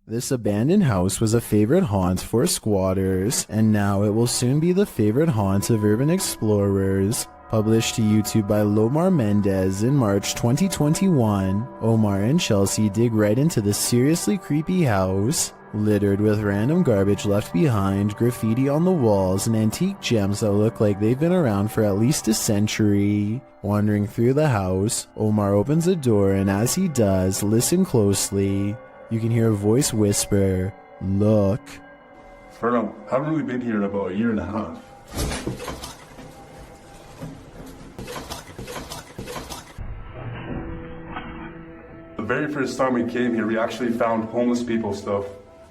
This abandoned house was a favorite haunt for squatters, and now it will soon be the favorite haunt of urban explorers. Published to YouTube by Lomar Mendez in March 2021, Omar and Chelsea dig right into this seriously creepy house, littered with random garbage left behind, graffiti on the walls, and antique gems that look like they've been around for at least a century. Wandering through the house, Omar opens a door, and as he does, listen closely. You can hear a voice whisper, "Look." Fernand, I haven't really been here in about a year and a half. The very first time we came here, we actually found homeless people stuff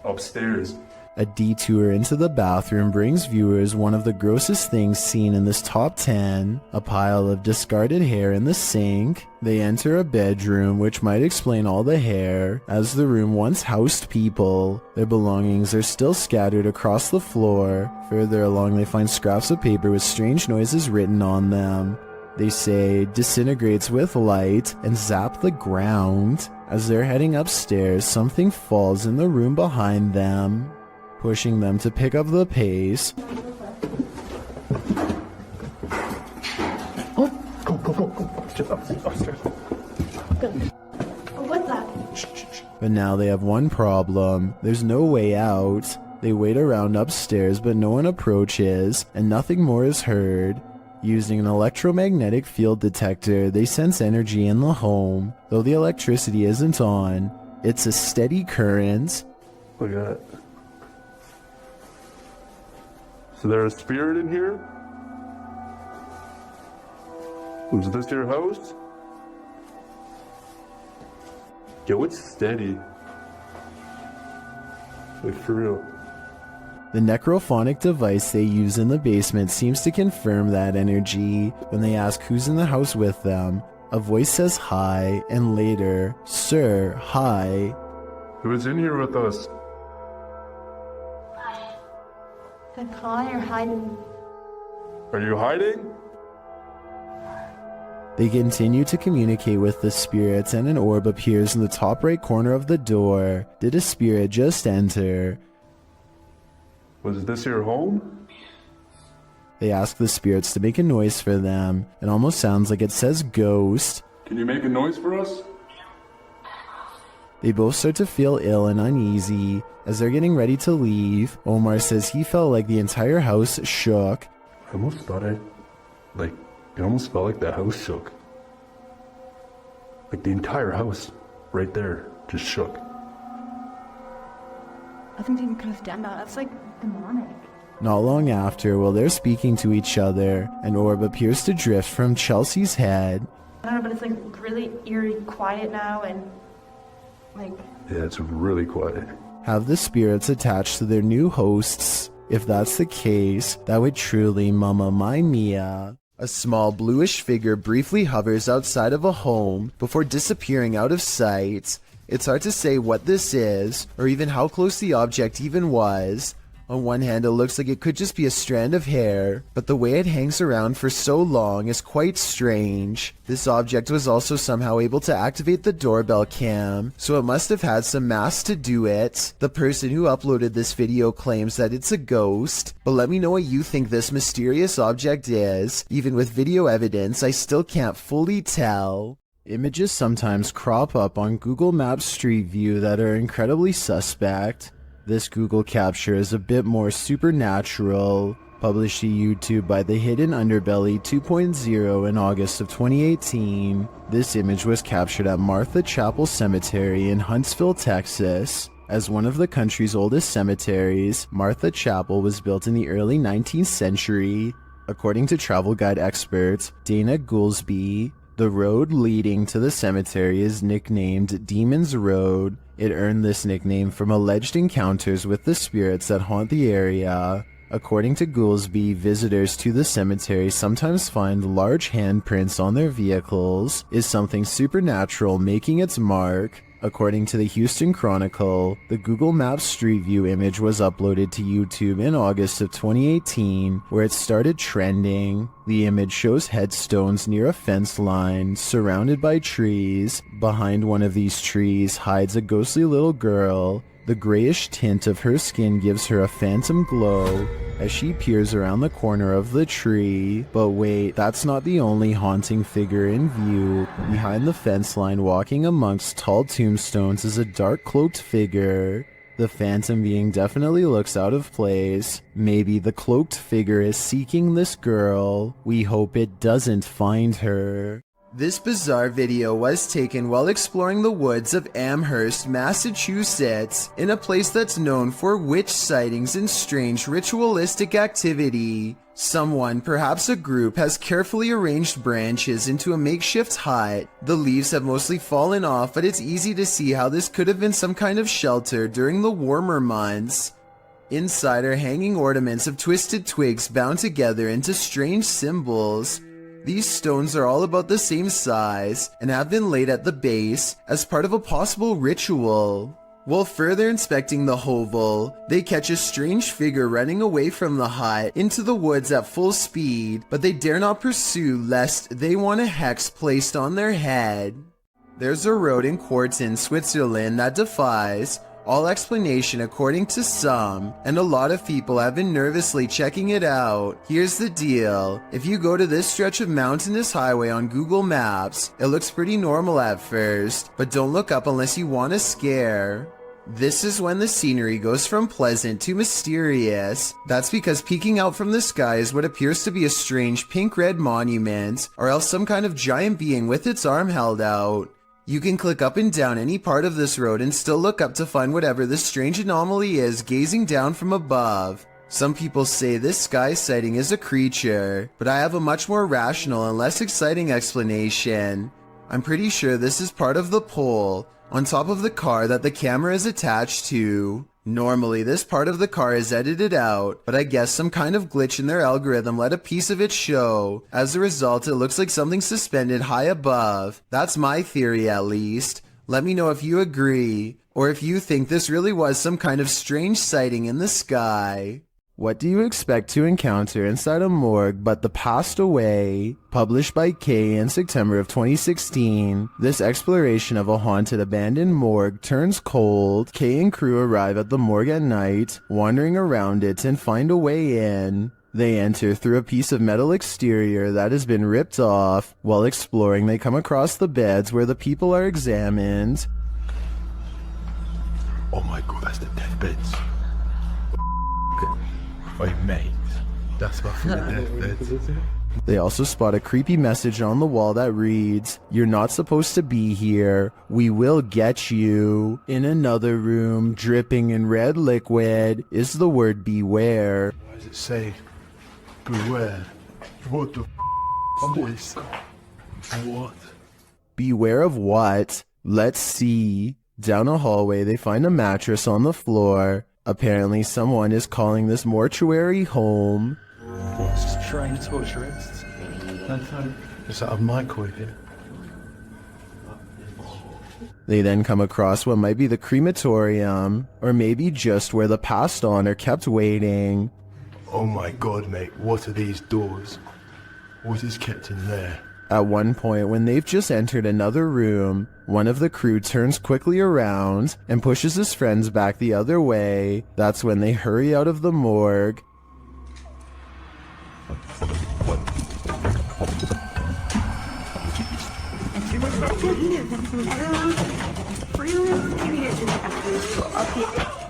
upstairs. A detour into the bathroom brings viewers one of the grossest things seen in this top 10, a pile of discarded hair in the sink. They enter a bedroom, which might explain all the hair, as the room once housed people. Their belongings are still scattered across the floor. Further along, they find scraps of paper with strange noises written on them. They say, "disintegrates with light," and zap the ground. As they're heading upstairs, something falls in the room behind them, pushing them to pick up the pace. Oh, go. Just upstairs. What's that? But now they have one problem. There's no way out. They wait around upstairs, but no one approaches, and nothing more is heard. Using an electromagnetic field detector, they sense energy in the home. Though the electricity isn't on, it's a steady current. Look at it. So there's a spirit in here? Was this your house? Yo, it's steady. Like, for real. The necrophonic device they use in the basement seems to confirm that energy. When they ask who's in the house with them, a voice says hi, and later, "Sir, hi." Who is in here with us? The hi or hiding? Are you hiding? They continue to communicate with the spirits, and an orb appears in the top right corner of the door. Did a spirit just enter? Was this your home? They ask the spirits to make a noise for them. It almost sounds like it says ghost. Can you make a noise for us? They both start to feel ill and uneasy. As they're getting ready to leave, Omar says he felt like the entire house shook. I almost thought it almost felt like the house shook. Like the entire house, right there, just shook. I think you could have done that. That's like demonic. Not long after, while they're speaking to each other, an orb appears to drift from Chelsea's head. I don't know, but it's like really eerie quiet now, and like... Yeah, it's really quiet. Have the spirits attached to their new hosts? If that's the case, that would truly Mamma Mia. A small bluish figure briefly hovers outside of a home before disappearing out of sight. It's hard to say what this is, or even how close the object even was. On one hand, it looks like it could just be a strand of hair, but the way it hangs around for so long is quite strange. This object was also somehow able to activate the doorbell cam, so it must have had some mass to do it. The person who uploaded this video claims that it's a ghost, but let me know what you think this mysterious object is. Even with video evidence, I still can't fully tell. Images sometimes crop up on Google Maps Street View that are incredibly suspect. This Google capture is a bit more supernatural. Published to YouTube by The Hidden Underbelly 2.0 in August of 2018. This image was captured at Martha Chapel Cemetery in Huntsville, Texas. As one of the country's oldest cemeteries, Martha Chapel was built in the early 19th century. According to travel guide expert Dana Goolsby, the road leading to the cemetery is nicknamed Demon's Road. It earned this nickname from alleged encounters with the spirits that haunt the area. According to Goolsby, visitors to the cemetery sometimes find large handprints on their vehicles. Is something supernatural making its mark? According to the Houston Chronicle, the Google Maps Street View image was uploaded to YouTube in August of 2018, where it started trending. The image shows headstones near a fence line, surrounded by trees. Behind one of these trees hides a ghostly little girl. The grayish tint of her skin gives her a phantom glow as she peers around the corner of the tree. But wait, that's not the only haunting figure in view. Behind the fence line, walking amongst tall tombstones, is a dark cloaked figure. The phantom being definitely looks out of place. Maybe the cloaked figure is seeking this girl. We hope it doesn't find her. This bizarre video was taken while exploring the woods of Amherst, Massachusetts, in a place that's known for witch sightings and strange ritualistic activity. Someone, perhaps a group, has carefully arranged branches into a makeshift hut. The leaves have mostly fallen off, but it's easy to see how this could have been some kind of shelter during the warmer months. Inside are hanging ornaments of twisted twigs bound together into strange symbols. These stones are all about the same size and have been laid at the base as part of a possible ritual. While further inspecting the hovel, they catch a strange figure running away from the hut into the woods at full speed, but they dare not pursue lest they want a hex placed on their head. There's a road in Quarten, Switzerland that defies all explanation according to some, and a lot of people have been nervously checking it out. Here's the deal. If you go to this stretch of mountainous highway on Google Maps, it looks pretty normal at first, but don't look up unless you want a scare. This is when the scenery goes from pleasant to mysterious. That's because peeking out from the sky is what appears to be a strange pink-red monument, or else some kind of giant being with its arm held out. You can click up and down any part of this road and still look up to find whatever this strange anomaly is gazing down from above. Some people say this sky sighting is a creature, but I have a much more rational and less exciting explanation. I'm pretty sure this is part of the pole on top of the car that the camera is attached to. Normally, this part of the car is edited out, but I guess some kind of glitch in their algorithm let a piece of it show. As a result, it looks like something suspended high above. That's my theory, at least. Let me know if you agree, or if you think this really was some kind of strange sighting in the sky. What do you expect to encounter inside a morgue but the passed away? Published by Kay in September of 2016, this exploration of a haunted abandoned morgue turns cold. Kay and crew arrive at the morgue at night, wandering around it and find a way in. They enter through a piece of metal exterior that has been ripped off. While exploring, they come across the beds where the people are examined. Oh my god, that's the deathbeds. Oi mate, that's my fucking deathbed. They also spot a creepy message on the wall that reads, "You're not supposed to be here. We will get you." In another room, dripping in red liquid, is the word beware. Why does it say beware? What the f*** is? What? Beware of what? Let's see. Down a hallway, they find a mattress on the floor. Apparently, someone is calling this mortuary home. What's train torturists? Is that a microwave here? They then come across what might be the crematorium, or maybe just where the passed on are kept waiting. Oh my god, mate, what are these doors? What is kept in there? At one point, when they've just entered another room, one of the crew turns quickly around and pushes his friends back the other way. That's when they hurry out of the morgue.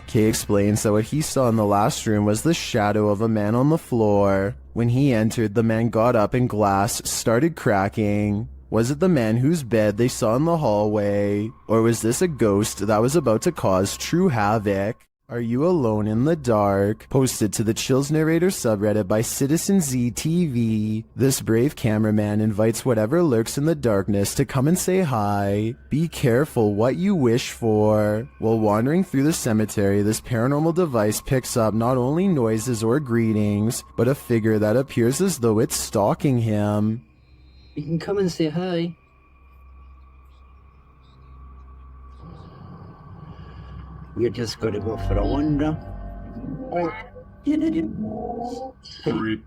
Kay explains that what he saw in the last room was the shadow of a man on the floor. When he entered, the man got up and glass started cracking. Was it the man whose bed they saw in the hallway? Or was this a ghost that was about to cause true havoc? Are You Alone in the Dark? Posted to the Chills Narrator subreddit by Citizen ZTV. This brave cameraman invites whatever lurks in the darkness to come and say hi. Be careful what you wish for. While wandering through the cemetery, this paranormal device picks up not only noises or greetings, but a figure that appears as though it's stalking him. You can come and say hi. You're just going to go for a wander. Or... 3.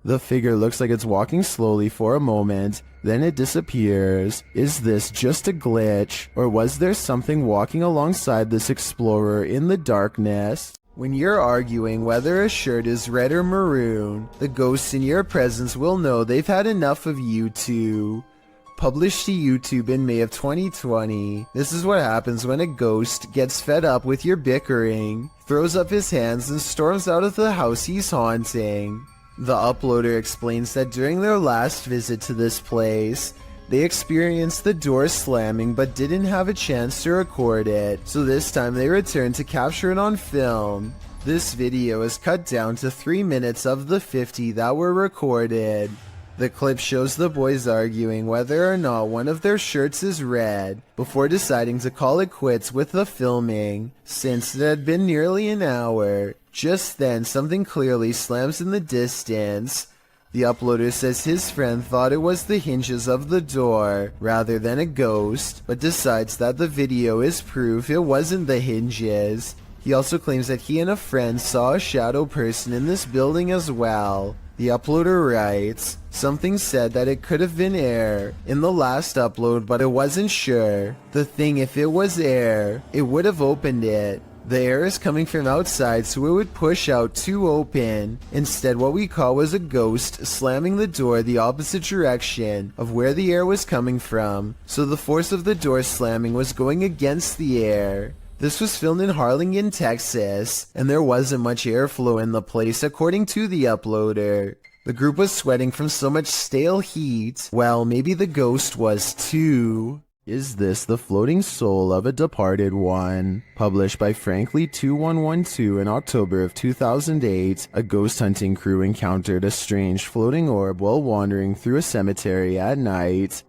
The figure looks like it's walking slowly for a moment, then it disappears. Is this just a glitch, or was there something walking alongside this explorer in the darkness? When you're arguing whether a shirt is red or maroon, the ghosts in your presence will know they've had enough of you two. Published to YouTube in May of 2020, this is what happens when a ghost gets fed up with your bickering, throws up his hands and storms out of the house he's haunting. The uploader explains that during their last visit to this place, they experienced the door slamming but didn't have a chance to record it, so this time they returned to capture it on film. This video is cut down to 3 minutes of the 50 that were recorded. The clip shows the boys arguing whether or not one of their shirts is red, before deciding to call it quits with the filming, since it had been nearly an hour. Just then, something clearly slams in the distance. The uploader says his friend thought it was the hinges of the door, rather than a ghost, but decides that the video is proof it wasn't the hinges. He also claims that he and a friend saw a shadow person in this building as well. The uploader writes, "Something said that it could have been air in the last upload, but it wasn't sure. The thing, if it was air, it would have opened it. The air is coming from outside, so it would push out to open. Instead, what we caught was a ghost slamming the door the opposite direction of where the air was coming from, so the force of the door slamming was going against the air." This was filmed in Harlingen, Texas, and there wasn't much airflow in the place according to the uploader. The group was sweating from so much stale heat. Well, maybe the ghost was too. Is this the floating soul of a departed one? Published by Frankly2112 in October of 2008, a ghost hunting crew encountered a strange floating orb while wandering through a cemetery at night.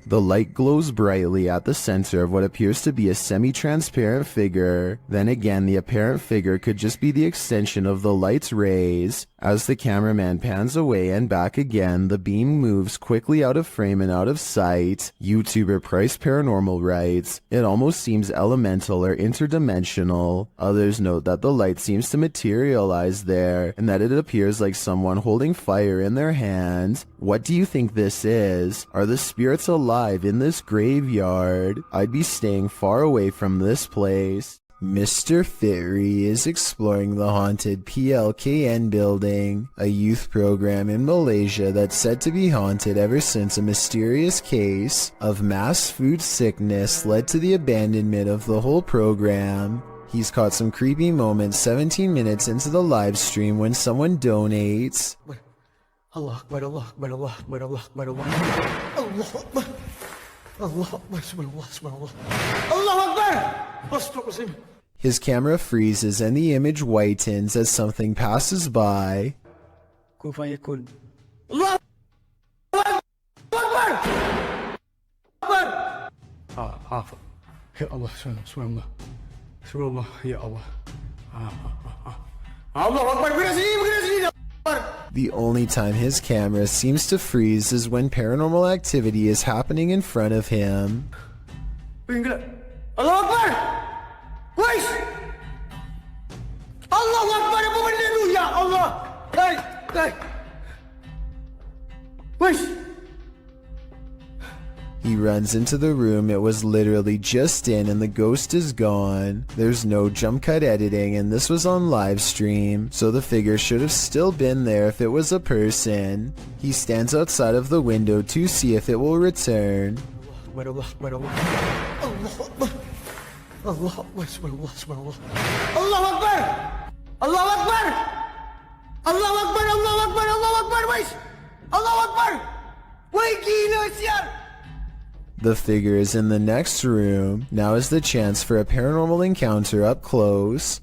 The light glows brightly at the center of what appears to be a semi-transparent figure. Then again, the apparent figure could just be the extension of the light's rays. As the cameraman pans away and back again, the beam moves quickly out of frame and out of sight. YouTuber Price Paranormal writes, "It almost seems elemental or interdimensional." Others note that the light seems to materialize there, and that it appears like someone holding fire in their hand. What do you think this is? Are the spirits alive in this graveyard? I'd be staying far away from this place. Mr. Fitry is exploring the haunted PLKN building, a youth program in Malaysia that's said to be haunted ever since a mysterious case of mass food sickness led to the abandonment of the whole program. He's caught some creepy moments 17 minutes into the live stream when someone donates. Allah Akbar, Allah Akbar, Allah Akbar, Allah Akbar, Allah Akbar, Allah Akbar, subhanallah, subhanallah, Allah Akbar, Astaghfirullah. His camera freezes and the image whitens as something passes by. Kun fayakun. Allah Akbar, Akbar. Ya Allah, subhanallah, subhanallah, ya Allah. Allah Akbar, bergerak sini. The only time his camera seems to freeze is when paranormal activity is happening in front of him. Allah Akbar! Wais! Allah Akbar, apa benda tu? Ya Allah! Hai! Wais! He runs into the room it was literally just in and the ghost is gone. There's no jump cut editing and this was on live stream, so the figure should have still been there if it was a person. He stands outside of the window to see if it will return. Allah Akbar, Allah Akbar, Allah Akbar, subhanallah, subhanallah. Allah Akbar! Allah Akbar! Allah Akbar, Allah Akbar, Allah Akbar, wais! Allah Akbar! Wai gila siar! The figure is in the next room. Now is the chance for a paranormal encounter up close.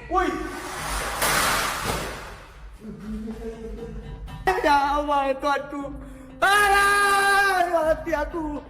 Wait! Ya Allah, Tuhanku. Mati aku.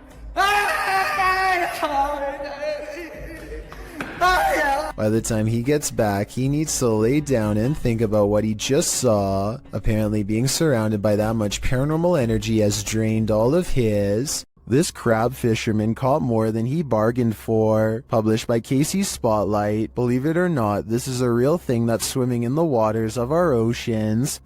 By the time he gets back, he needs to lay down and think about what he just saw. Apparently being surrounded by that much paranormal energy has drained all of his. This crab fisherman caught more than he bargained for. Published by Casey's Spotlight. Believe it or not, this is a real thing that's swimming in the waters of our oceans.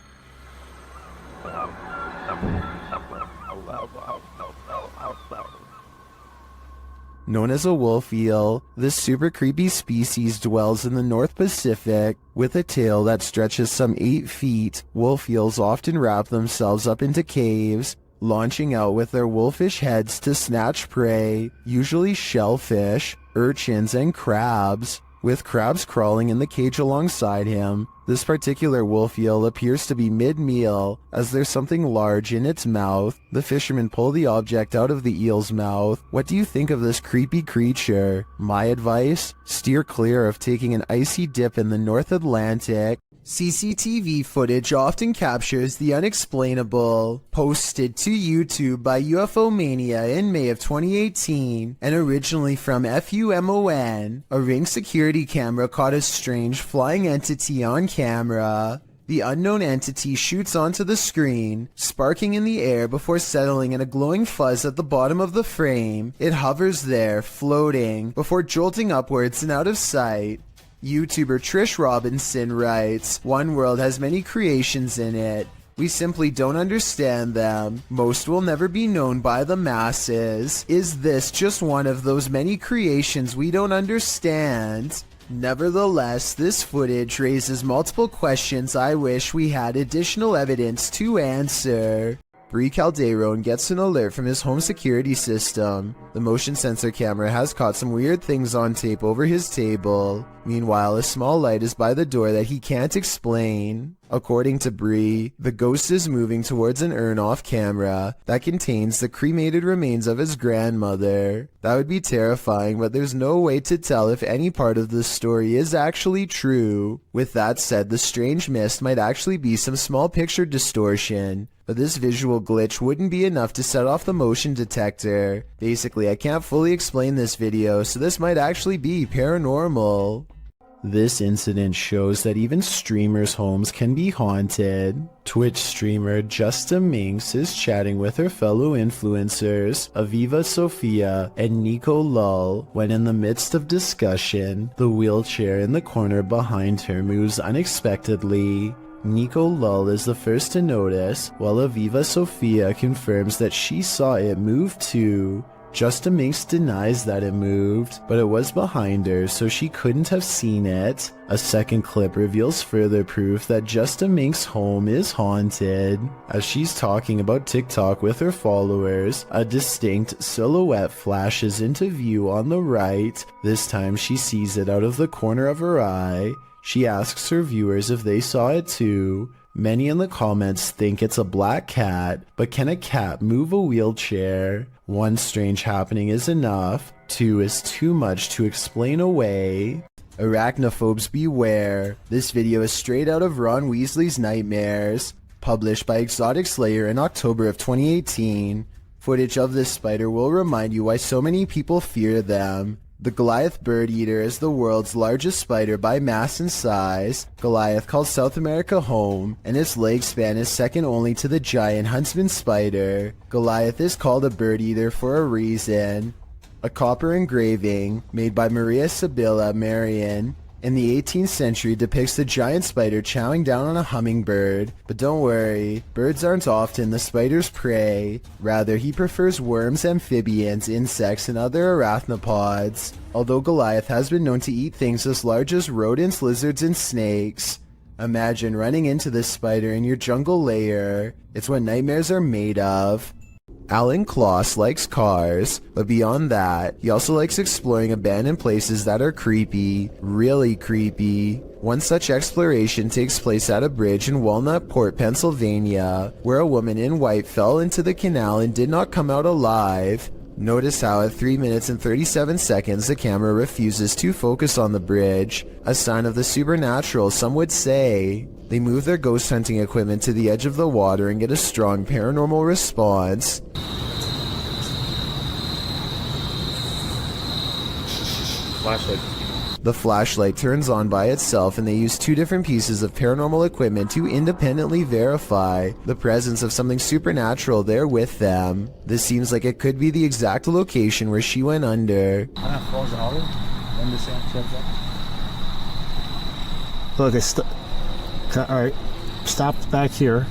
Known as a wolf eel, this super creepy species dwells in the North Pacific. With a tail that stretches some 8 feet, wolf eels often wrap themselves up into caves, launching out with their wolfish heads to snatch prey, usually shellfish, urchins, and crabs. With crabs crawling in the cage alongside him, this particular wolf eel appears to be mid-meal, as there's something large in its mouth. The fishermen pull the object out of the eel's mouth. What do you think of this creepy creature? My advice? Steer clear of taking an icy dip in the North Atlantic. CCTV footage often captures the unexplainable. Posted to YouTube by UFO Mania in May of 2018 and originally from FUMON, a Ring security camera caught a strange flying entity on camera. The unknown entity shoots onto the screen, sparking in the air before settling in a glowing fuzz at the bottom of the frame. It hovers there, floating, before jolting upwards and out of sight. YouTuber Trish Robinson writes, "One world has many creations in it. We simply don't understand them. Most will never be known by the masses. Is this just one of those many creations we don't understand?" Nevertheless, this footage raises multiple questions I wish we had additional evidence to answer. Bree Calderon gets an alert from his home security system. The motion sensor camera has caught some weird things on tape over his table. Meanwhile, a small light is by the door that he can't explain. According to Bree, the ghost is moving towards an urn off camera that contains the cremated remains of his grandmother. That would be terrifying, but there's no way to tell if any part of this story is actually true. With that said, the strange mist might actually be some small picture distortion, but this visual glitch wouldn't be enough to set off the motion detector. Basically, I can't fully explain this video, so this might actually be paranormal. This incident shows that even streamers' homes can be haunted. Twitch streamer Justa Minx is chatting with her fellow influencers, Aviva Sophia and Nico Lull, when in the midst of discussion, the wheelchair in the corner behind her moves unexpectedly. Nico Lull is the first to notice, while Aviva Sophia confirms that she saw it move too. Justa Minx denies that it moved, but it was behind her, so she couldn't have seen it. A second clip reveals further proof that Justa Minx's home is haunted. As she's talking about TikTok with her followers, a distinct silhouette flashes into view on the right. This time she sees it out of the corner of her eye. She asks her viewers if they saw it too. Many in the comments think it's a black cat, but can a cat move a wheelchair? One strange happening is enough, 2 is too much to explain away. Arachnophobes beware. This video is straight out of Ron Weasley's nightmares. Published by Exotic Slayer in October of 2018. Footage of this spider will remind you why so many people fear them. The Goliath bird eater is the world's largest spider by mass and size. Goliath calls South America home, and its leg span is second only to the giant huntsman spider. Goliath is called a bird eater for a reason. A copper engraving, made by Maria Sibylla Marian, in the 18th century depicts the giant spider chowing down on a hummingbird. But don't worry, birds aren't often the spider's prey. Rather, he prefers worms, amphibians, insects, and other arachnopods. Although Goliath has been known to eat things as large as rodents, lizards, and snakes. Imagine running into this spider in your jungle lair. It's what nightmares are made of. Alan Kloss likes cars, but beyond that, he also likes exploring abandoned places that are creepy, really creepy. One such exploration takes place at a bridge in Walnut Port, Pennsylvania, where a woman in white fell into the canal and did not come out alive. Notice how at 3 minutes and 37 seconds the camera refuses to focus on the bridge, a sign of the supernatural, some would say. They move their ghost hunting equipment to the edge of the water and get a strong paranormal response. Flashlight. The flashlight turns on by itself and they use 2 different pieces of paranormal equipment to independently verify the presence of something supernatural there with them. This seems like it could be the exact location where she went under. Look, it's alright. Stopped back here.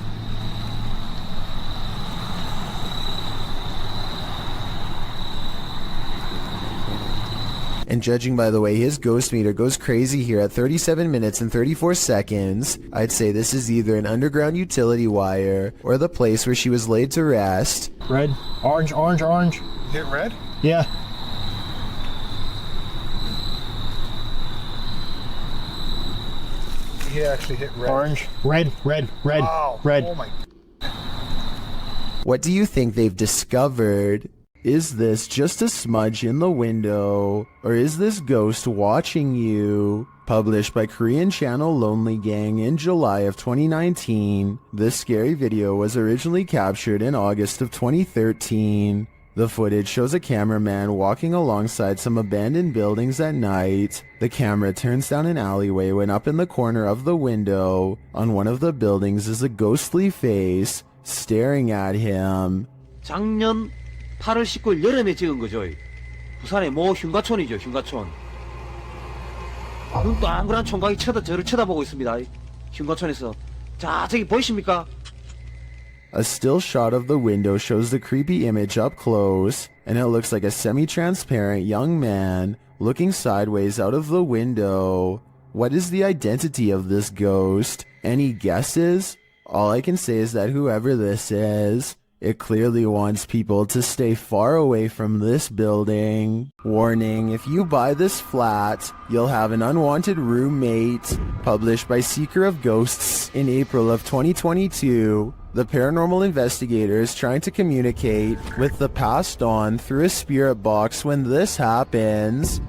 And judging by the way his ghost meter goes crazy here at 37 minutes and 34 seconds, I'd say this is either an underground utility wire or the place where she was laid to rest. Red, orange, orange, orange. Hit red? Yeah. He actually hit red. Orange, red, red, red, Wow. red. Oh my. What do you think they've discovered? Is this just a smudge in the window, or is this ghost watching you? Published by Korean channel Lonely Gang in July of 2019, this scary video was originally captured in August of 2013. The footage shows a cameraman walking alongside some abandoned buildings at night. The camera turns down an alleyway when up in the corner of the window, on one of the buildings is a ghostly face staring at him. 작년 8월 19일 여름에 찍은 거죠. 부산의 모 흉가촌이죠. 흉가촌. 눈 동그란 총각이 저를 쳐다보고 있습니다. 흉가촌에서. 자, 저기 보이십니까? A still shot of the window shows the creepy image up close, and it looks like a semi-transparent young man looking sideways out of the window. What is the identity of this ghost? Any guesses? All I can say is that whoever this is, it clearly wants people to stay far away from this building. Warning, if you buy this flat, you'll have an unwanted roommate. Published by Seeker of Ghosts in April of 2022, the paranormal investigator is trying to communicate with the passed on through a spirit box when this happens.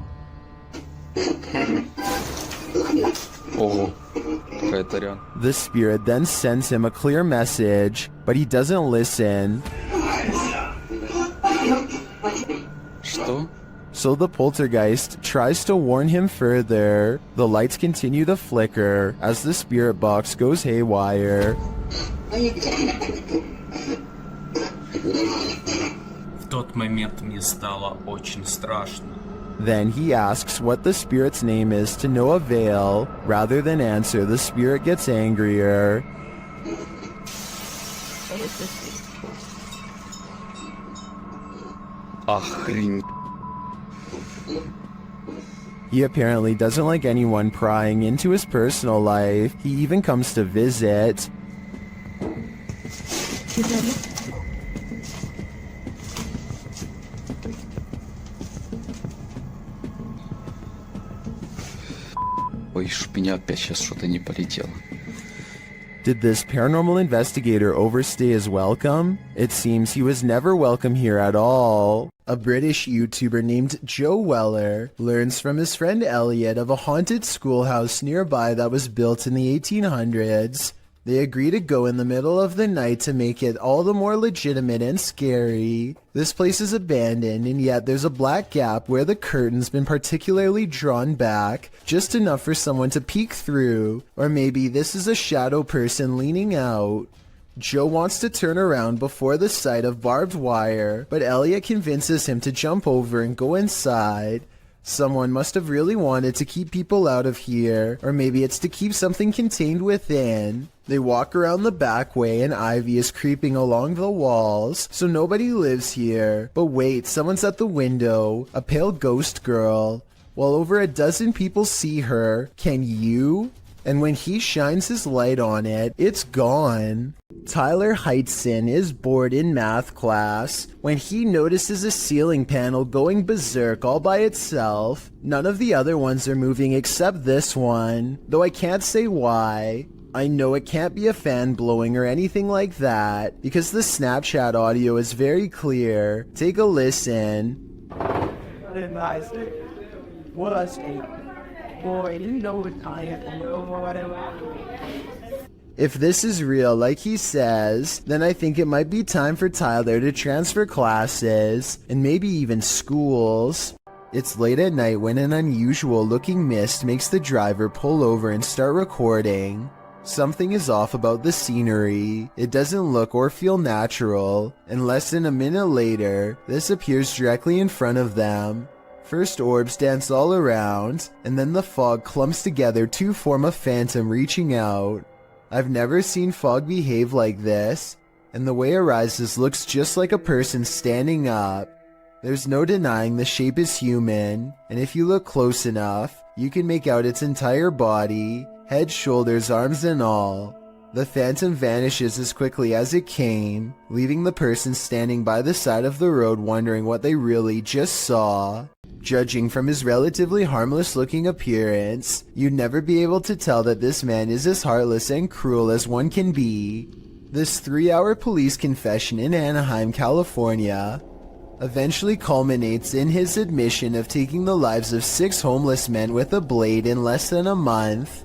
The spirit then sends him a clear message, but he doesn't listen. So the poltergeist tries to warn him further. The lights continue to flicker as the spirit box goes haywire. В тот момент мне стало очень страшно. Then he asks what the spirit's name is to no avail. Rather than answer, the spirit gets angrier. He apparently doesn't like anyone prying into his personal life. He even comes to visit. Ой, чтоб меня опять сейчас что-то не полетело. Did this paranormal investigator overstay his welcome? It seems he was never welcome here at all. A British YouTuber named Joe Weller learns from his friend Elliot of a haunted schoolhouse nearby that was built in the 1800s. They agree to go in the middle of the night to make it all the more legitimate and scary. This place is abandoned, and yet there's a black gap where the curtain's been particularly drawn back, just enough for someone to peek through. Or maybe this is a shadow person leaning out. Joe wants to turn around before the sight of barbed wire, but Elliot convinces him to jump over and go inside. Someone must have really wanted to keep people out of here, or maybe it's to keep something contained within. They walk around the back way and ivy is creeping along the walls, so nobody lives here. But wait, someone's at the window, a pale ghost girl. While over a dozen people see her, can you? And when he shines his light on it, it's gone. Tyler Heitzson is bored in math class when he notices a ceiling panel going berserk all by itself. None of the other ones are moving except this one, though I can't say why. I know it can't be a fan blowing or anything like that, because the Snapchat audio is very clear. Take a listen. If this is real, like he says, then I think it might be time for Tyler to transfer classes, and maybe even schools. It's late at night when an unusual looking mist makes the driver pull over and start recording. Something is off about the scenery. It doesn't look or feel natural, and less than a minute later, this appears directly in front of them. First orbs dance all around, and then the fog clumps together to form a phantom reaching out. I've never seen fog behave like this, and the way it rises looks just like a person standing up. There's no denying the shape is human, and if you look close enough, you can make out its entire body, head, shoulders, arms, and all. The phantom vanishes as quickly as it came, leaving the person standing by the side of the road wondering what they really just saw. Judging from his relatively harmless-looking appearance, you'd never be able to tell that this man is as heartless and cruel as one can be. This 3-hour police confession in Anaheim, California, eventually culminates in his admission of taking the lives of 6 homeless men with a blade in less than a month.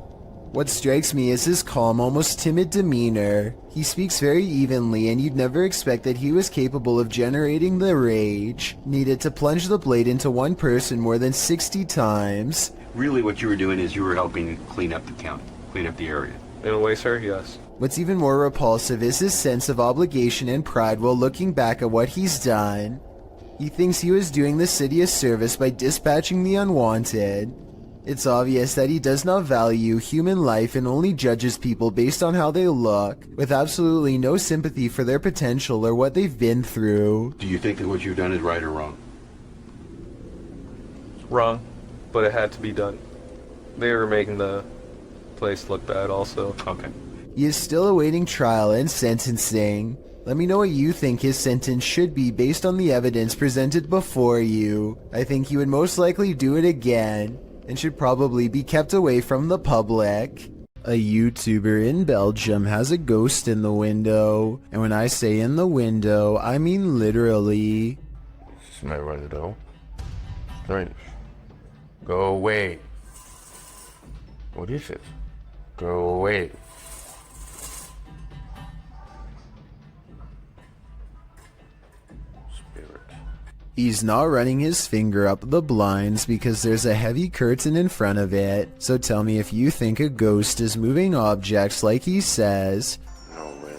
What strikes me is his calm, almost timid demeanor. He speaks very evenly, and you'd never expect that he was capable of generating the rage needed to plunge the blade into one person more than 60 times. Really what you were doing is you were helping clean up the county, clean up the area. In a way, sir, yes. What's even more repulsive is his sense of obligation and pride while looking back at what he's done. He thinks he was doing the city a service by dispatching the unwanted. It's obvious that he does not value human life and only judges people based on how they look, with absolutely no sympathy for their potential or what they've been through. Do you think that what you've done is right or wrong? Wrong, but it had to be done. They were making the place look bad also. Okay. He is still awaiting trial and sentencing. Let me know what you think his sentence should be based on the evidence presented before you. I think he would most likely do it again, and should probably be kept away from the public. A YouTuber in Belgium has a ghost in the window, and when I say in the window, I mean literally. Go away. What is it? Go away. He's not running his finger up the blinds because there's a heavy curtain in front of it, so tell me if you think a ghost is moving objects like he says. No way.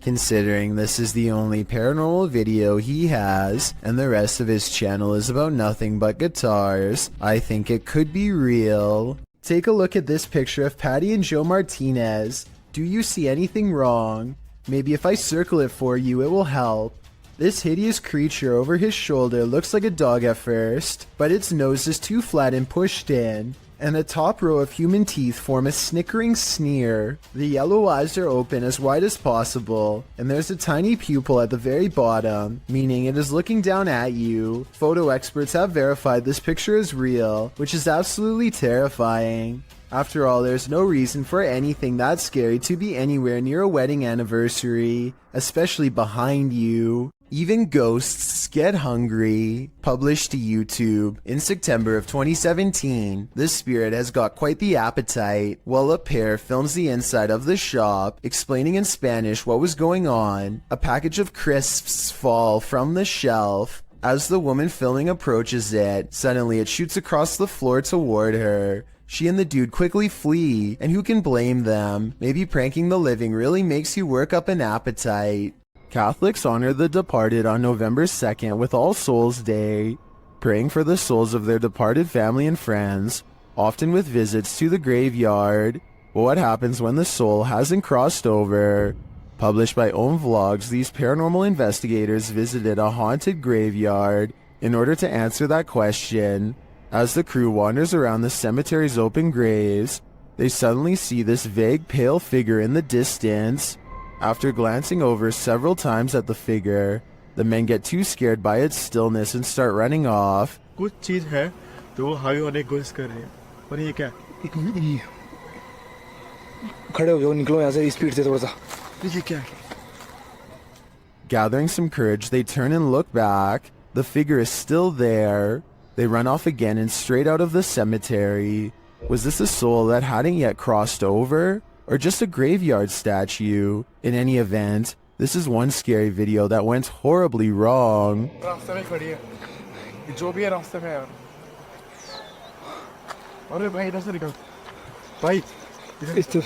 Considering this is the only paranormal video he has, and the rest of his channel is about nothing but guitars, I think it could be real. Take a look at this picture of Patty and Joe Martinez. Do you see anything wrong? Maybe if I circle it for you, it will help. This hideous creature over his shoulder looks like a dog at first, but its nose is too flat and pushed in, and the top row of human teeth form a snickering sneer. The yellow eyes are open as wide as possible, and there's a tiny pupil at the very bottom, meaning it is looking down at you. Photo experts have verified this picture is real, which is absolutely terrifying. After all, there's no reason for anything that scary to be anywhere near a wedding anniversary, especially behind you. Even ghosts get hungry. Published to YouTube in September of 2017, this spirit has got quite the appetite. While a pair films the inside of the shop, explaining in Spanish what was going on, a package of crisps fall from the shelf. As the woman filming approaches it, suddenly it shoots across the floor toward her. She and the dude quickly flee, and who can blame them? Maybe pranking the living really makes you work up an appetite. Catholics honor the departed on November 2nd with All Souls Day, praying for the souls of their departed family and friends, often with visits to the graveyard. But what happens when the soul hasn't crossed over? Published by Own Vlogs, these paranormal investigators visited a haunted graveyard in order to answer that question. As the crew wanders around the cemetery's open graves, they suddenly see this vague pale figure in the distance. After glancing over several times at the figure, the men get too scared by its stillness and start running off. कुछ चीज है तो वो हावी होने की कोशिश कर रहे हैं पर ये क्या खड़े हो जाओ निकलो यहाँ से स्पीड से थोड़ा सा ये क्या Gathering some courage, they turn and look back. The figure is still there. They run off again and straight out of the cemetery. Was this a soul that hadn't yet crossed over? Or just a graveyard statue? In any event, this is one scary video that went horribly wrong. जो भी है रास्ते में यार। अरे भाई इधर से निकल भाई इधर।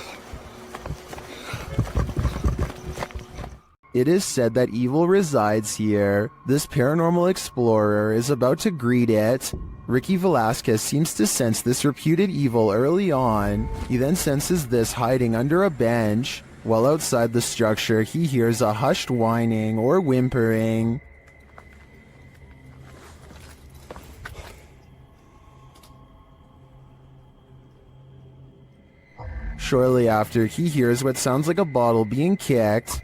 It is said that evil resides here. This paranormal explorer is about to greet it. Ricky Velasquez seems to sense this reputed evil early on. He then senses this hiding under a bench. While outside the structure, he hears a hushed whining or whimpering. Shortly after, he hears what sounds like a bottle being kicked.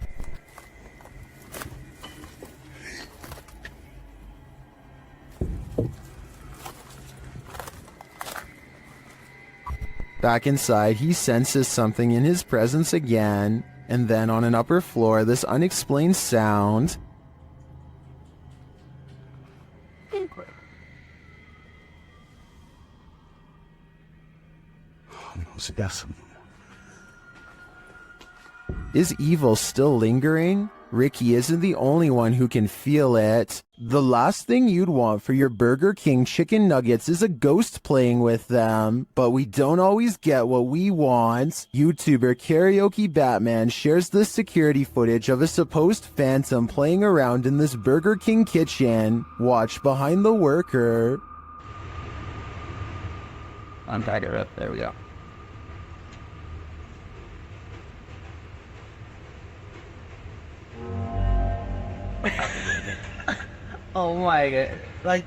Back inside, he senses something in his presence again, and then on an upper floor, this unexplained sound. Is evil still lingering? Ricky isn't the only one who can feel it. The last thing you'd want for your Burger King chicken nuggets is a ghost playing with them, but we don't always get what we want. YouTuber Karaoke Batman shares this security footage of a supposed phantom playing around in this Burger King kitchen. Watch behind the worker. Untied her up. There we go. Oh my god. Like,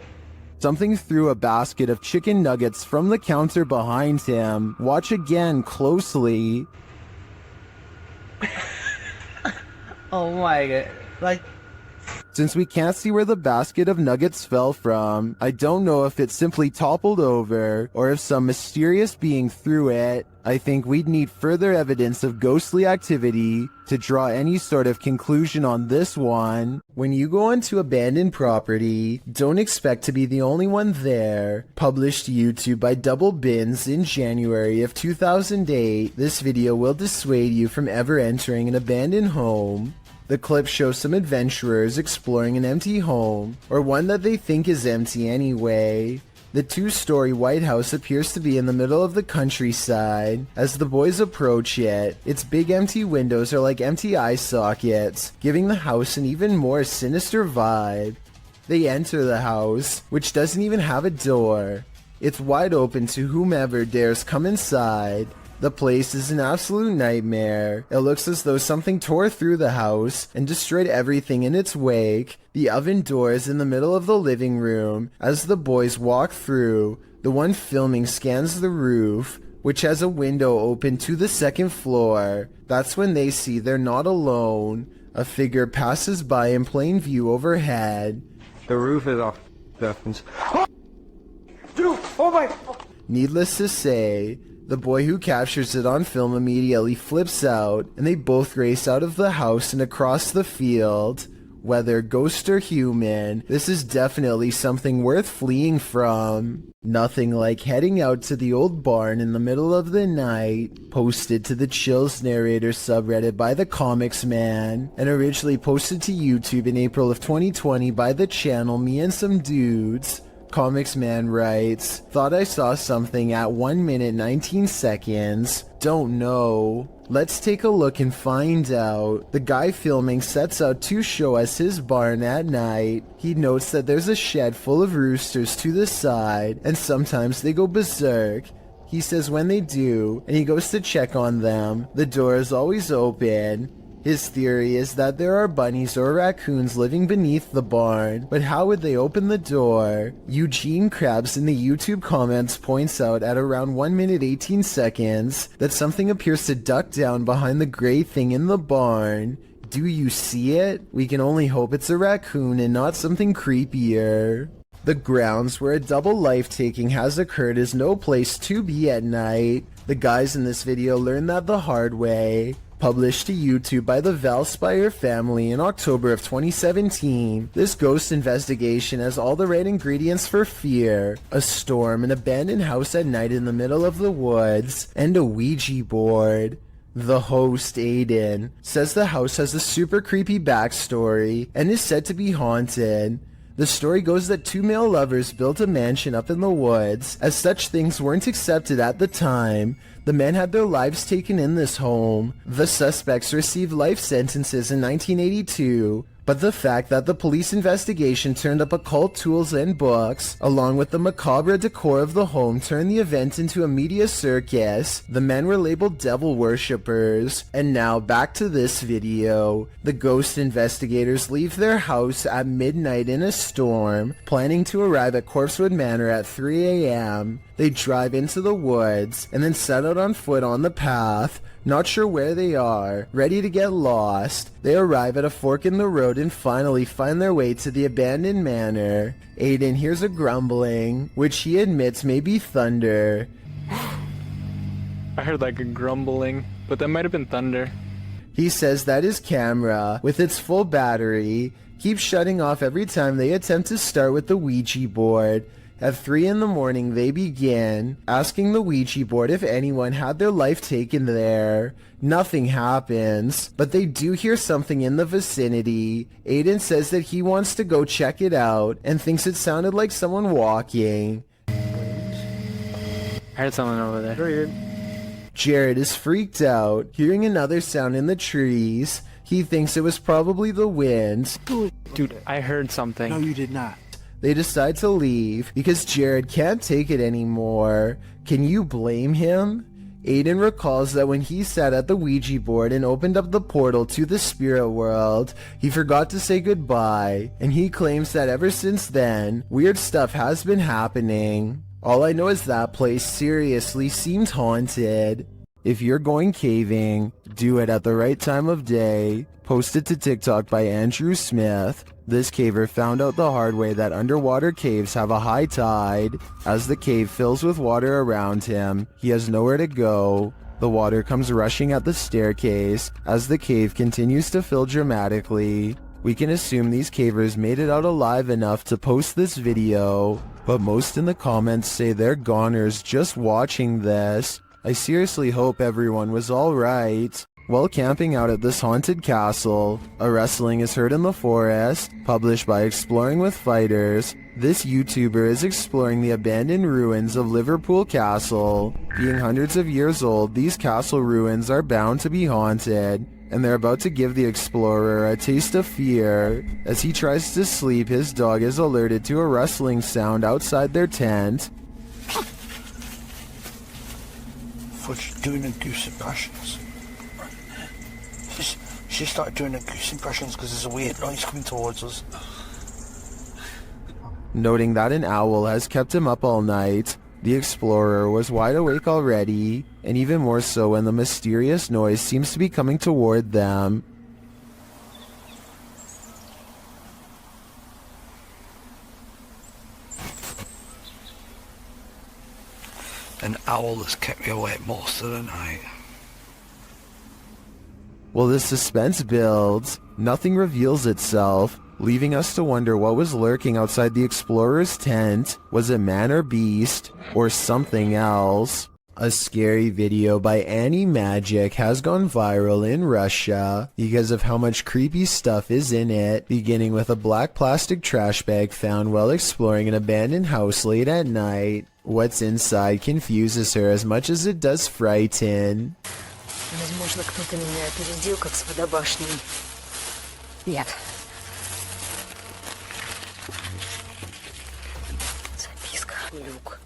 Something threw a basket of chicken nuggets from the counter behind him. Watch again closely. oh my god. Like, Since we can't see where the basket of nuggets fell from, I don't know if it simply toppled over or if some mysterious being threw it. I think we'd need further evidence of ghostly activity to draw any sort of conclusion on this one. When you go onto abandoned property, don't expect to be the only one there. Published to YouTube by Double Bins in January of 2008, this video will dissuade you from ever entering an abandoned home. The clip shows some adventurers exploring an empty home, or one that they think is empty anyway. The two-story White House appears to be in the middle of the countryside. As the boys approach it, its big empty windows are like empty eye sockets, giving the house an even more sinister vibe. They enter the house, which doesn't even have a door. It's wide open to whomever dares come inside. The place is an absolute nightmare. It looks as though something tore through the house and destroyed everything in its wake. The oven door is in the middle of the living room. As the boys walk through, the one filming scans the roof, which has a window open to the second floor. That's when they see they're not alone. A figure passes by in plain view overhead. The roof is off. dude, oh my. Needless to say, the boy who captures it on film immediately flips out, and they both race out of the house and across the field. Whether ghost or human, this is definitely something worth fleeing from. Nothing like heading out to the old barn in the middle of the night. Posted to the Chills Narrator subreddit by the Comics Man, and originally posted to YouTube in April of 2020 by the channel Me and Some Dudes. Comics Man writes, "Thought I saw something at 1 minute 19 seconds. Don't know. Let's take a look and find out." The guy filming sets out to show us his barn at night. He notes that there's a shed full of roosters to the side, and sometimes they go berserk. He says when they do, and he goes to check on them, the door is always open. His theory is that there are bunnies or raccoons living beneath the barn, but how would they open the door? Eugene Krabs in the YouTube comments points out at around 1 minute 18 seconds that something appears to duck down behind the gray thing in the barn. Do you see it? We can only hope it's a raccoon and not something creepier. The grounds where a double life-taking has occurred is no place to be at night. The guys in this video learned that the hard way. Published to YouTube by the Valspire family in October of 2017, this ghost investigation has all the right ingredients for fear: a storm, an abandoned house at night in the middle of the woods, and a Ouija board. The host, Aiden, says the house has a super creepy backstory and is said to be haunted. The story goes that two male lovers built a mansion up in the woods. As such things weren't accepted at the time, the men had their lives taken in this home. The suspects received life sentences in 1982, but the fact that the police investigation turned up occult tools and books, along with the macabre decor of the home, turned the event into a media circus. The men were labeled devil worshippers. And now back to this video. The ghost investigators leave their house at midnight in a storm, planning to arrive at Corpsewood Manor at 3 a.m. They drive into the woods and then set out on foot on the path, not sure where they are, ready to get lost. They arrive at a fork in the road and finally find their way to the abandoned manor. Aiden hears a grumbling, which he admits may be thunder. I heard like a grumbling, but that might have been thunder. He says that his camera, with its full battery, keeps shutting off every time they attempt to start with the Ouija board. At 3 in the morning, they begin asking the Ouija board if anyone had their life taken there. Nothing happens, but they do hear something in the vicinity. Aiden says that he wants to go check it out and thinks it sounded like someone walking. I heard someone over there. Jared is freaked out, hearing another sound in the trees. He thinks it was probably the wind. Dude, I heard something. No, you did not. They decide to leave because Jared can't take it anymore. Can you blame him? Aiden recalls that when he sat at the Ouija board and opened up the portal to the spirit world, he forgot to say goodbye, and he claims that ever since then, weird stuff has been happening. All I know is that place seriously seemed haunted. If you're going caving, do it at the right time of day. Posted to TikTok by Andrew Smith. This caver found out the hard way that underwater caves have a high tide. As the cave fills with water around him, he has nowhere to go. The water comes rushing at the staircase as the cave continues to fill dramatically. We can assume these cavers made it out alive enough to post this video, but most in the comments say they're goners just watching this. I seriously hope everyone was alright. While camping out at this haunted castle, a rustling is heard in the forest. Published by Exploring with Fighters, this YouTuber is exploring the abandoned ruins of Liverpool Castle. Being hundreds of years old, these castle ruins are bound to be haunted, and they're about to give the explorer a taste of fear. As he tries to sleep, his dog is alerted to a rustling sound outside their tent. Fudge doing the goose impressions. She started doing the goose impressions because there's a weird noise coming towards us. Noting that an owl has kept him up all night, the explorer was wide awake already, and even more so when the mysterious noise seems to be coming toward them. An owl has kept me awake most of the night. While the suspense builds, nothing reveals itself, leaving us to wonder what was lurking outside the explorer's tent. Was it man or beast, or something else? A scary video by Annie Magic has gone viral in Russia because of how much creepy stuff is in it, beginning with a black plastic trash bag found while exploring an abandoned house late at night. What's inside confuses her as much as it does frighten. Возможно, кто-то меня опередил, как с водобашней. Нет. Записка. Люк.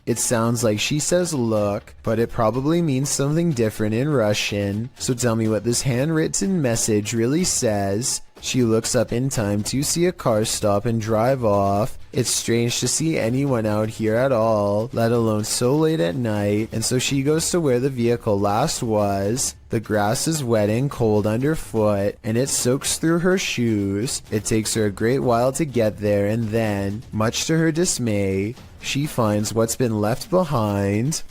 It sounds like she says look, but it probably means something different in Russian. So tell me what this handwritten message really says. She looks up in time to see a car stop and drive off. It's strange to see anyone out here at all, let alone so late at night, and so she goes to where the vehicle last was. The grass is wet and cold underfoot, and it soaks through her shoes. It takes her a great while to get there, and then, much to her dismay, she finds what's been left behind.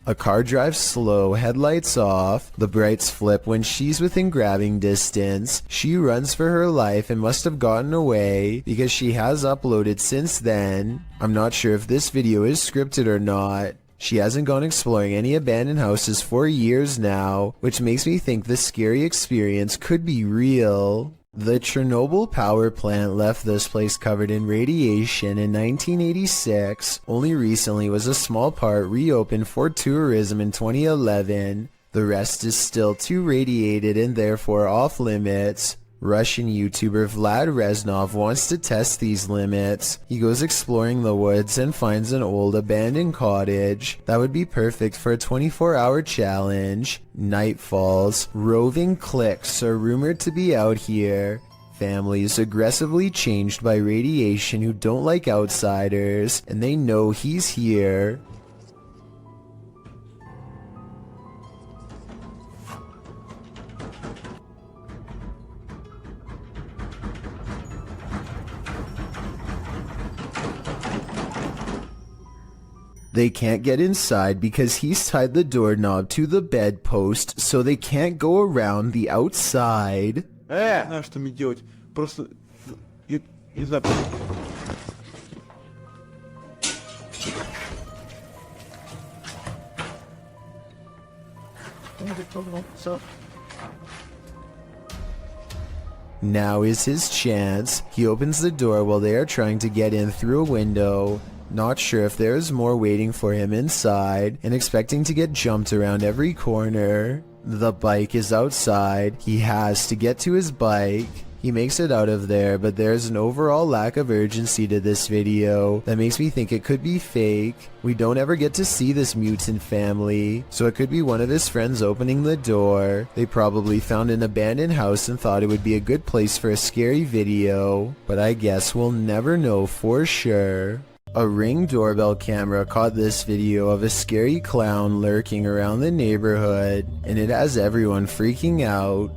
A A car drives slow, headlights off. The brights flip when she's within grabbing distance. She runs for her life and must have gotten away because she has uploaded since then. I'm not sure if this video is scripted or not. She hasn't gone exploring any abandoned houses for years now, which makes me think this scary experience could be real. The Chernobyl power plant left this place covered in radiation in 1986. Only recently was a small part reopened for tourism in 2011. The rest is still too radiated and therefore off limits. Russian YouTuber Vlad Reznov wants to test these limits. He goes exploring the woods and finds an old abandoned cottage. That would be perfect for a 24-hour challenge. Night falls. Roving cliques are rumored to be out here. Families aggressively changed by radiation who don't like outsiders, and they know he's here. They can't get inside because he's tied the doorknob to the bedpost, so they can't go around the outside. Знаешь, что мне делать? Просто... Я не знаю... Now is his chance. He opens the door while they are trying to get in through a window. Not sure if there is more waiting for him inside, and expecting to get jumped around every corner. The bike is outside. He has to get to his bike. He makes it out of there, but there's an overall lack of urgency to this video that makes me think it could be fake. We don't ever get to see this mutant family, so it could be one of his friends opening the door. They probably found an abandoned house and thought it would be a good place for a scary video, but I guess we'll never know for sure. A Ring doorbell camera caught this video of a scary clown lurking around the neighborhood, and it has everyone freaking out.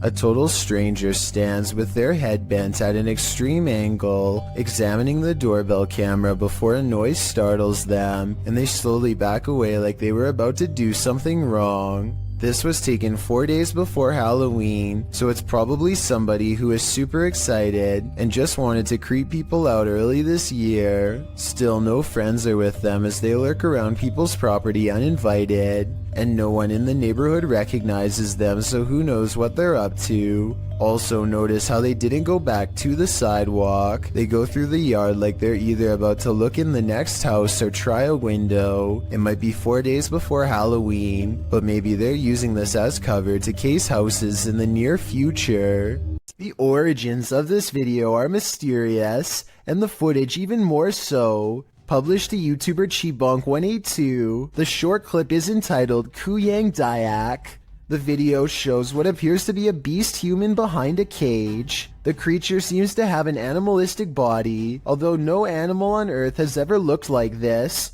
A total stranger stands with their head bent at an extreme angle, examining the doorbell camera before a noise startles them, and they slowly back away like they were about to do something wrong. This was taken 4 days before Halloween, so it's probably somebody who is super excited and just wanted to creep people out early this year. Still, no friends are with them as they lurk around people's property uninvited, and no one in the neighborhood recognizes them, so who knows what they're up to. Also, notice how they didn't go back to the sidewalk. They go through the yard like they're either about to look in the next house or try a window. It might be 4 days before Halloween, but maybe they're using this as cover to case houses in the near future. The origins of this video are mysterious, and the footage even more so. Published to YouTuber Chibonk182, the short clip is entitled Kuyang Dayak. The video shows what appears to be a beast human behind a cage. The creature seems to have an animalistic body, although no animal on Earth has ever looked like this.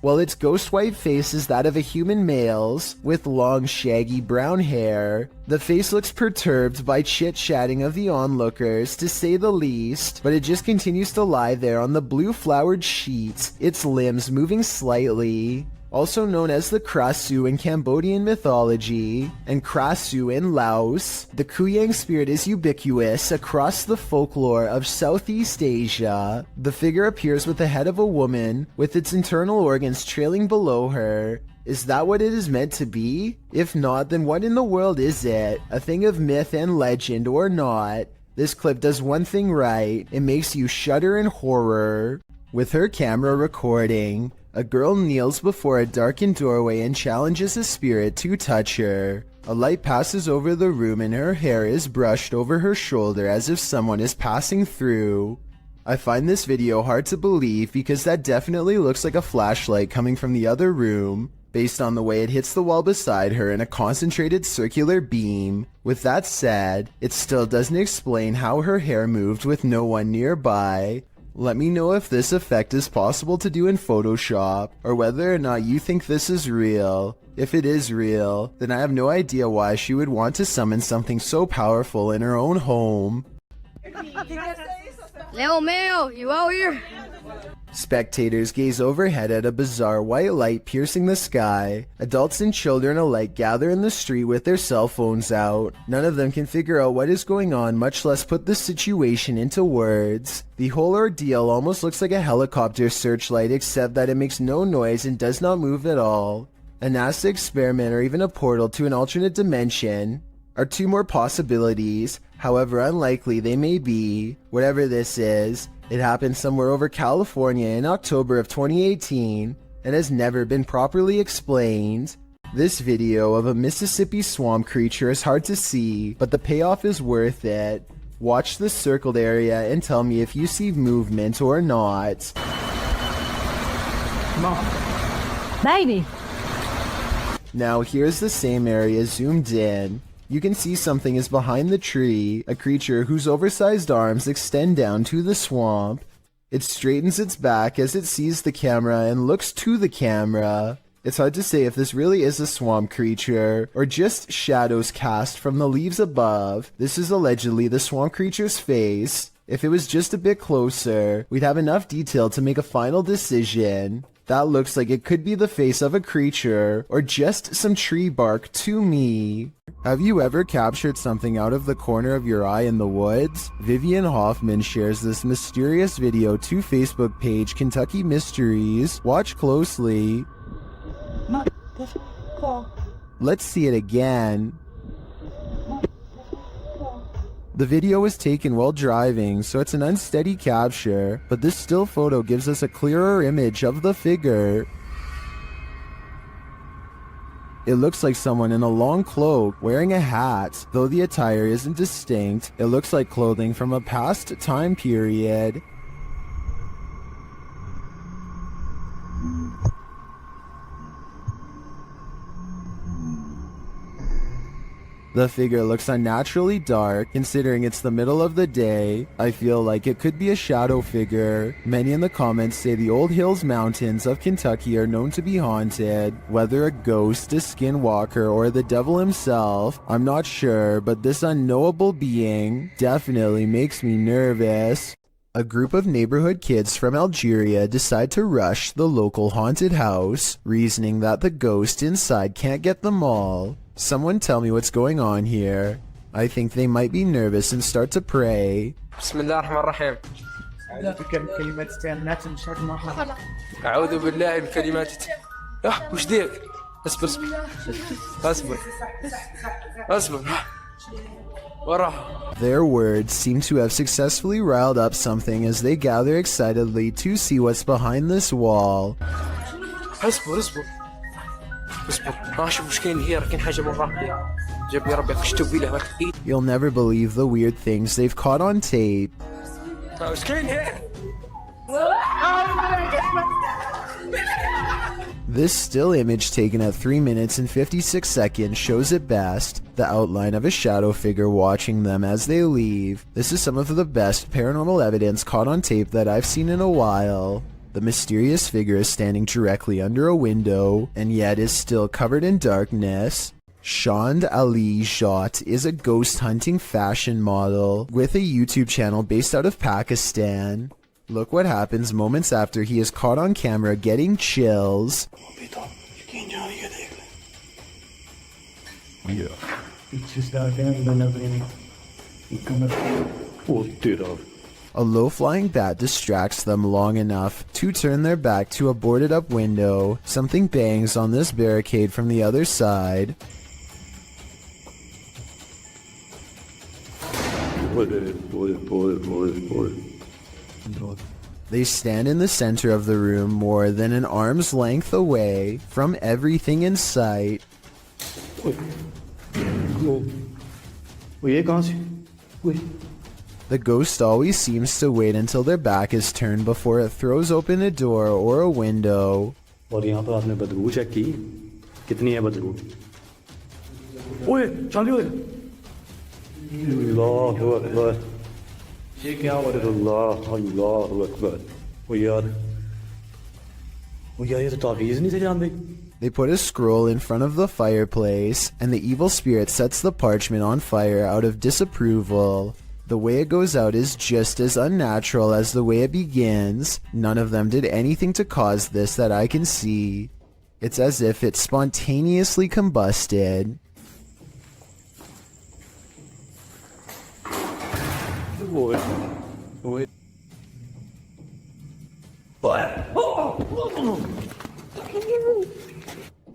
While its ghost white face is that of a human male's, with long shaggy brown hair. The face looks perturbed by chit-chatting of the onlookers, to say the least, but it just continues to lie there on the blue flowered sheet, its limbs moving slightly. Also known as the Krasu in Cambodian mythology, and Krasu in Laos, the Kuyang spirit is ubiquitous across the folklore of Southeast Asia. The figure appears with the head of a woman, with its internal organs trailing below her. Is that what it is meant to be? If not, then what in the world is it? A thing of myth and legend or not? This clip does one thing right, it makes you shudder in horror. With her camera recording, a girl kneels before a darkened doorway and challenges a spirit to touch her. A light passes over the room and her hair is brushed over her shoulder as if someone is passing through. I find this video hard to believe because that definitely looks like a flashlight coming from the other room, based on the way it hits the wall beside her in a concentrated circular beam. With that said, it still doesn't explain how her hair moved with no one nearby. Let me know if this effect is possible to do in Photoshop, or whether or not you think this is real. If it is real, then I have no idea why she would want to summon something so powerful in her own home. Leo Mayo, you out here? Spectators gaze overhead at a bizarre white light piercing the sky. Adults and children alike gather in the street with their cell phones out. None of them can figure out what is going on, much less put the situation into words. The whole ordeal almost looks like a helicopter searchlight, except that it makes no noise and does not move at all. A NASA experiment or even a portal to an alternate dimension are two more possibilities, however unlikely they may be. Whatever this is, it happened somewhere over California in October of 2018 and has never been properly explained. This video of a Mississippi swamp creature is hard to see, but the payoff is worth it. Watch the circled area and tell me if you see movement or not. Mom. Baby. Now here's the same area zoomed in. You can see something is behind the tree, a creature whose oversized arms extend down to the swamp. It straightens its back as it sees the camera and looks to the camera. It's hard to say if this really is a swamp creature, or just shadows cast from the leaves above. This is allegedly the swamp creature's face. If it was just a bit closer, we'd have enough detail to make a final decision. That looks like it could be the face of a creature, or just some tree bark to me. Have you ever captured something out of the corner of your eye in the woods? Vivian Hoffman shares this mysterious video to Facebook page Kentucky Mysteries. Watch closely. Let's see it again. The video was taken while driving, so it's an unsteady capture, but this still photo gives us a clearer image of the figure. It looks like someone in a long cloak wearing a hat. Though the attire isn't distinct, it looks like clothing from a past time period. The figure looks unnaturally dark, considering it's the middle of the day. I feel like it could be a shadow figure. Many in the comments say the Old Hills Mountains of Kentucky are known to be haunted. Whether a ghost, a skinwalker, or the devil himself, I'm not sure, but this unknowable being definitely makes me nervous. A group of neighborhood kids from Algeria decide to rush the local haunted house, reasoning that the ghost inside can't get them all. Someone tell me what's going on here. I think they might be nervous and start to pray. Bismillahirrahmanirrahim. أعوذ بالله من كلمات وش ديك؟ اصبر اصبر اصبر اصبر. Their words seem to have successfully riled up something as they gather excitedly to see what's behind this wall. اصبر اصبر اصبر شوف وش كاين هي، راه كاين حاجه من ربي جاب لي ربي خشتو بيه. You'll never believe the weird things they've caught on tape. وش كاين هنا؟ This still image taken at 3 minutes and 56 seconds shows it best, the outline of a shadow figure watching them as they leave. This is some of the best paranormal evidence caught on tape that I've seen in a while. The mysterious figure is standing directly under a window, and yet is still covered in darkness. Shand Ali Jat is a ghost hunting fashion model with a YouTube channel based out of Pakistan. Look what happens moments after he is caught on camera getting chills. A low-flying bat distracts them long enough to turn their back to a boarded-up window. Something bangs on this barricade from the other side. They stand in the center of the room more than an arm's length away from everything in sight. The ghost always seems to wait until their back is turned before it throws open a door or a window. Allah, Allahu Akbar. They put a scroll in front of the fireplace, and the evil spirit sets the parchment on fire out of disapproval. The way it goes out is just as unnatural as the way it begins. None of them did anything to cause this that I can see. It's as if it spontaneously combusted.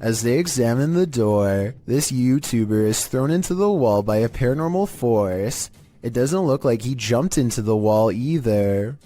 As they examine the door, this YouTuber is thrown into the wall by a paranormal force. It doesn't look like he jumped into the wall either.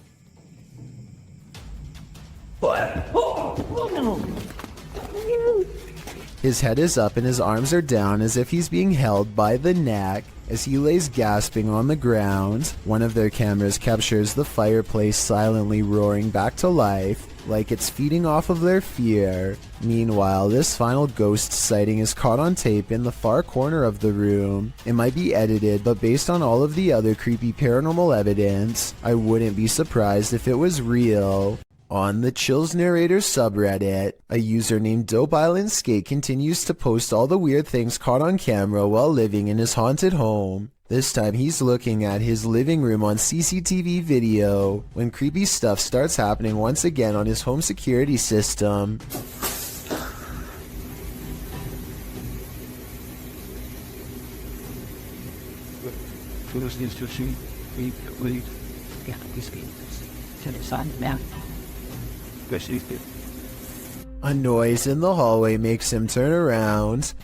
His head is up and his arms are down as if he's being held by the neck. As he lays gasping on the ground, one of their cameras captures the fireplace silently roaring back to life, like it's feeding off of their fear. Meanwhile, this final ghost sighting is caught on tape in the far corner of the room. It might be edited, but based on all of the other creepy paranormal evidence, I wouldn't be surprised if it was real. On the Chills Narrator subreddit, a user named Dope Island Skate continues to post all the weird things caught on camera while living in his haunted home. This time he's looking at his living room on CCTV video when creepy stuff starts happening once again on his home security system. A noise in the hallway makes him turn around.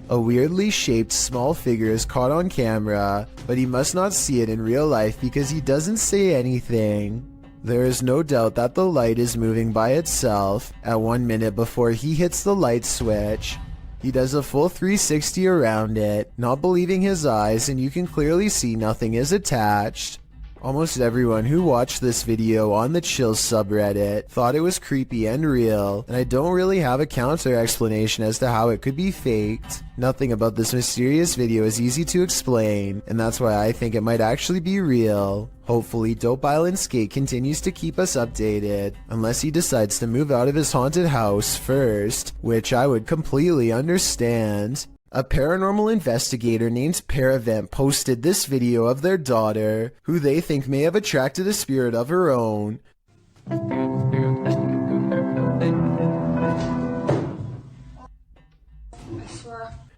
A weirdly shaped small figure is caught on camera, but he must not see it in real life because he doesn't say anything. There is no doubt that the light is moving by itself at 1 minute before he hits the light switch. He does a full 360 around it, not believing his eyes, and you can clearly see nothing is attached. Almost everyone who watched this video on the Chills subreddit thought it was creepy and real, and I don't really have a counter explanation as to how it could be faked. Nothing about this mysterious video is easy to explain, and that's why I think it might actually be real. Hopefully, Dope Island Skate continues to keep us updated, unless he decides to move out of his haunted house first, which I would completely understand. A paranormal investigator named Paravent posted this video of their daughter, who they think may have attracted a spirit of her own.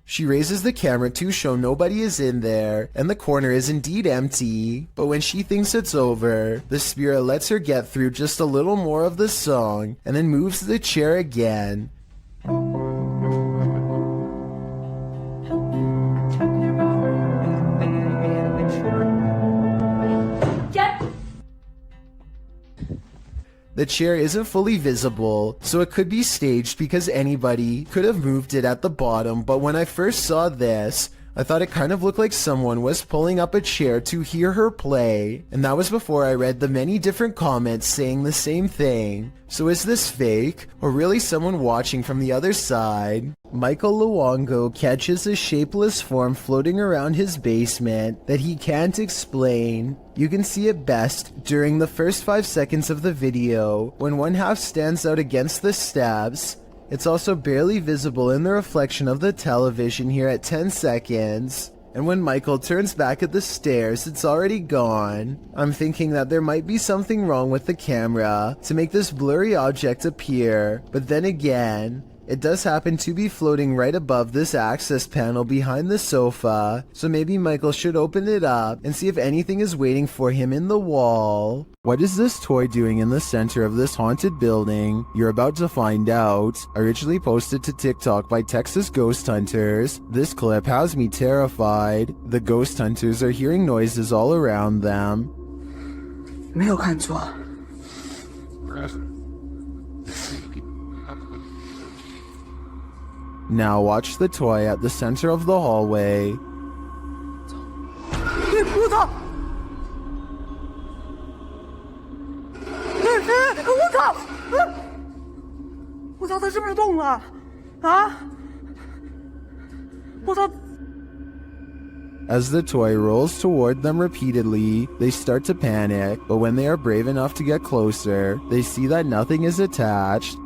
She raises the camera to show nobody is in there, and the corner is indeed empty. But when she thinks it's over, the spirit lets her get through just a little more of the song, and then moves the chair again. The chair isn't fully visible, so it could be staged because anybody could have moved it at the bottom, but when I first saw this, I thought it kind of looked like someone was pulling up a chair to hear her play, and that was before I read the many different comments saying the same thing. So is this fake, or really someone watching from the other side? Michael Luongo catches a shapeless form floating around his basement that he can't explain. You can see it best during the first 5 seconds of the video, when one half stands out against the steps. It's also barely visible in the reflection of the television here at 10 seconds. And when Michael turns back at the stairs, it's already gone. I'm thinking that there might be something wrong with the camera to make this blurry object appear, but then again, it does happen to be floating right above this access panel behind the sofa, so maybe Michael should open it up and see if anything is waiting for him in the wall. What is this toy doing in the center of this haunted building? You're about to find out. Originally posted to TikTok by Texas Ghost Hunters, this clip has me terrified. The ghost hunters are hearing noises all around them. 没有看错。 Now watch the toy at the center of the hallway. 我操，他是不是动了？啊！我操！ As the toy rolls toward them repeatedly, they start to panic, but when they are brave enough to get closer, they see that nothing is attached.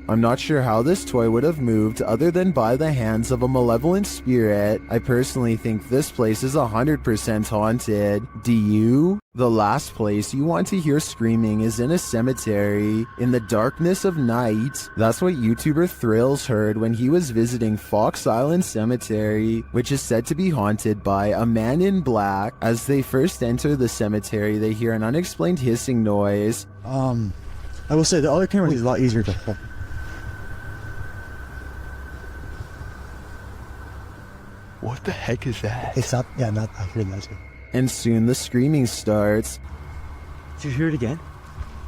I'm not sure how this toy would have moved other than by the hands of a malevolent spirit. I personally think this place is 100% haunted. Do you? The last place you want to hear screaming is in a cemetery, in the darkness of night. That's what YouTuber Thrills heard when he was visiting Fox Island Cemetery, which is said to be haunted by a man in black. As they first enter the cemetery, they hear an unexplained hissing noise. I will say the other camera is a lot easier to hold. What the heck is that? It's not. Yeah, not. I heard that too. And soon the screaming starts. Did you hear it again?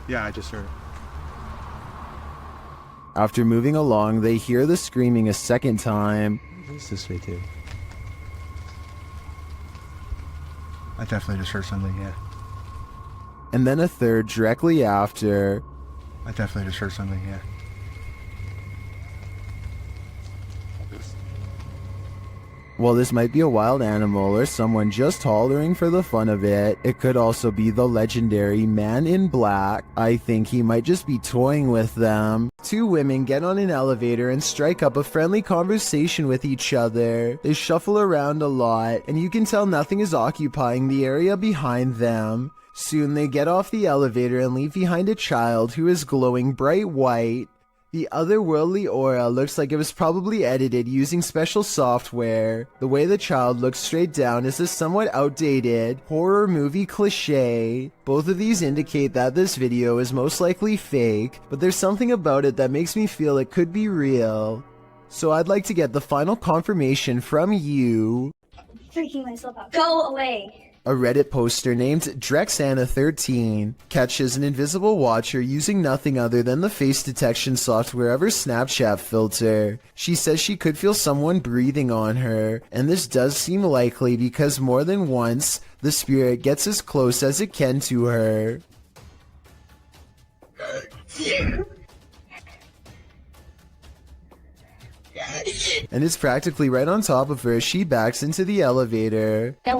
Yeah, I just heard it. After moving along, they hear the screaming a second time. It's this way too. I definitely just heard something, yeah. And then a third directly after. I definitely just heard something, yeah. While this might be a wild animal or someone just hollering for the fun of it, it could also be the legendary man in black. I think he might just be toying with them. Two women get on an elevator and strike up a friendly conversation with each other. They shuffle around a lot, and you can tell nothing is occupying the area behind them. Soon they get off the elevator and leave behind a child who is glowing bright white. The otherworldly aura looks like it was probably edited using special software. The way the child looks straight down is a somewhat outdated horror movie cliche. Both of these indicate that this video is most likely fake, but there's something about it that makes me feel it could be real. So I'd like to get the final confirmation from you. Freaking myself out. Go away. A Reddit poster named Drexana13 catches an invisible watcher using nothing other than the face detection software of her Snapchat filter. She says she could feel someone breathing on her, and this does seem likely because more than once, the spirit gets as close as it can to her. And it's practically right on top of her as she backs into the elevator. No.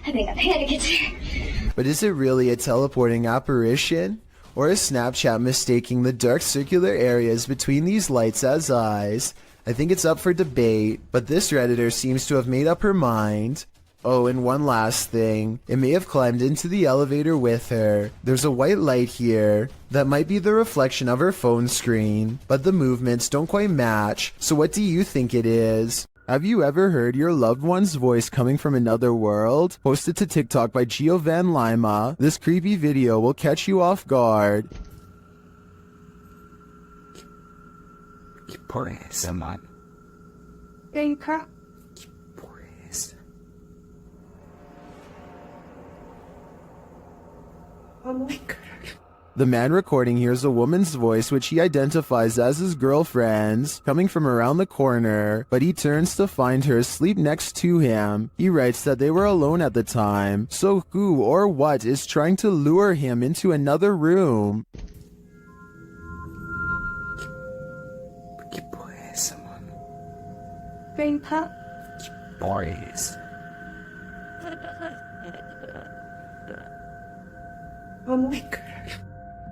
I think I'm panicking here. But is it really a teleporting apparition? Or is Snapchat mistaking the dark circular areas between these lights as eyes? I think it's up for debate, but this Redditor seems to have made up her mind. Oh, and one last thing. It may have climbed into the elevator with her. There's a white light here. That might be the reflection of her phone screen, but the movements don't quite match. So what do you think it is? Have you ever heard your loved one's voice coming from another world? Posted to TikTok by Gio Van Lima, this creepy video will catch you off guard. Por eso, man. Por eso. Oh my god. The man recording hears a woman's voice which he identifies as his girlfriend's coming from around the corner, but he turns to find her asleep next to him. He writes that they were alone at the time, so who or what is trying to lure him into another room? ¿Qué por eso, man? Grandpa? Por eso. Oh my god.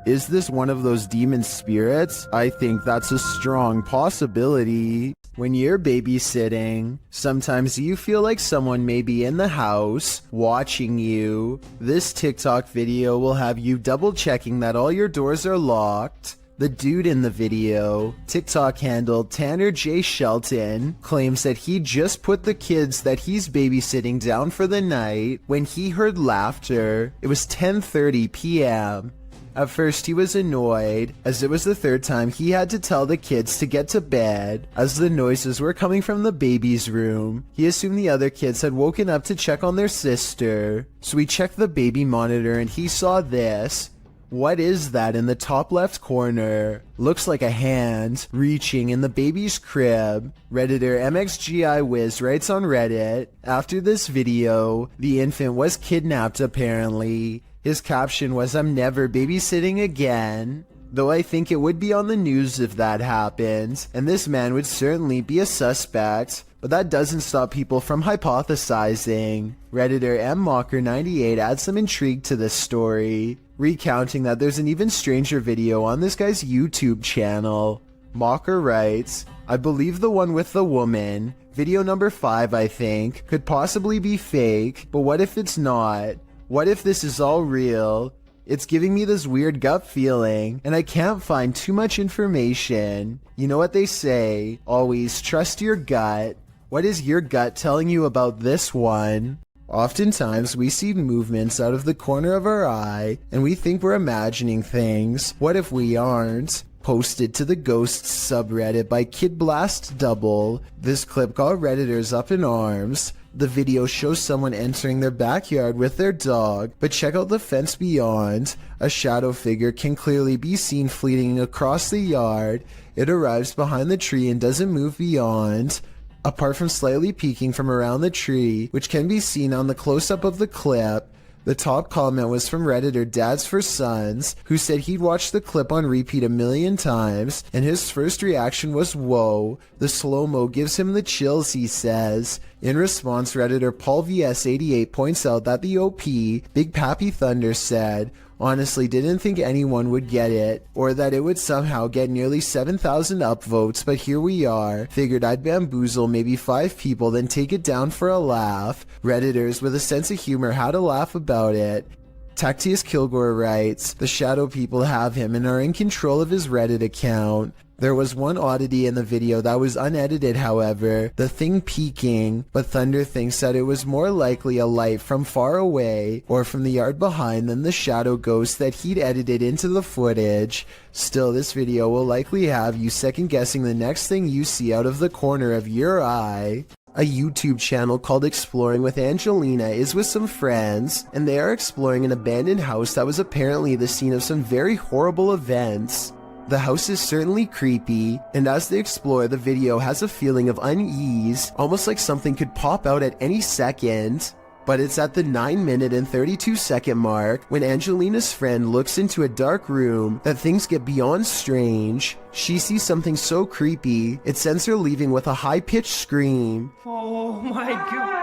Is this one of those demon spirits? I think that's a strong possibility. When you're babysitting, sometimes you feel like someone may be in the house, watching you. This TikTok video will have you double checking that all your doors are locked. The dude in the video, TikTok handle Tanner J. Shelton, claims that he just put the kids that he's babysitting down for the night when he heard laughter. It was 10:30 p.m. At first he was annoyed, as it was the third time he had to tell the kids to get to bed, as the noises were coming from the baby's room. He assumed the other kids had woken up to check on their sister, so he checked the baby monitor and he saw this. What is that in the top left corner? Looks like a hand reaching in the baby's crib. Redditor MXGIWiz writes on Reddit, after this video, the infant was kidnapped apparently. His caption was, "I'm never babysitting again." Though I think it would be on the news if that happened, and this man would certainly be a suspect, but that doesn't stop people from hypothesizing. Redditor MMocker98 adds some intrigue to this story, recounting that there's an even stranger video on this guy's YouTube channel. Mocker writes, "I believe the one with the woman, video number 5 I think, could possibly be fake, but what if it's not? What if this is all real? It's giving me this weird gut feeling, and I can't find too much information. You know what they say, always trust your gut. What is your gut telling you about this one?" Oftentimes we see movements out of the corner of our eye, and we think we're imagining things. What if we aren't? Posted to the Ghosts subreddit by Kid Blast Double, this clip got Redditors up in arms. The video shows someone entering their backyard with their dog, but check out the fence beyond. A shadow figure can clearly be seen fleeting across the yard. It arrives behind the tree and doesn't move beyond. Apart from slightly peeking from around the tree, which can be seen on the close-up of the clip, the top comment was from Redditor Dads for Sons, who said he'd watched the clip on repeat 1,000,000 times, and his first reaction was, "Whoa, the slow-mo gives him the chills," he says. In response, Redditor Paul VS88 points out that the OP, Big Pappy Thunder, said, "Honestly didn't think anyone would get it, or that it would somehow get nearly 7,000 upvotes, but here we are. Figured I'd bamboozle maybe 5 people, then take it down for a laugh." Redditors with a sense of humor had a laugh about it. Tactius Kilgore writes, "The shadow people have him and are in control of his Reddit account. There was one oddity in the video that was unedited, however, the thing peeking, but Thunder thinks that it was more likely a light from far away or from the yard behind than the shadow ghost that he'd edited into the footage. Still, this video will likely have you second guessing the next thing you see out of the corner of your eye." A YouTube channel called Exploring with Angelina is with some friends, and they are exploring an abandoned house that was apparently the scene of some very horrible events. The house is certainly creepy, and as they explore, the video has a feeling of unease, almost like something could pop out at any second. But it's at the 9-minute and 32-second mark when Angelina's friend looks into a dark room that things get beyond strange. She sees something so creepy, it sends her leaving with a high-pitched scream. Oh my god.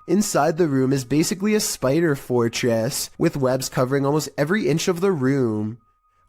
Inside the room is basically a spider fortress, with webs covering almost every inch of the room.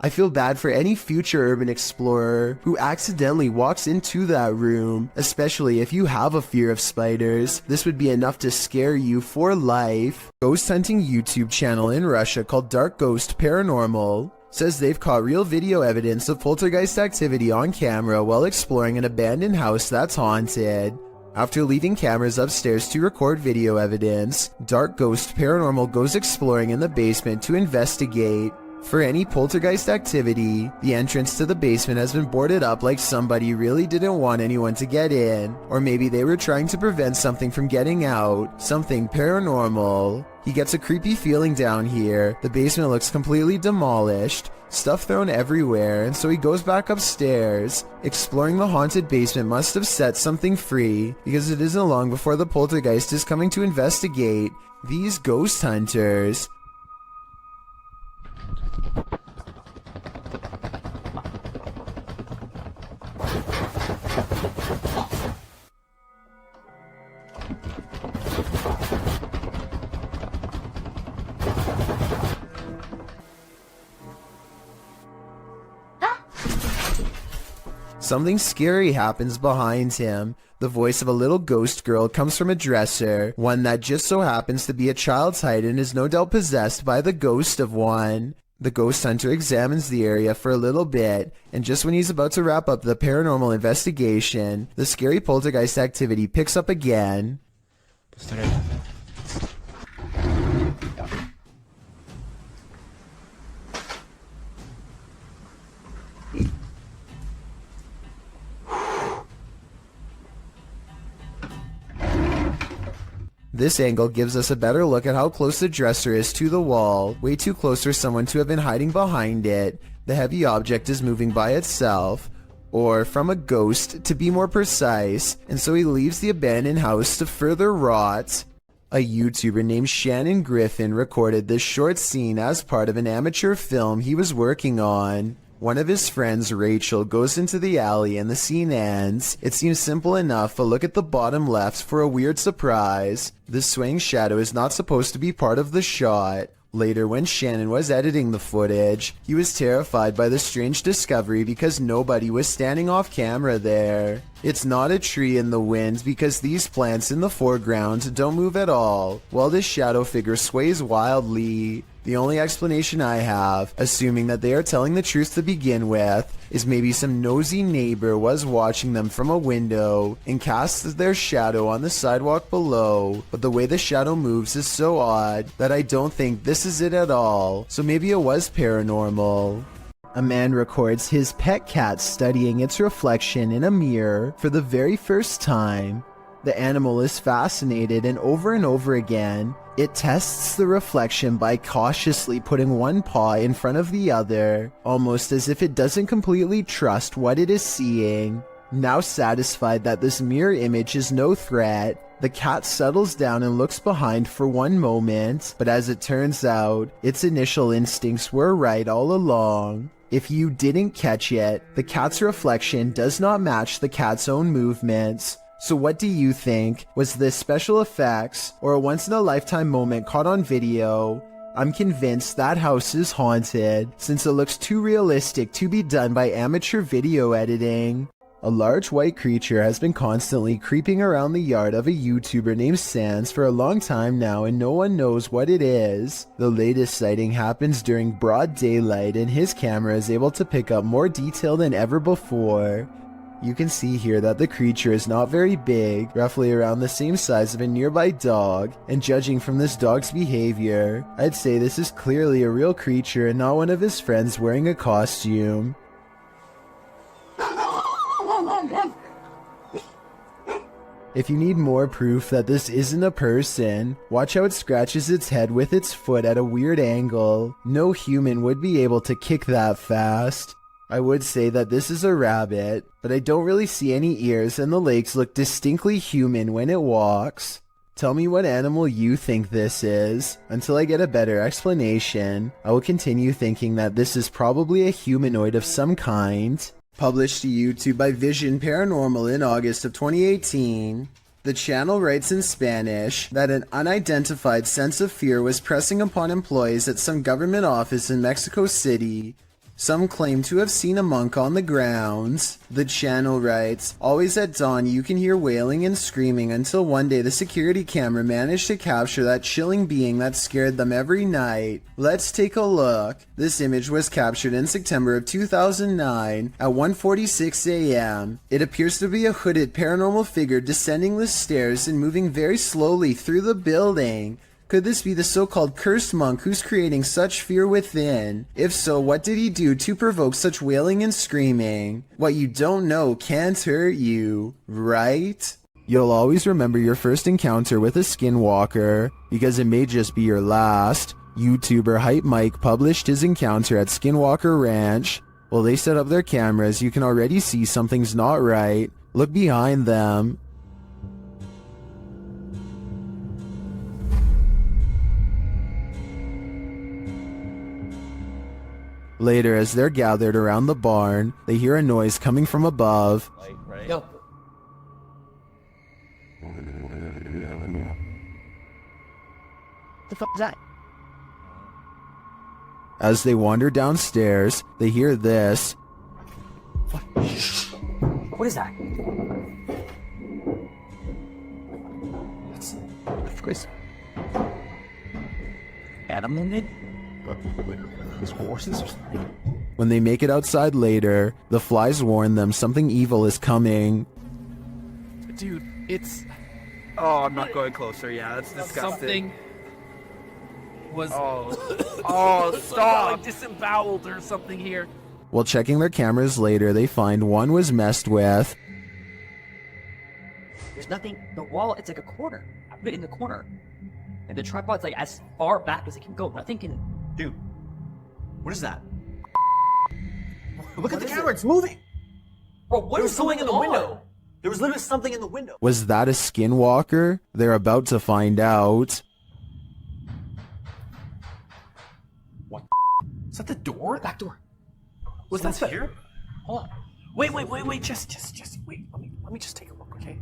I feel bad for any future urban explorer who accidentally walks into that room, especially if you have a fear of spiders. This would be enough to scare you for life. Ghost hunting YouTube channel in Russia called Dark Ghost Paranormal says they've caught real video evidence of poltergeist activity on camera while exploring an abandoned house that's haunted. After leaving cameras upstairs to record video evidence, Dark Ghost Paranormal goes exploring in the basement to investigate for any poltergeist activity. The entrance to the basement has been boarded up like somebody really didn't want anyone to get in, or maybe they were trying to prevent something from getting out, something paranormal. He gets a creepy feeling down here. The basement looks completely demolished, stuff thrown everywhere, and so he goes back upstairs. Exploring the haunted basement must have set something free, because it isn't long before the poltergeist is coming to investigate these ghost hunters. Something scary happens behind him. The voice of a little ghost girl comes from a dresser, one that just so happens to be a child's height and is no doubt possessed by the ghost of one. The ghost hunter examines the area for a little bit, and just when he's about to wrap up the paranormal investigation, the scary poltergeist activity picks up again. This angle gives us a better look at how close the dresser is to the wall, way too close for someone to have been hiding behind it. The heavy object is moving by itself, or from a ghost to be more precise, and so he leaves the abandoned house to further rot. A YouTuber named Shannon Griffin recorded this short scene as part of an amateur film he was working on. One of his friends, Rachel, goes into the alley and the scene ends. It seems simple enough, but look at the bottom left for a weird surprise. The swaying shadow is not supposed to be part of the shot. Later, when Shannon was editing the footage, he was terrified by the strange discovery because nobody was standing off camera there. It's not a tree in the wind because these plants in the foreground don't move at all, while this shadow figure sways wildly. The only explanation I have, assuming that they are telling the truth to begin with, is maybe some nosy neighbor was watching them from a window and cast their shadow on the sidewalk below, but the way the shadow moves is so odd that I don't think this is it at all, so maybe it was paranormal. A man records his pet cat studying its reflection in a mirror for the very first time. The animal is fascinated, and over again, it tests the reflection by cautiously putting one paw in front of the other, almost as if it doesn't completely trust what it is seeing. Now satisfied that this mirror image is no threat, the cat settles down and looks behind for one moment, but as it turns out, its initial instincts were right all along. If you didn't catch it, the cat's reflection does not match the cat's own movements. So what do you think? Was this special effects or a once-in-a-lifetime moment caught on video? I'm convinced that house is haunted, since it looks too realistic to be done by amateur video editing. A large white creature has been constantly creeping around the yard of a YouTuber named Sans for a long time now, and no one knows what it is. The latest sighting happens during broad daylight, and his camera is able to pick up more detail than ever before. You can see here that the creature is not very big, roughly around the same size of a nearby dog, and judging from this dog's behavior, I'd say this is clearly a real creature and not one of his friends wearing a costume. If you need more proof that this isn't a person, watch how it scratches its head with its foot at a weird angle. No human would be able to kick that fast. I would say that this is a rabbit, but I don't really see any ears and the legs look distinctly human when it walks. Tell me what animal you think this is. Until I get a better explanation, I will continue thinking that this is probably a humanoid of some kind. Published to YouTube by Vision Paranormal in August of 2018. The channel writes in Spanish that an unidentified sense of fear was pressing upon employees at some government office in Mexico City. Some claim to have seen a monk on the grounds. The channel writes, always at dawn you can hear wailing and screaming until one day the security camera managed to capture that chilling being that scared them every night. Let's take a look. This image was captured in September of 2009 at 1:46 a.m. It appears to be a hooded paranormal figure descending the stairs and moving very slowly through the building. Could this be the so-called cursed monk who's creating such fear within? If so, what did he do to provoke such wailing and screaming? What you don't know can't hurt you, right? You'll always remember your first encounter with a skinwalker, because it may just be your last. YouTuber Hype Mike published his encounter at Skinwalker Ranch. While they set up their cameras, you can already see something's not right. Look behind them. Later, as they're gathered around the barn, they hear a noise coming from above. Yo. The fuck is that? As they wander downstairs, they hear this. What is that? Of course. Animal in it? His horses or something? When they make it outside later, the flies warn them something evil is coming. Dude, it's... Oh, I'm not going closer. Yeah, that's disgusting. Something was... Oh, stop! Like disemboweled or something here. While checking their cameras later, they find one was messed with. There's nothing... The wall, it's like a corner. put it in the corner. And the tripod's like as far back as it can go. Nothing can. Dude, what is that? Look at the camera, it's moving! Bro, what is going in the on? window? There was literally something in the window. Was that a skinwalker? They're about to find out. What? Is that the door? Back door. Was that here? Hold on. Wait. Just wait. Let me just take a look, okay?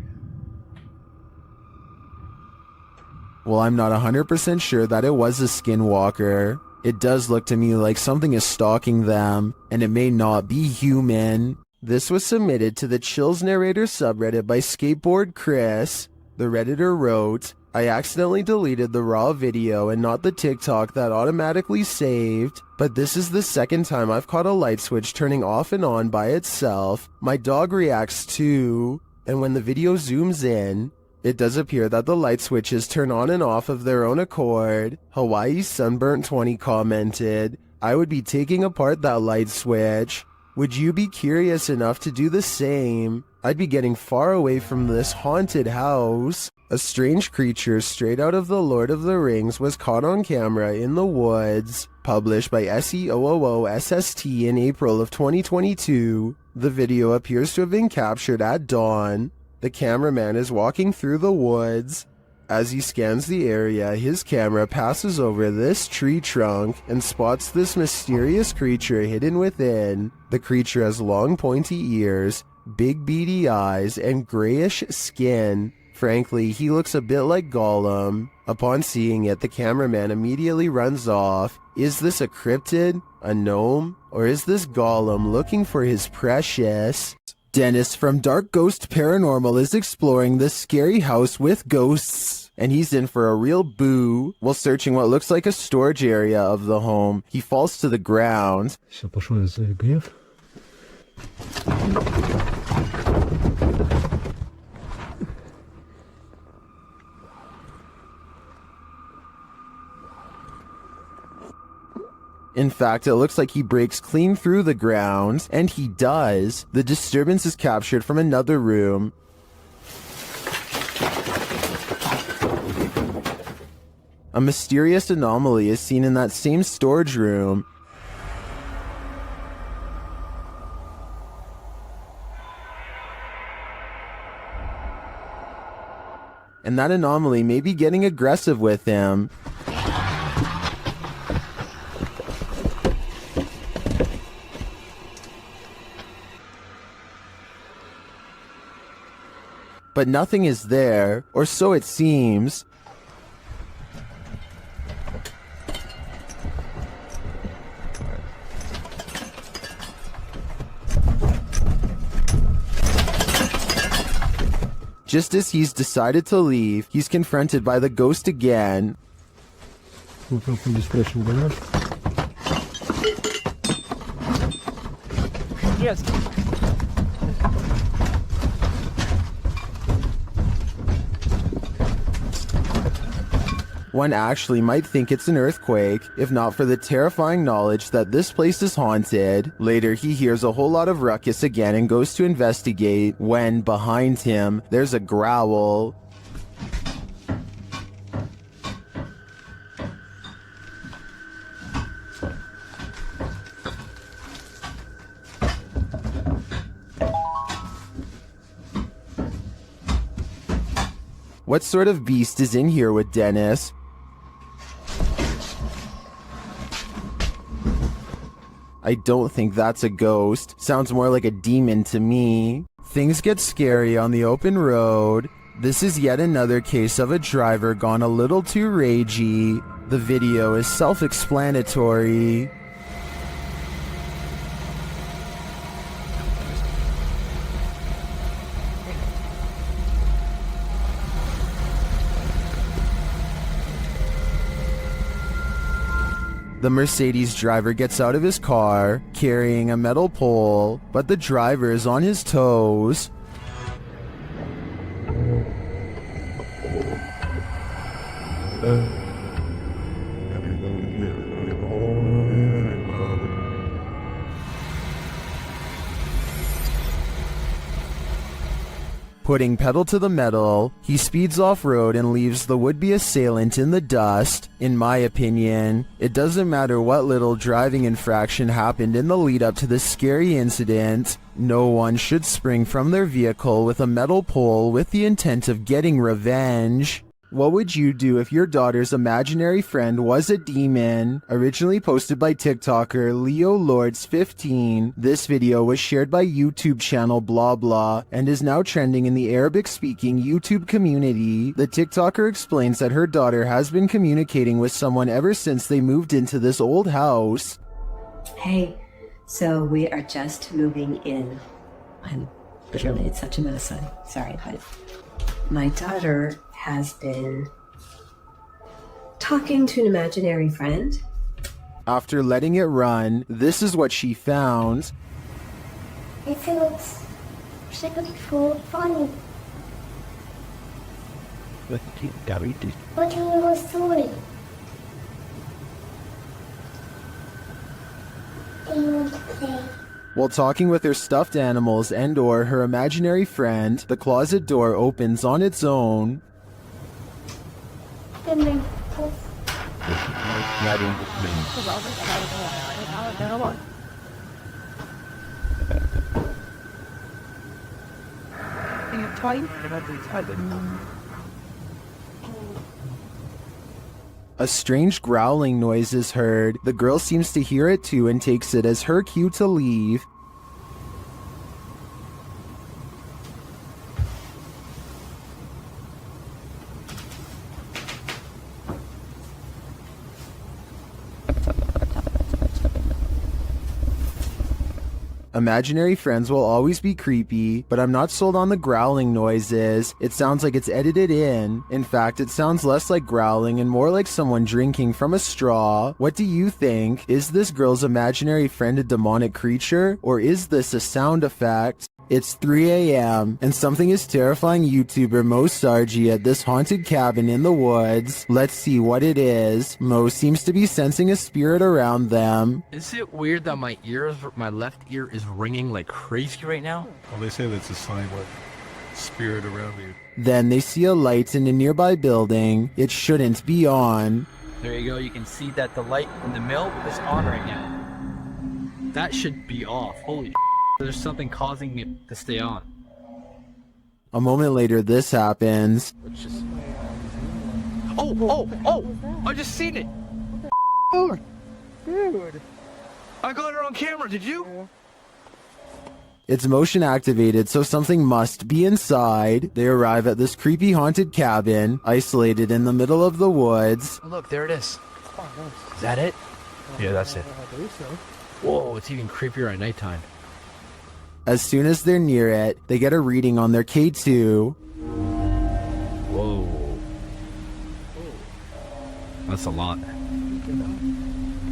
Well, I'm not 100% sure that it was a skinwalker. It does look to me like something is stalking them, and it may not be human. This was submitted to the Chills Narrator subreddit by Skateboard Chris. The Redditor wrote, I accidentally deleted the raw video and not the TikTok that automatically saved, but this is the second time I've caught a light switch turning off and on by itself. My dog reacts too, and when the video zooms in, it does appear that the light switches turn on and off of their own accord. Hawaii Sunburnt 20 commented, I would be taking apart that light switch. Would you be curious enough to do the same? I'd be getting far away from this haunted house. A strange creature straight out of the Lord of the Rings was caught on camera in the woods. Published by SEOOOSST in April of 2022. The video appears to have been captured at dawn. The cameraman is walking through the woods. As he scans the area, his camera passes over this tree trunk and spots this mysterious creature hidden within. The creature has long pointy ears, big beady eyes, and grayish skin. Frankly, he looks a bit like Gollum. Upon seeing it, the cameraman immediately runs off. Is this a cryptid, a gnome, or is this Gollum looking for his precious? Dennis from Dark Ghost Paranormal is exploring this scary house with ghosts, and he's in for a real boo. While searching what looks like a storage area of the home, he falls to the ground. In fact, it looks like he breaks clean through the ground, and he does. The disturbance is captured from another room. A mysterious anomaly is seen in that same storage room. And that anomaly may be getting aggressive with him. But nothing is there, or so it seems. Just as he's decided to leave, he's confronted by the ghost again. Yes. One actually might think it's an earthquake, if not for the terrifying knowledge that this place is haunted. Later, he hears a whole lot of ruckus again and goes to investigate, when, behind him, there's a growl. What sort of beast is in here with Dennis? I don't think that's a ghost. Sounds more like a demon to me. Things get scary on the open road. This is yet another case of a driver gone a little too ragey. The video is self-explanatory. The Mercedes driver gets out of his car, carrying a metal pole, but the driver is on his toes. Putting pedal to the metal, he speeds off-road and leaves the would-be assailant in the dust. In my opinion, it doesn't matter what little driving infraction happened in the lead-up to this scary incident. No one should spring from their vehicle with a metal pole with the intent of getting revenge. What would you do if your daughter's imaginary friend was a demon? Originally posted by TikToker Leo Lords 15, this video was shared by YouTube channel blah blah and is now trending in the Arabic-speaking YouTube community. The TikToker explains that her daughter has been communicating with someone ever since they moved into this old house. Hey, so we are just moving in. I'm literally, it's such a mess. I'm sorry, but my daughter has been talking to an imaginary friend. After letting it run, this is what she found. It feels beautiful, funny. What in your story? Do you want to play? While talking with her stuffed animals and or her imaginary friend, the closet door opens on its own. A strange growling noise is heard. The girl seems to hear it too and takes it as her cue to leave. Imaginary friends will always be creepy, but I'm not sold on the growling noises. It sounds like it's edited in. In fact, it sounds less like growling and more like someone drinking from a straw. What do you think? Is this girl's imaginary friend a demonic creature, or is this a sound effect? It's 3 a.m. and something is terrifying YouTuber Mo Sargi at this haunted cabin in the woods. Let's see what it is. Mo seems to be sensing a spirit around them. Is it weird that my left ear is ringing like crazy right now? Well, they say that's a sign of spirit around you. Then they see a light in a nearby building. It shouldn't be on. There you go. You can see that the light in the mill is on right now. That should be off. Holy there's something causing me to stay on. A moment later, this happens. Oh! I just seen it! Oh, dude. I got it on camera, did you? It's motion activated, so something must be inside. They arrive at this creepy haunted cabin, isolated in the middle of the woods. Oh, look, there it is. Is that it? Yeah, that's it. Whoa, it's even creepier at nighttime. As soon as they're near it, they get a reading on their K2. Whoa. That's a lot.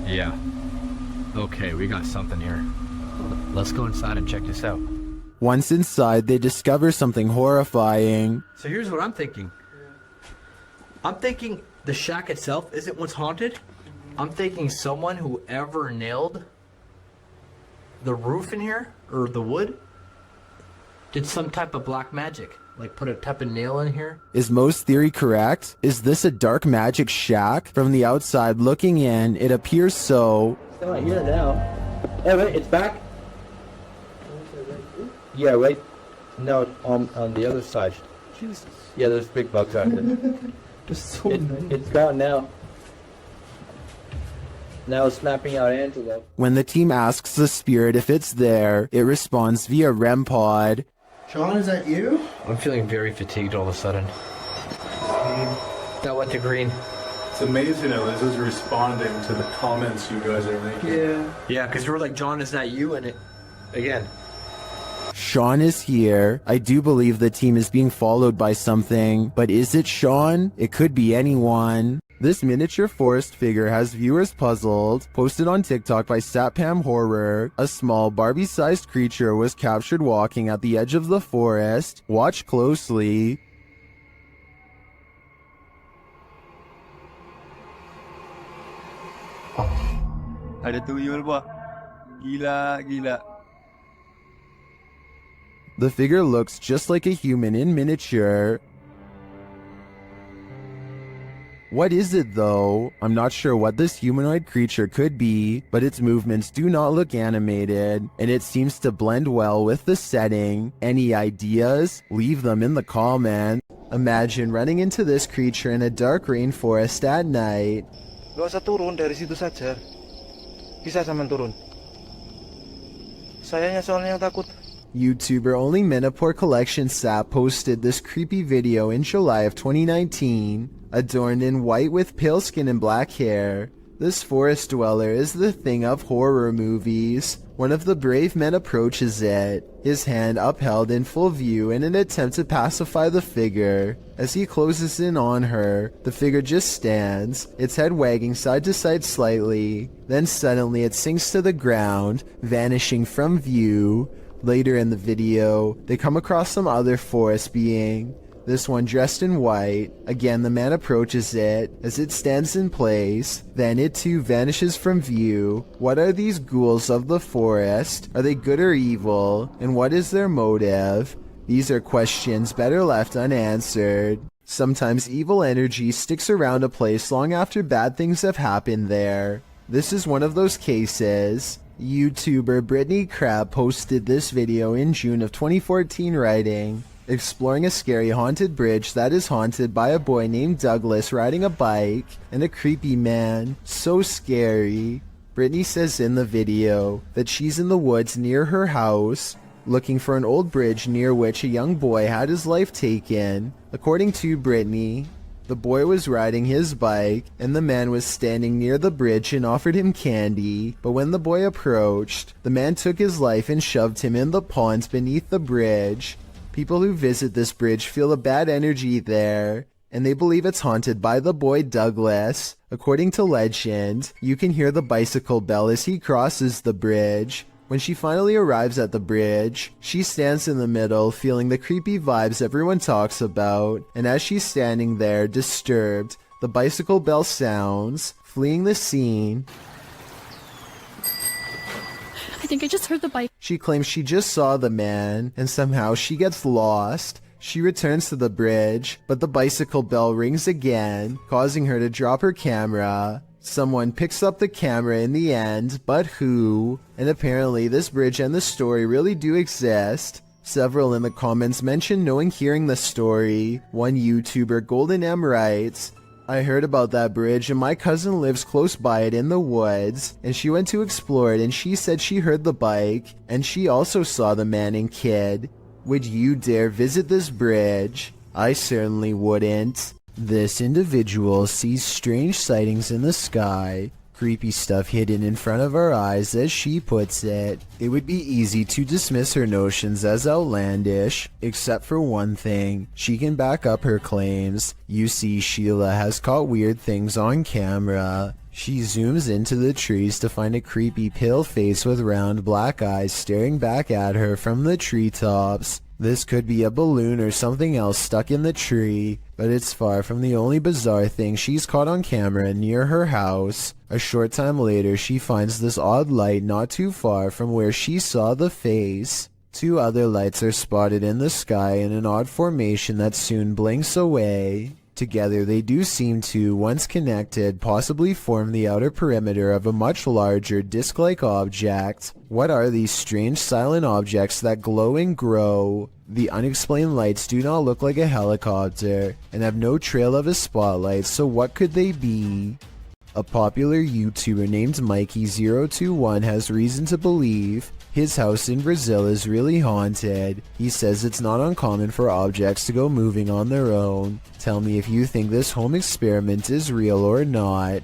Yeah. Okay, we got something here. Let's go inside and check this out. Once inside, they discover something horrifying. So here's what I'm thinking. I'm thinking the shack itself isn't what's haunted. I'm thinking someone who ever nailed the roof in here, or the wood, did some type of black magic. Like put a type of nail in here. Is Mo's theory correct? Is this a dark magic shack? From the outside looking in, it appears so. It's not here now. Oh wait, it's back? Yeah, right. No, on the other side. Jesus. Yeah, there's big bugs out there. It's gone now. Now it's snapping out Angela. When the team asks the spirit if it's there, it responds via REM pod. Sean, is that you? I'm feeling very fatigued all of a sudden. That went to green. It's amazing how this is responding to the comments you guys are making. Yeah. Yeah, because you were like, John, is that you? And it, again. Sean is here. I do believe the team is being followed by something, but is it Sean? It could be anyone. This miniature forest figure has viewers puzzled. Posted on TikTok by Satpam Horror, a small Barbie-sized creature was captured walking at the edge of the forest. Watch closely. Ada tuyul, Pak. Gila. The figure looks just like a human in miniature. What is it though? I'm not sure what this humanoid creature could be, but its movements do not look animated, and it seems to blend well with the setting. Any ideas? Leave them in the comments. Imagine running into this creature in a dark rainforest at night. Gak usah turun dari situ saja. Bisa sampean turun. Sayanya soalnya takut. YouTuber Only Menopore Collection Sap posted this creepy video in July of 2019. Adorned in white with pale skin and black hair, this forest dweller is the thing of horror movies. One of the brave men approaches it, his hand upheld in full view in an attempt to pacify the figure. As he closes in on her, the figure just stands, its head wagging side to side slightly. Then suddenly it sinks to the ground, vanishing from view. Later in the video, they come across some other forest being. This one dressed in white. Again, the man approaches it as it stands in place. Then it too vanishes from view. What are these ghouls of the forest? Are they good or evil? And what is their motive? These are questions better left unanswered. Sometimes evil energy sticks around a place long after bad things have happened there. This is one of those cases. YouTuber Brittany Crab posted this video in June of 2014 writing, exploring a scary haunted bridge that is haunted by a boy named Douglas riding a bike and a creepy man. So scary. Brittany says in the video that she's in the woods near her house, looking for an old bridge near which a young boy had his life taken. According to Brittany, the boy was riding his bike, and the man was standing near the bridge and offered him candy, but when the boy approached, the man took his life and shoved him in the pond beneath the bridge. People who visit this bridge feel a bad energy there, and they believe it's haunted by the boy Douglas. According to legend, you can hear the bicycle bell as he crosses the bridge. When she finally arrives at the bridge, she stands in the middle, feeling the creepy vibes everyone talks about, and as she's standing there, disturbed, the bicycle bell sounds. Fleeing the scene, I think I just heard the bike. She claims she just saw the man, and somehow she gets lost. She returns to the bridge, but the bicycle bell rings again, causing her to drop her camera. Someone picks up the camera in the end, but who? And apparently this bridge and the story really do exist. Several in the comments mention knowing hearing the story. One YouTuber, Golden M, writes, I heard about that bridge and my cousin lives close by it in the woods, and she went to explore it and she said she heard the bike, and she also saw the man and kid. Would you dare visit this bridge? I certainly wouldn't. This individual sees strange sightings in the sky, creepy stuff hidden in front of our eyes as she puts it. It would be easy to dismiss her notions as outlandish, except for one thing, she can back up her claims. You see, Sheila has caught weird things on camera. She zooms into the trees to find a creepy pale face with round black eyes staring back at her from the treetops. This could be a balloon or something else stuck in the tree, but it's far from the only bizarre thing she's caught on camera near her house. A short time later, she finds this odd light not too far from where she saw the face. Two other lights are spotted in the sky in an odd formation that soon blinks away. Together they do seem to, once connected, possibly form the outer perimeter of a much larger disc-like object. What are these strange silent objects that glow and grow? The unexplained lights do not look like a helicopter, and have no trail of a spotlight, so what could they be? A popular YouTuber named Mikey021 has reason to believe his house in Brazil is really haunted. He says it's not uncommon for objects to go moving on their own. Tell me if you think this home experiment is real or not.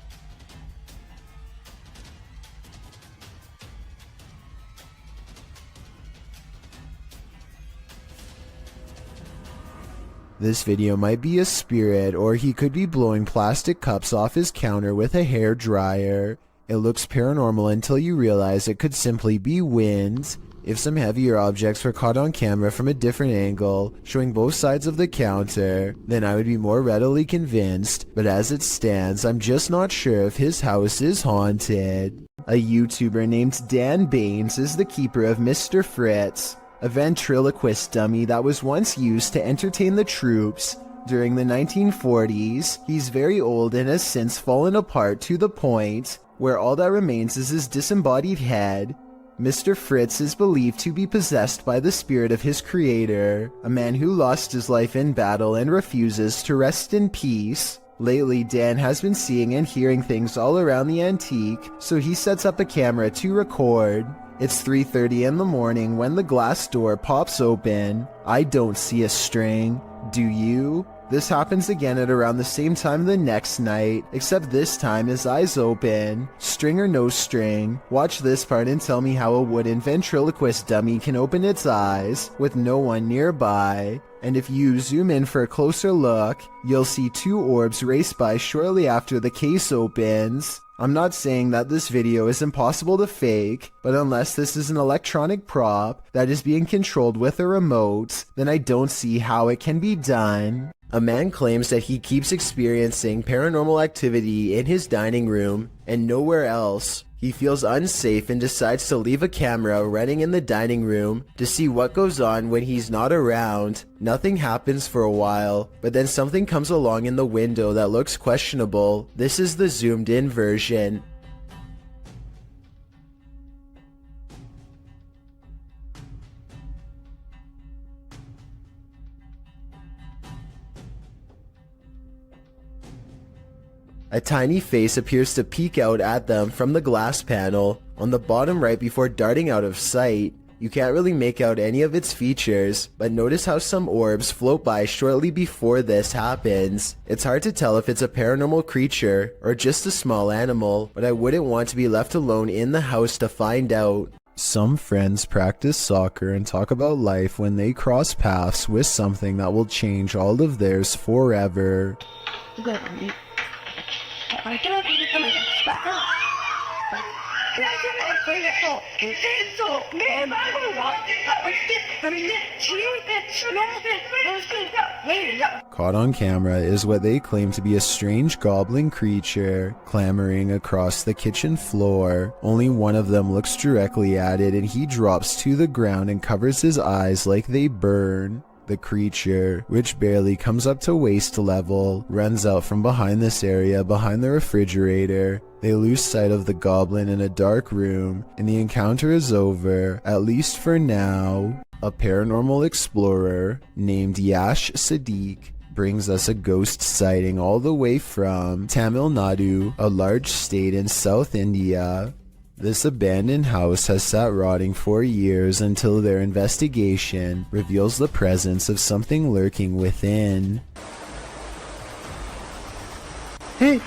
This video might be a spirit, or he could be blowing plastic cups off his counter with a hair dryer. It looks paranormal until you realize it could simply be wind. If some heavier objects were caught on camera from a different angle, showing both sides of the counter, then I would be more readily convinced, but as it stands, I'm just not sure if his house is haunted. A YouTuber named Dan Baines is the keeper of Mr. Fritz. a ventriloquist dummy that was once used to entertain the troops during the 1940s. He's very old and has since fallen apart to the point where all that remains is his disembodied head. Mr. Fritz is believed to be possessed by the spirit of his creator, a man who lost his life in battle and refuses to rest in peace. Lately, Dan has been seeing and hearing things all around the antique, so he sets up a camera to record. It's 3:30 in the morning when the glass door pops open. I don't see a string. Do you? This happens again at around the same time the next night, except this time his eyes open. String or no string, watch this part and tell me how a wooden ventriloquist dummy can open its eyes with no one nearby. And if you zoom in for a closer look, you'll see two orbs race by shortly after the case opens. I'm not saying that this video is impossible to fake, but unless this is an electronic prop that is being controlled with a remote, then I don't see how it can be done. A man claims that he keeps experiencing paranormal activity in his dining room and nowhere else. He feels unsafe and decides to leave a camera running in the dining room to see what goes on when he's not around. Nothing happens for a while, but then something comes along in the window that looks questionable. This is the zoomed in version. A tiny face appears to peek out at them from the glass panel on the bottom right before darting out of sight. You can't really make out any of its features, but notice how some orbs float by shortly before this happens. It's hard to tell if it's a paranormal creature or just a small animal, but I wouldn't want to be left alone in the house to find out. Some friends practice soccer and talk about life when they cross paths with something that will change all of theirs forever. Caught on camera is what they claim to be a strange goblin creature clambering across the kitchen floor. Only one of them looks directly at it and he drops to the ground and covers his eyes like they burn. The creature, which barely comes up to waist level, runs out from behind this area behind the refrigerator. They lose sight of the goblin in a dark room, and the encounter is over, at least for now. A paranormal explorer named Yash Sadiq brings us a ghost sighting all the way from Tamil Nadu, a large state in South India. This abandoned house has sat rotting for years until their investigation reveals the presence of something lurking within. Hey!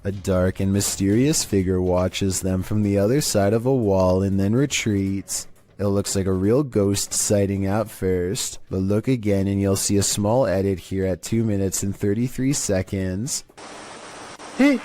A dark and mysterious figure watches them from the other side of a wall and then retreats. It looks like a real ghost sighting at first, but look again and you'll see a small edit here at 2 minutes and 33 seconds. Hey!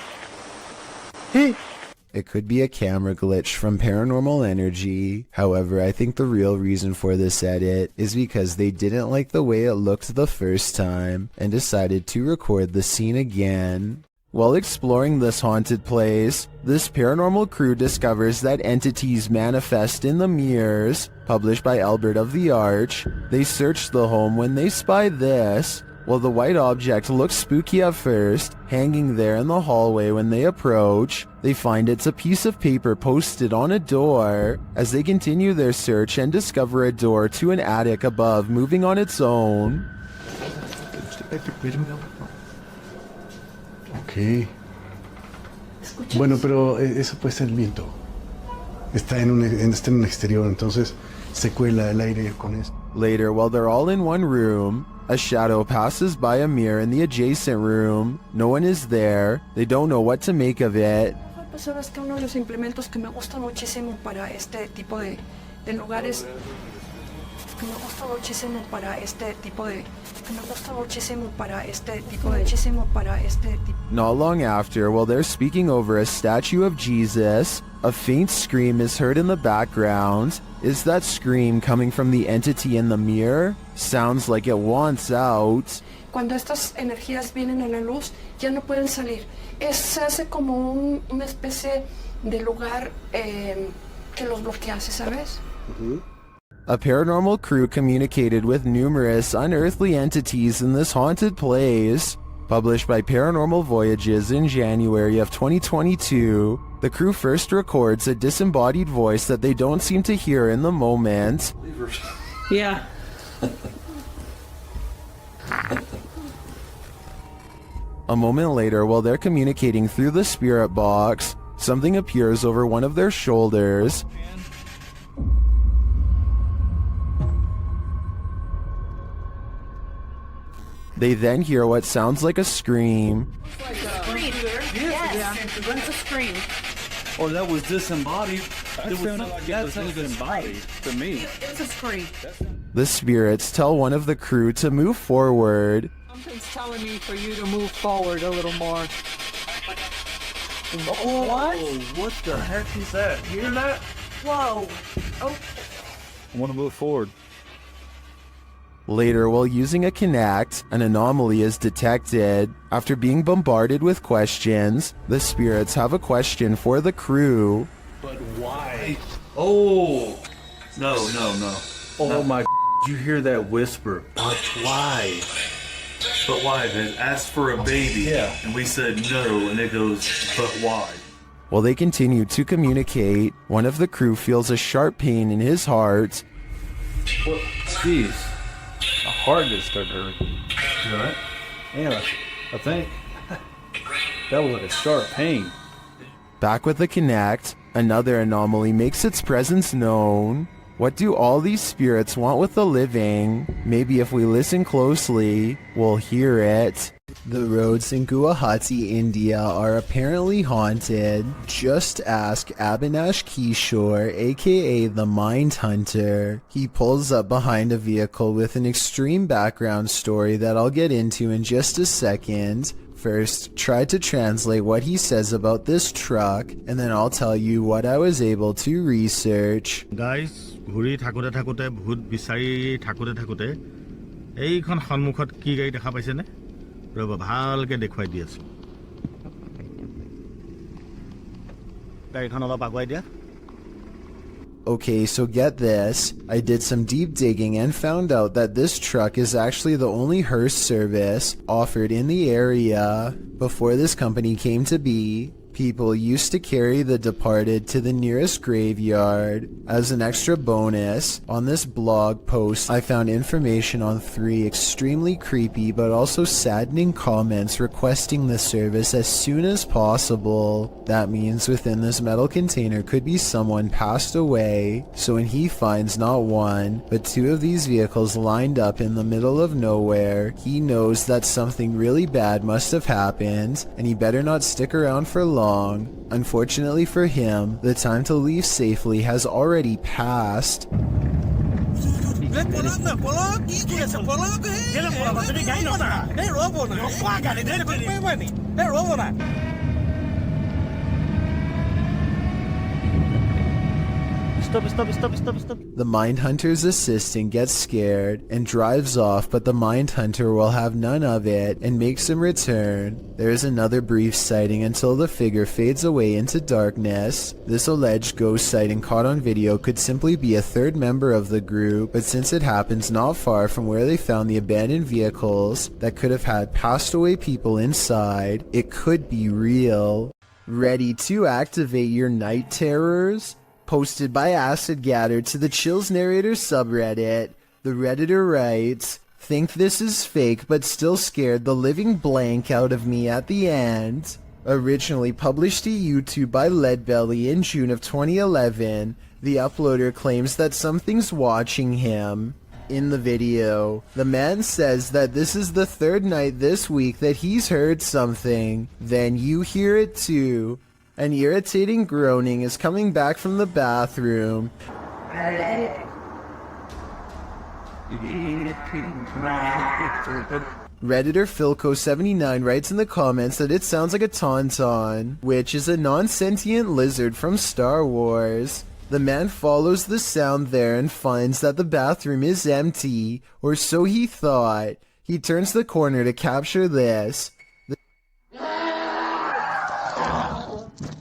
It could be a camera glitch from Paranormal Energy. However, I think the real reason for this edit is because they didn't like the way it looked the first time and decided to record the scene again. While exploring this haunted place, this paranormal crew discovers that entities manifest in the mirrors, published by Albert of the Arch. They search the home when they spy this. While the white object looks spooky at first, hanging there in the hallway when they approach, they find it's a piece of paper posted on a door. As they continue their search and discover a door to an attic above moving on its own. Ok. Bueno, pero eso puede ser el viento. Está en un exterior, entonces se cuela el aire con eso. Later, while they're all in one room, a shadow passes by a mirror in the adjacent room. No one is there. They don't know what to make of it. Sabes que uno de los implementos que me gusta muchísimo para este tipo de lugares, que me gusta muchísimo para este tipo de, Not long after, while they're speaking over a statue of Jesus, a faint scream is heard in the background. Is that scream coming from the entity in the mirror? Sounds like it wants out. Cuando estas energías vienen a la luz, ya no pueden salir. Se hace como una especie de lugar que los bloquease, ¿sabes? A paranormal crew communicated with numerous unearthly entities in this haunted place. Published by Paranormal Voyages in January of 2022, the crew first records a disembodied voice that they don't seem to hear in the moment. Yeah. A moment later, while they're communicating through the spirit box, something appears over one of their shoulders. They then hear what sounds like a scream. Scream. Yes. What's a scream? Or that was disembodied. That sounds embodied to me. It's a scream. The spirits tell one of the crew to move forward. Something's telling me for you to move forward a little more. What? What the heck is that? Hear that? Whoa. Oh. I want to move forward. Later, while using a Kinect, an anomaly is detected. After being bombarded with questions, the spirits have a question for the crew. But why? Oh! No. Oh my, did you hear that whisper? But why? But why? They asked for a baby. Yeah. And we said no, and it goes, but why? While they continue to communicate, one of the crew feels a sharp pain in his heart. What? Jeez. My heart just started hurting. You alright? Yeah, I think that was like a sharp pain. Back with the Kinect, another anomaly makes its presence known. What do all these spirits want with the living? Maybe if we listen closely, we'll hear it. The roads in Guwahati, India are apparently haunted. Just ask Abhinash Kishore, aka the Mind Hunter. He pulls up behind a vehicle with an extreme background story that I'll get into in just a second. First, try to translate what he says about this truck, and then I'll tell you what I was able to research. Guys, ঘুৰি থাকোতে থাকোতে ভূত বিচাৰি থাকোতে থাকোতে এইখন সন্মুখত কি গাড়ী দেখা পাইছেনে ৰবা ভালকে দেখুৱাই দি আছো গাড়ীখন অলপ আগুৱাই দিয়া Okay, so get this. I did some deep digging and found out that this truck is actually the only hearse service offered in the area. Before this company came to be, people used to carry the departed to the nearest graveyard. As an extra bonus, on this blog post I found information on 3 extremely creepy but also saddening comments requesting the service as soon as possible. That means within this metal container could be someone passed away, so when he finds not 1 but 2 of these vehicles lined up in the middle of nowhere, he knows that something really bad must have happened and he better not stick around for long. Unfortunately for him, the time to leave safely has already passed. Stop. The Mindhunter's assistant gets scared and drives off, but the Mindhunter will have none of it and makes him return. There is another brief sighting until the figure fades away into darkness. This alleged ghost sighting caught on video could simply be a third member of the group, but since it happens not far from where they found the abandoned vehicles that could have had passed away people inside, it could be real. Ready to activate your night terrors? Posted by Acid Gather to the Chills Narrator subreddit, the Redditor writes, "Think this is fake but still scared the living blank out of me at the end." Originally published to YouTube by Leadbelly in June of 2011, the uploader claims that something's watching him. In the video, the man says that this is the 3rd night this week that he's heard something. Then you hear it too. An irritating groaning is coming back from the bathroom. Redditor Philco79 writes in the comments that it sounds like a tauntaun, which is a non-sentient lizard from Star Wars. The man follows the sound there and finds that the bathroom is empty, or so he thought. He turns the corner to capture this.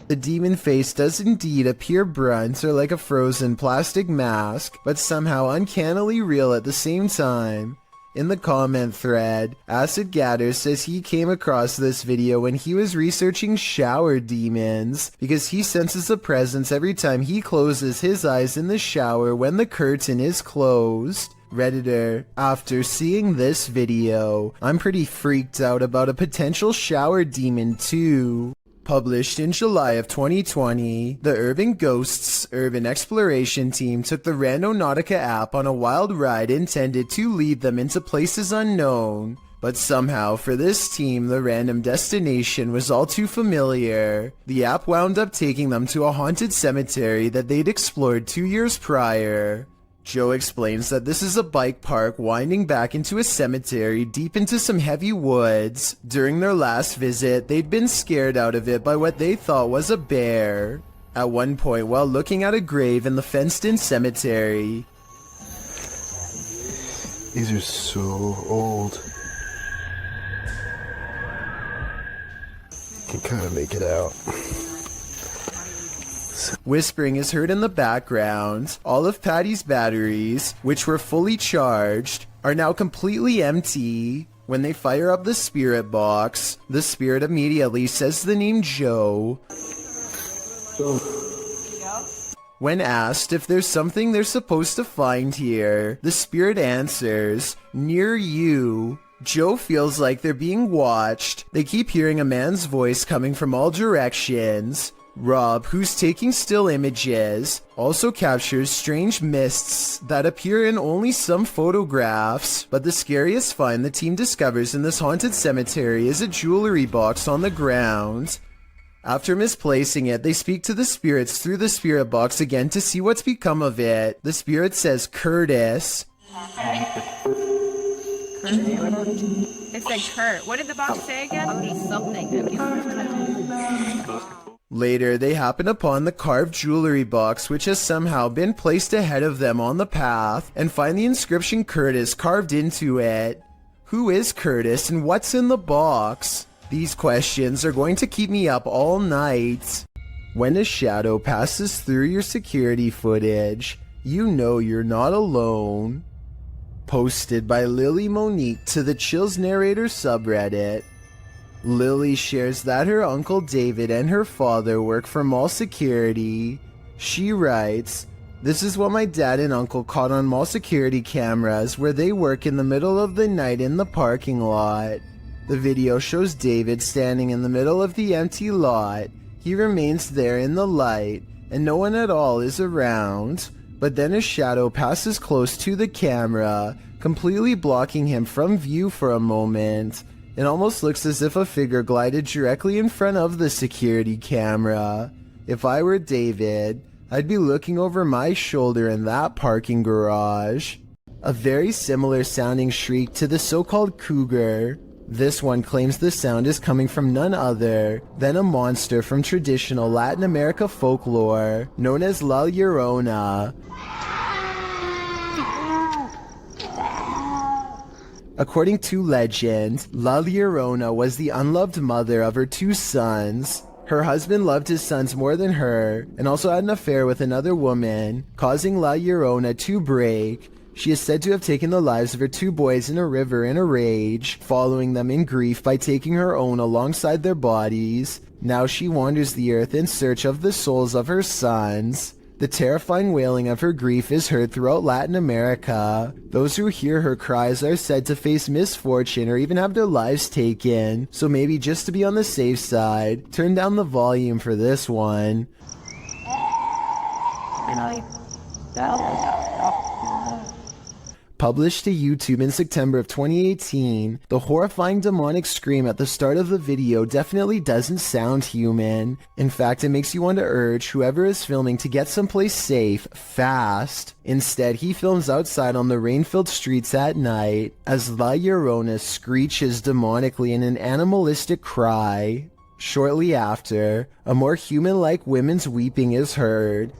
The demon face does indeed appear brunt or like a frozen plastic mask, but somehow uncannily real at the same time. In the comment thread, Acid Gatter says he came across this video when he was researching shower demons, because he senses a presence every time he closes his eyes in the shower when the curtain is closed. Redditor, after seeing this video, I'm pretty freaked out about a potential shower demon too. Published in July of 2020, the Urban Ghosts Urban Exploration Team took the Randonautica app on a wild ride intended to lead them into places unknown. But somehow, for this team, the random destination was all too familiar. The app wound up taking them to a haunted cemetery that they'd explored 2 years prior. Joe explains that this is a bike park winding back into a cemetery deep into some heavy woods. During their last visit, they'd been scared out of it by what they thought was a bear. At one point, while looking at a grave in the fenced-in cemetery, these are so old. Can kind of make it out. Whispering is heard in the background. All of Patty's batteries, which were fully charged, are now completely empty. When they fire up the spirit box, the spirit immediately says the name Joe. When asked if there's something they're supposed to find here, the spirit answers, "Near you." Joe feels like they're being watched. They keep hearing a man's voice coming from all directions. Rob, who's taking still images, also captures strange mists that appear in only some photographs. But the scariest find the team discovers in this haunted cemetery is a jewelry box on the ground. After misplacing it, they speak to the spirits through the spirit box again to see what's become of it. The spirit says Curtis. It said Kurt. What did the box say again? Something. Later, they happen upon the carved jewelry box, which has somehow been placed ahead of them on the path, and find the inscription Curtis carved into it. Who is Curtis and what's in the box? These questions are going to keep me up all night. When a shadow passes through your security footage, you know you're not alone. Posted by Lily Monique to the Chills Narrator subreddit. Lily shares that her uncle David and her father work for mall security. She writes, "This is what my dad and uncle caught on mall security cameras where they work in the middle of the night in the parking lot. The video shows David standing in the middle of the empty lot. He remains there in the light, and no one at all is around. But then a shadow passes close to the camera, completely blocking him from view for a moment. It almost looks as if a figure glided directly in front of the security camera. If I were David, I'd be looking over my shoulder in that parking garage." A very similar sounding shriek to the so-called cougar. This one claims the sound is coming from none other than a monster from traditional Latin America folklore known as La Llorona. According to legend, La Llorona was the unloved mother of her 2 sons. Her husband loved his sons more than her, and also had an affair with another woman, causing La Llorona to break. She is said to have taken the lives of her 2 boys in a river in a rage, following them in grief by taking her own alongside their bodies. Now she wanders the earth in search of the souls of her sons. The terrifying wailing of her grief is heard throughout Latin America. Those who hear her cries are said to face misfortune or even have their lives taken, so maybe just to be on the safe side, turn down the volume for this one. Published to YouTube in September of 2018, the horrifying demonic scream at the start of the video definitely doesn't sound human. In fact, it makes you want to urge whoever is filming to get someplace safe, fast. Instead, he films outside on the rain-filled streets at night, as La Llorona screeches demonically in an animalistic cry. Shortly after, a more human-like women's weeping is heard.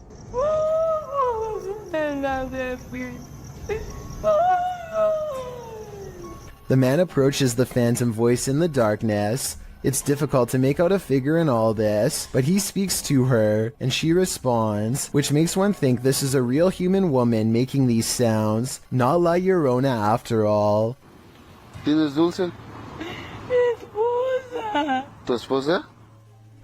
The man approaches the phantom voice in the darkness. It's difficult to make out a figure in all this, but he speaks to her, and she responds, which makes one think this is a real human woman making these sounds, not La Llorona after all. ¿Tienes dulce? Esposa. ¿Tu esposa?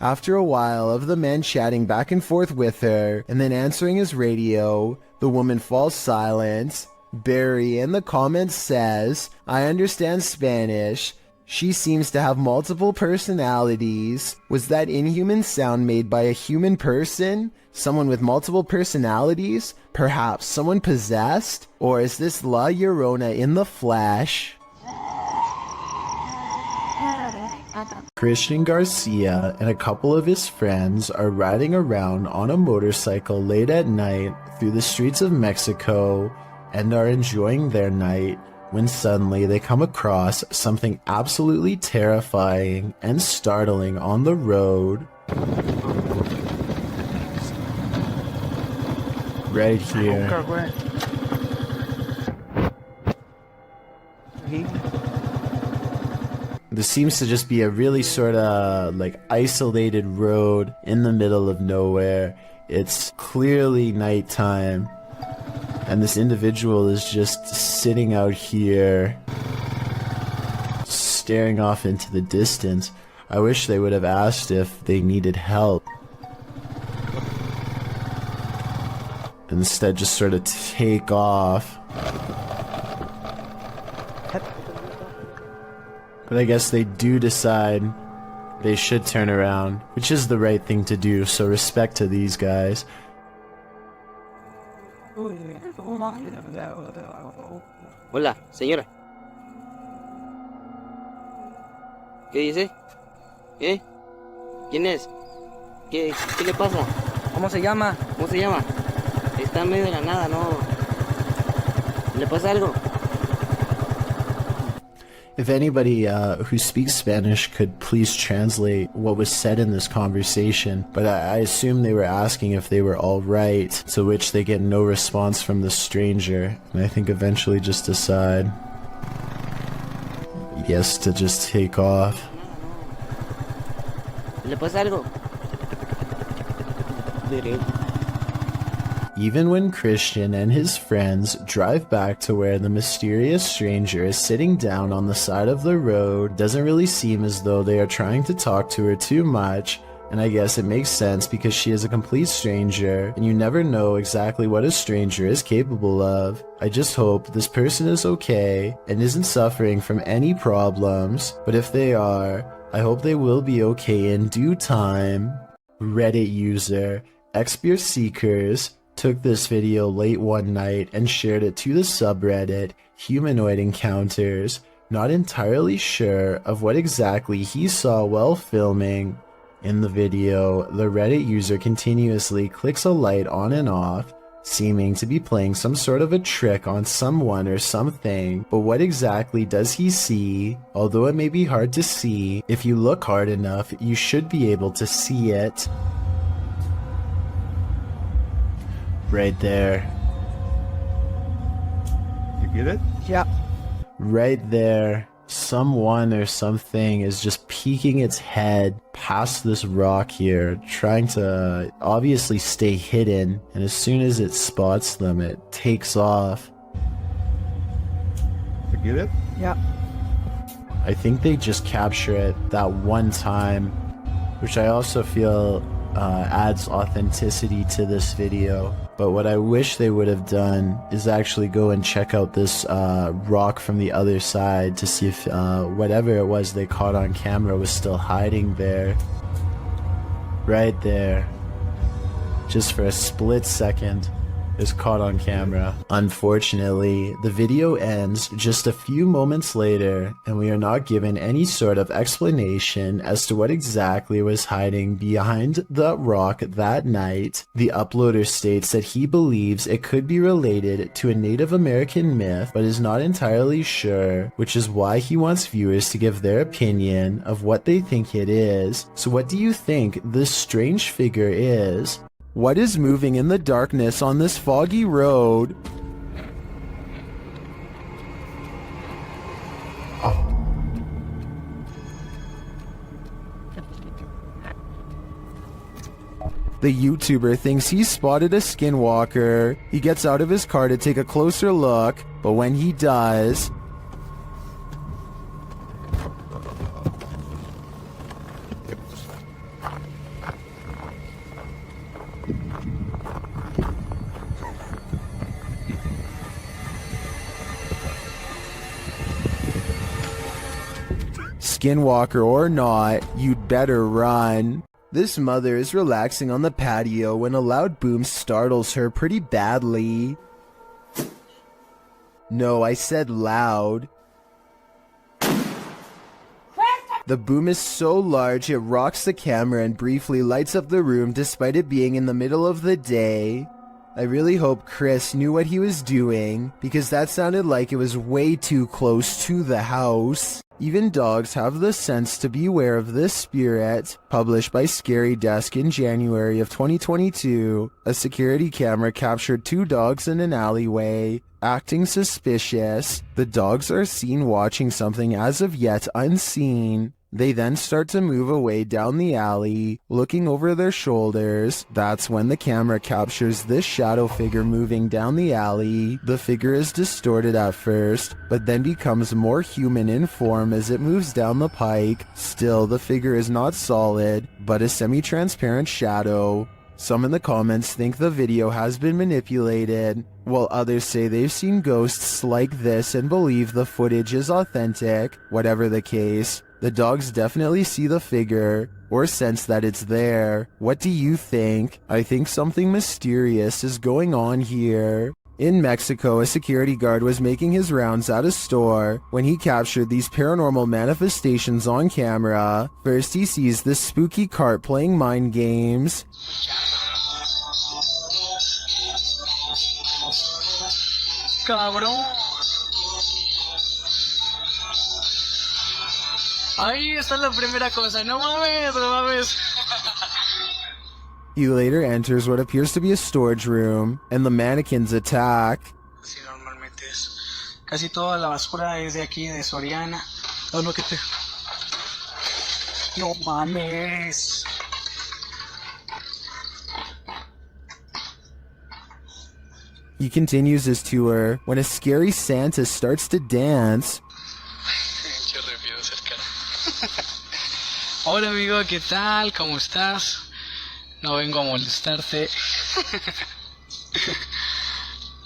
After a while of the man chatting back and forth with her, and then answering his radio, the woman falls silent. Barry in the comments says, I understand Spanish. She seems to have multiple personalities. Was that inhuman sound made by a human person? Someone with multiple personalities? Perhaps someone possessed? Or is this La Llorona in the flesh? Christian Garcia and a couple of his friends are riding around on a motorcycle late at night through the streets of Mexico and are enjoying their night when suddenly they come across something absolutely terrifying and startling on the road. Right here. This seems to just be a really sort of like isolated road in the middle of nowhere. It's clearly nighttime. And this individual is just sitting out here, staring off into the distance. I wish they would have asked if they needed help. Instead, just sort of take off. But I guess they do decide they should turn around, which is the right thing to do, so respect to these guys. Hola, señora. ¿Qué dice? ¿Qué? ¿Quién es? ¿Qué le pasa? ¿Cómo se llama? ¿Cómo se llama? Está en medio de la nada, ¿no? ¿Le pasa algo? If anybody who speaks Spanish could please translate what was said in this conversation, but I assume they were asking if they were all right, to which they get no response from the stranger, and I think eventually just decide, yes, to just take off. ¿Le pasa algo? Even when Christian and his friends drive back to where the mysterious stranger is sitting down on the side of the road, it doesn't really seem as though they are trying to talk to her too much, and I guess it makes sense because she is a complete stranger, and you never know exactly what a stranger is capable of. I just hope this person is okay and isn't suffering from any problems, but if they are, I hope they will be okay in due time. Reddit user Expeer Seekers took this video late one night and shared it to the subreddit Humanoid Encounters, not entirely sure of what exactly he saw while filming. In the video, the Reddit user continuously clicks a light on and off, seeming to be playing some sort of a trick on someone or something, but what exactly does he see? Although it may be hard to see, if you look hard enough, you should be able to see it. Right there. You get it? Yeah. Right there. Someone or something is just peeking its head past this rock here, trying to obviously stay hidden, and as soon as it spots them, it takes off. You get it? Yeah. I think they just capture it that one time, which I also feel adds authenticity to this video. But what I wish they would have done is actually go and check out this rock from the other side to see if whatever it was they caught on camera was still hiding there. Right there. Just for a split second. Is caught on camera. Unfortunately, the video ends just a few moments later, and we are not given any sort of explanation as to what exactly was hiding behind the rock that night. The uploader states that he believes it could be related to a Native American myth, but is not entirely sure, which is why he wants viewers to give their opinion of what they think it is. So what do you think this strange figure is? What is moving in the darkness on this foggy road? The YouTuber thinks he's spotted a skinwalker. He gets out of his car to take a closer look, but when he does, skinwalker or not, you'd better run. This mother is relaxing on the patio when a loud boom startles her pretty badly. No, I said loud. The boom is so large it rocks the camera and briefly lights up the room despite it being in the middle of the day. I really hope Chris knew what he was doing, because that sounded like it was way too close to the house. Even dogs have the sense to beware of this spirit. Published by Scary Desk in January of 2022, a security camera captured 2 dogs in an alleyway, acting suspicious. The dogs are seen watching something as of yet unseen. They then start to move away down the alley, looking over their shoulders. That's when the camera captures this shadow figure moving down the alley. The figure is distorted at first, but then becomes more human in form as it moves down the pike. Still, the figure is not solid, but a semi-transparent shadow. Some in the comments think the video has been manipulated, while others say they've seen ghosts like this and believe the footage is authentic. Whatever the case, the dogs definitely see the figure, or sense that it's there. What do you think? I think something mysterious is going on here. In Mexico, a security guard was making his rounds at a store when he captured these paranormal manifestations on camera. First, he sees this spooky cart playing mind games. Cabrón. Ahí está la primera cosa. No mames, no mames. He later enters what appears to be a storage room, and the mannequins attack. Sí, normalmente es. Casi toda la basura es de aquí, de Soriana. Oh, no, que te... No mames. He continues his tour when a scary Santa starts to dance. Hola amigo, ¿qué tal? ¿Cómo estás? No vengo a molestarte.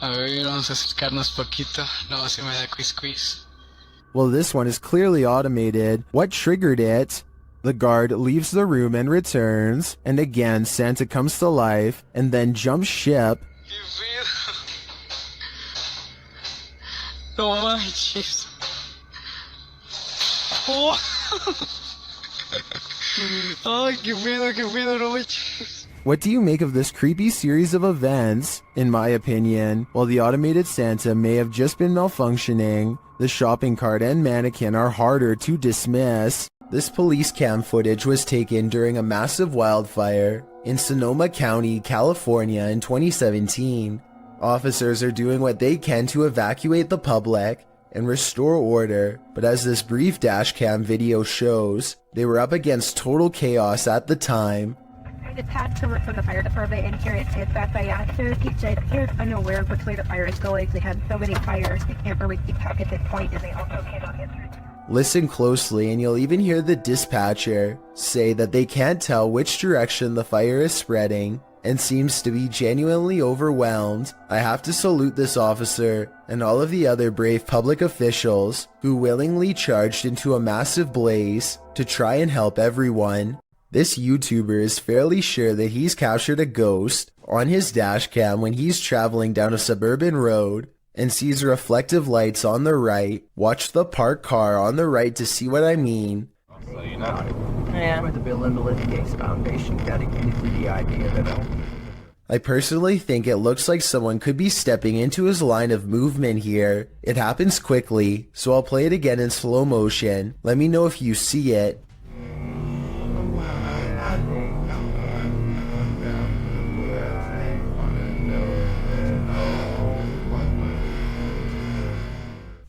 A ver, vamos a acercarnos poquito. No, se me da quiz. Well, this one is clearly automated. What triggered it? The guard leaves the room and returns, and again Santa comes to life and then jumps ship. No manches. Oh. Ay, qué pedo, no manches. What do you make of this creepy series of events? In my opinion, while the automated Santa may have just been malfunctioning, the shopping cart and mannequin are harder to dismiss. This police cam footage was taken during a massive wildfire in Sonoma County, California in 2017. Officers are doing what they can to evacuate the public and restore order, but as this brief dashcam video shows, they were up against total chaos at the time. It's had to work from the fire department, and here it is back by actors. He said they're unaware of which way the fire is going. They had so many fires, they can't really keep track at this point, and they also cannot answer. Listen closely and you'll even hear the dispatcher say that they can't tell which direction the fire is spreading and seems to be genuinely overwhelmed. I have to salute this officer and all of the other brave public officials who willingly charged into a massive blaze to try and help everyone. This YouTuber is fairly sure that he's captured a ghost on his dashcam when he's traveling down a suburban road and sees reflective lights on the right. Watch the parked car on the right to see what I mean. So you know, yeah, with the Bill and Melinda Gates Foundation, gotta get into the idea that I personally think it looks like someone could be stepping into his line of movement here. It happens quickly, so I'll play it again in slow motion. Let me know if you see it.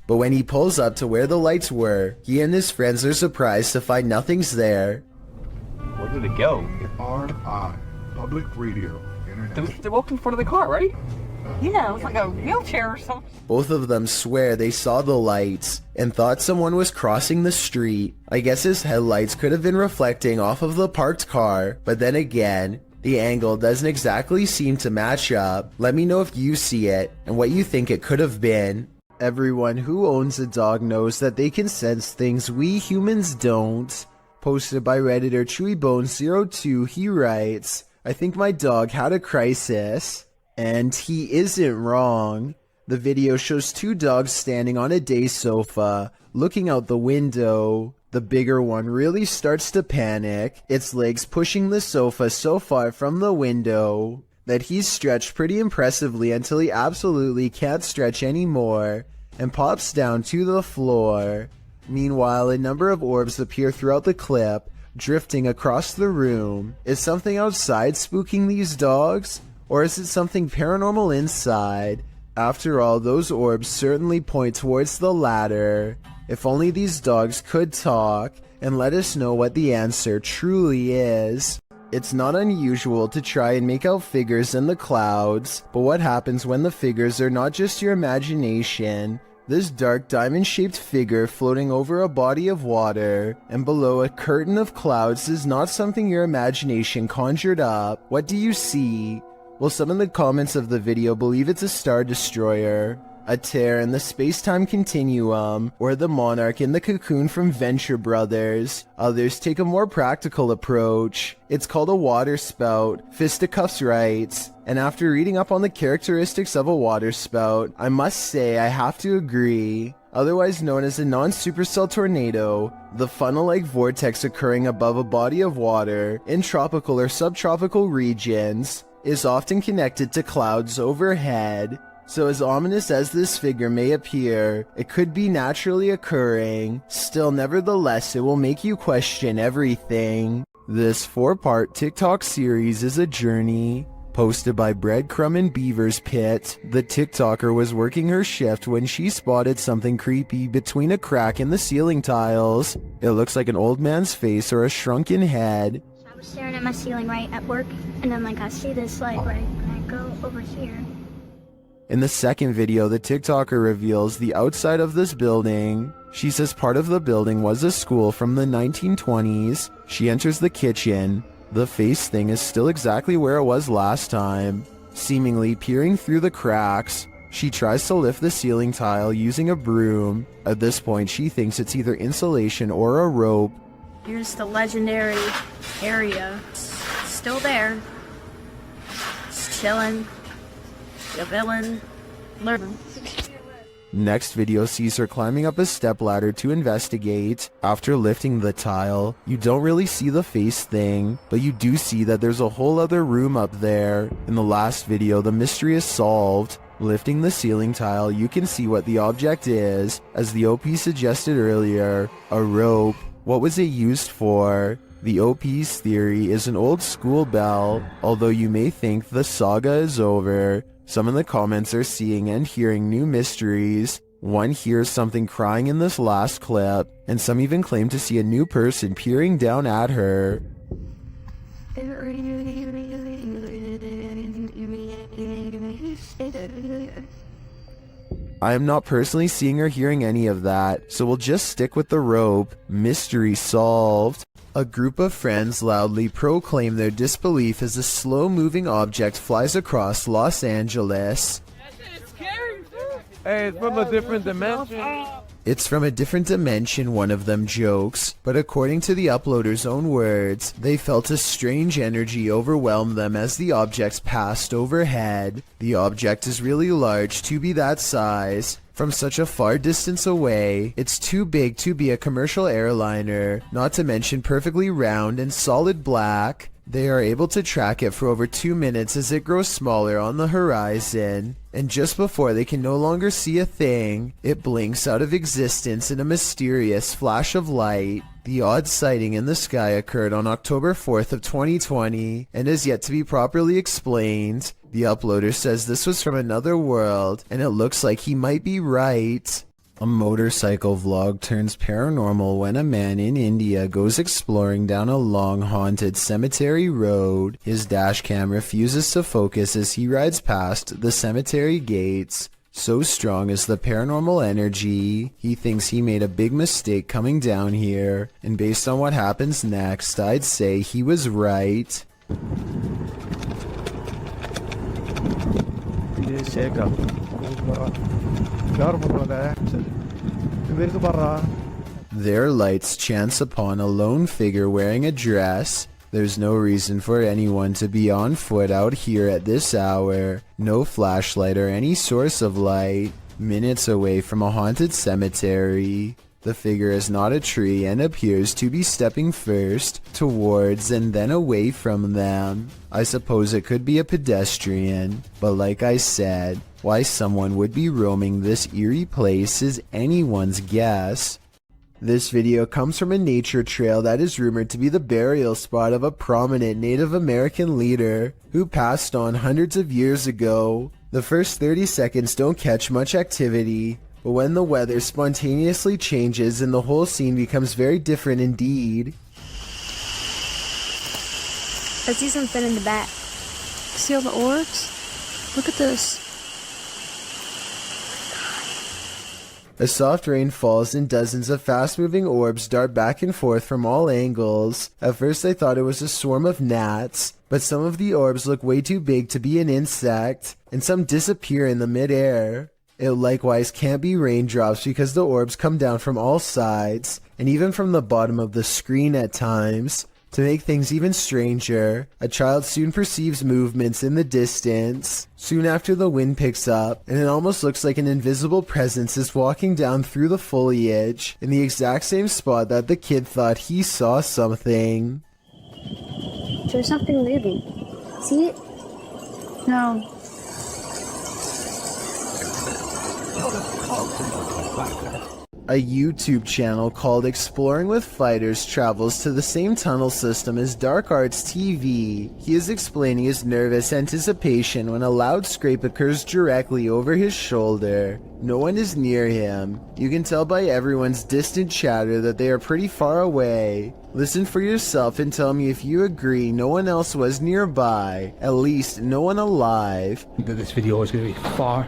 But when he pulls up to where the lights were, he and his friends are surprised to find nothing's there. Where did it go? R.I. Public radio. They walked in front of the car, right? Yeah, it was like a wheelchair or something. Both of them swear they saw the lights and thought someone was crossing the street. I guess his headlights could have been reflecting off of the parked car, but then again, the angle doesn't exactly seem to match up. Let me know if you see it and what you think it could have been. Everyone who owns a dog knows that they can sense things we humans don't. Posted by Redditor ChewyBones02, he writes, I think my dog had a crisis. And he isn't wrong. The video shows two dogs standing on a day sofa, looking out the window. The bigger one really starts to panic, its legs pushing the sofa so far from the window that he's stretched pretty impressively until he absolutely can't stretch anymore and pops down to the floor. Meanwhile, a number of orbs appear throughout the clip, drifting across the room. Is something outside spooking these dogs? Or is it something paranormal inside? After all, those orbs certainly point towards the latter. If only these dogs could talk and let us know what the answer truly is. It's not unusual to try and make out figures in the clouds, but what happens when the figures are not just your imagination? This dark diamond-shaped figure floating over a body of water and below a curtain of clouds is not something your imagination conjured up. What do you see? Well, some in the comments of the video believe it's a star destroyer, a tear in the space-time continuum, or the monarch in the cocoon from Venture Brothers. Others take a more practical approach. It's called a water spout, Fisticuffs writes, and after reading up on the characteristics of a water spout, I must say I have to agree. Otherwise known as a non-supercell tornado, the funnel-like vortex occurring above a body of water in tropical or subtropical regions is often connected to clouds overhead. So as ominous as this figure may appear, it could be naturally occurring. Still, nevertheless, it will make you question everything. This 4-part TikTok series is a journey. Posted by Breadcrumb and Beaver's Pit, the TikToker was working her shift when she spotted something creepy between a crack in the ceiling tiles. It looks like an old man's face or a shrunken head. I was staring at my ceiling right at work, and then I see this light right, and I go over here. In the second video, the TikToker reveals the outside of this building. She says part of the building was a school from the 1920s. She enters the kitchen. The face thing is still exactly where it was last time, seemingly peering through the cracks. She tries to lift the ceiling tile using a broom. At this point, she thinks it's either insulation or a rope. Here's the legendary area. Still there. Just chilling. The villain. Learning. Next video sees her climbing up a stepladder to investigate. After lifting the tile, you don't really see the face thing, but you do see that there's a whole other room up there. In the last video, the mystery is solved. Lifting the ceiling tile, you can see what the object is. As the OP suggested earlier, a rope. What was it used for? The OP's theory is an old school bell. Although you may think the saga is over, some in the comments are seeing and hearing new mysteries. One hears something crying in this last clip, and some even claim to see a new person peering down at her. I am not personally seeing or hearing any of that, so we'll just stick with the rope. Mystery solved. A group of friends loudly proclaim their disbelief as a slow-moving object flies across Los Angeles. Hey, it's from a different dimension. It's from a different dimension, one of them jokes, but according to the uploader's own words, they felt a strange energy overwhelm them as the objects passed overhead. The object is really large to be that size. From such a far distance away, it's too big to be a commercial airliner, not to mention perfectly round and solid black. They are able to track it for over 2 minutes as it grows smaller on the horizon, and just before they can no longer see a thing, it blinks out of existence in a mysterious flash of light. The odd sighting in the sky occurred on October 4th of 2020 and is yet to be properly explained. The uploader says this was from another world, and it looks like he might be right. A motorcycle vlog turns paranormal when a man in India goes exploring down a long haunted cemetery road. His dash cam refuses to focus as he rides past the cemetery gates. So strong is the paranormal energy, he thinks he made a big mistake coming down here, and based on what happens next, I'd say he was right. Their lights chance upon a lone figure wearing a dress. There's no reason for anyone to be on foot out here at this hour. No flashlight or any source of light. Minutes away from a haunted cemetery. The figure is not a tree and appears to be stepping first towards and then away from them. I suppose it could be a pedestrian, but like I said, why someone would be roaming this eerie place is anyone's guess. This video comes from a nature trail that is rumored to be the burial spot of a prominent Native American leader who passed on hundreds of years ago. The first 30 seconds don't catch much activity, but when the weather spontaneously changes and the whole scene becomes very different indeed. I see something in the back. See all the orbs? Look at this. A soft rain falls and dozens of fast-moving orbs dart back and forth from all angles. At first I thought it was a swarm of gnats, but some of the orbs look way too big to be an insect, and some disappear in the mid-air. It likewise can't be raindrops because the orbs come down from all sides, and even from the bottom of the screen at times. To make things even stranger, a child soon perceives movements in the distance. Soon after the wind picks up, and it almost looks like an invisible presence is walking down through the foliage, in the exact same spot that the kid thought he saw something. There's something moving. See it? No. A YouTube channel called Exploring with Fighters travels to the same tunnel system as Dark Arts TV. He is explaining his nervous anticipation when a loud scrape occurs directly over his shoulder. No one is near him. You can tell by everyone's distant chatter that they are pretty far away. Listen for yourself and tell me if you agree no one else was nearby. At least no one alive. This video is going to be far.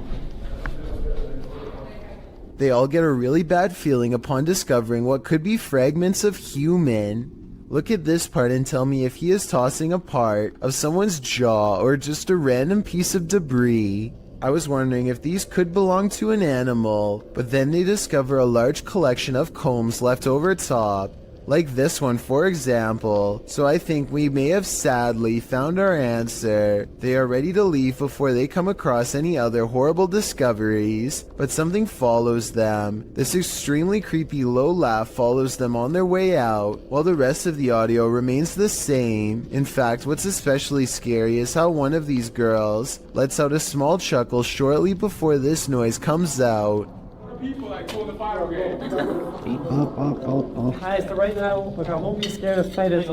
They all get a really bad feeling upon discovering what could be fragments of human. Look at this part and tell me if he is tossing a part of someone's jaw or just a random piece of debris. I was wondering if these could belong to an animal, but then they discover a large collection of combs left over top. Like this one, for example. So I think we may have sadly found our answer. They are ready to leave before they come across any other horrible discoveries, but something follows them. This extremely creepy low laugh follows them on their way out, while the rest of the audio remains the same. In fact, what's especially scary is how one of these girls lets out a small chuckle shortly before this noise comes out. People like pull the fire game. Guys, so right now, look, I won't be scared of spiders.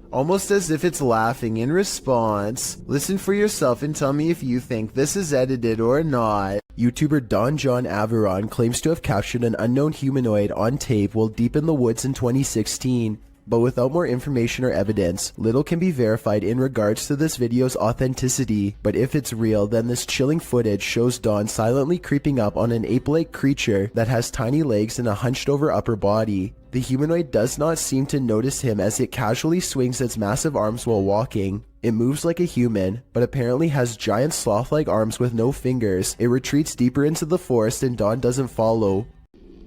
Almost as if it's laughing in response. Listen for yourself and tell me if you think this is edited or not. YouTuber Don John Averon claims to have captured an unknown humanoid on tape while deep in the woods in 2016. But without more information or evidence, little can be verified in regards to this video's authenticity. But if it's real, then this chilling footage shows Don silently creeping up on an ape-like creature that has tiny legs and a hunched-over upper body. The humanoid does not seem to notice him as it casually swings its massive arms while walking. It moves like a human, but apparently has giant sloth-like arms with no fingers. It retreats deeper into the forest and Don doesn't follow.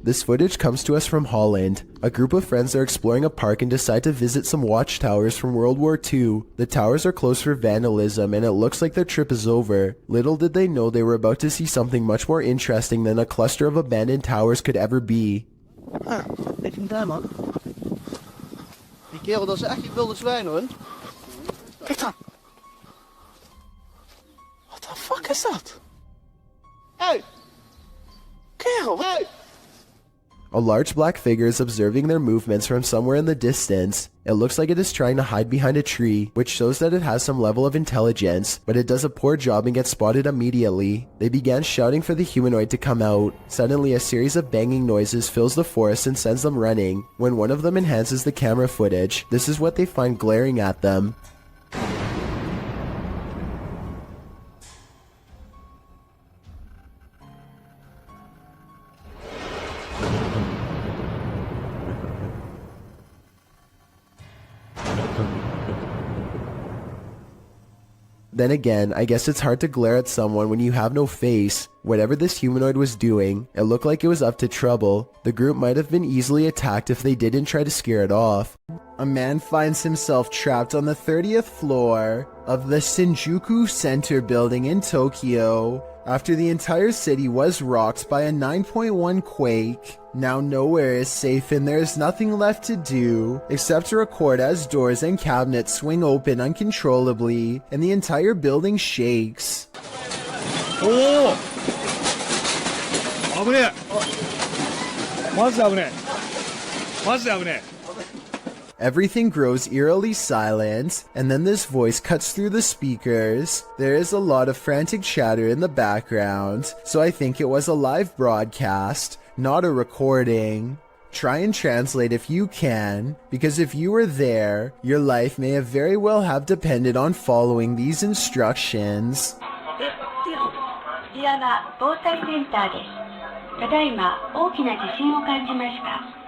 This footage comes to us from Holland. A group of friends are exploring a park and decide to visit some watchtowers from World War II. The towers are closed for vandalism and it looks like their trip is over. Little did they know they were about to see something much more interesting than a cluster of abandoned towers could ever be. Ah, weet je hem daar, man? Die kerel, dat is echt je wilde zwijn, hoor. Kijk dan. What the fuck is dat? Hey! Kerel, hey! A large black figure is observing their movements from somewhere in the distance. It looks like it is trying to hide behind a tree, which shows that it has some level of intelligence, but it does a poor job and gets spotted immediately. They began shouting for the humanoid to come out. Suddenly, a series of banging noises fills the forest and sends them running. When one of them enhances the camera footage, this is what they find glaring at them. Then again, I guess it's hard to glare at someone when you have no face. Whatever this humanoid was doing, it looked like it was up to trouble. The group might have been easily attacked if they didn't try to scare it off. A man finds himself trapped on the 30th floor of the Shinjuku Center building in Tokyo after the entire city was rocked by a 9.1 quake. Now nowhere is safe and there is nothing left to do except to record as doors and cabinets swing open uncontrollably and the entire building shakes. Oh! Everything grows eerily silent, and then this voice cuts through the speakers. There is a lot of frantic chatter in the background, so I think it was a live broadcast, not a recording. Try and translate if you can, because if you were there, your life may have very well have depended on following these instructions. こちらは防災センターです。ただいま大きな地震を感じました。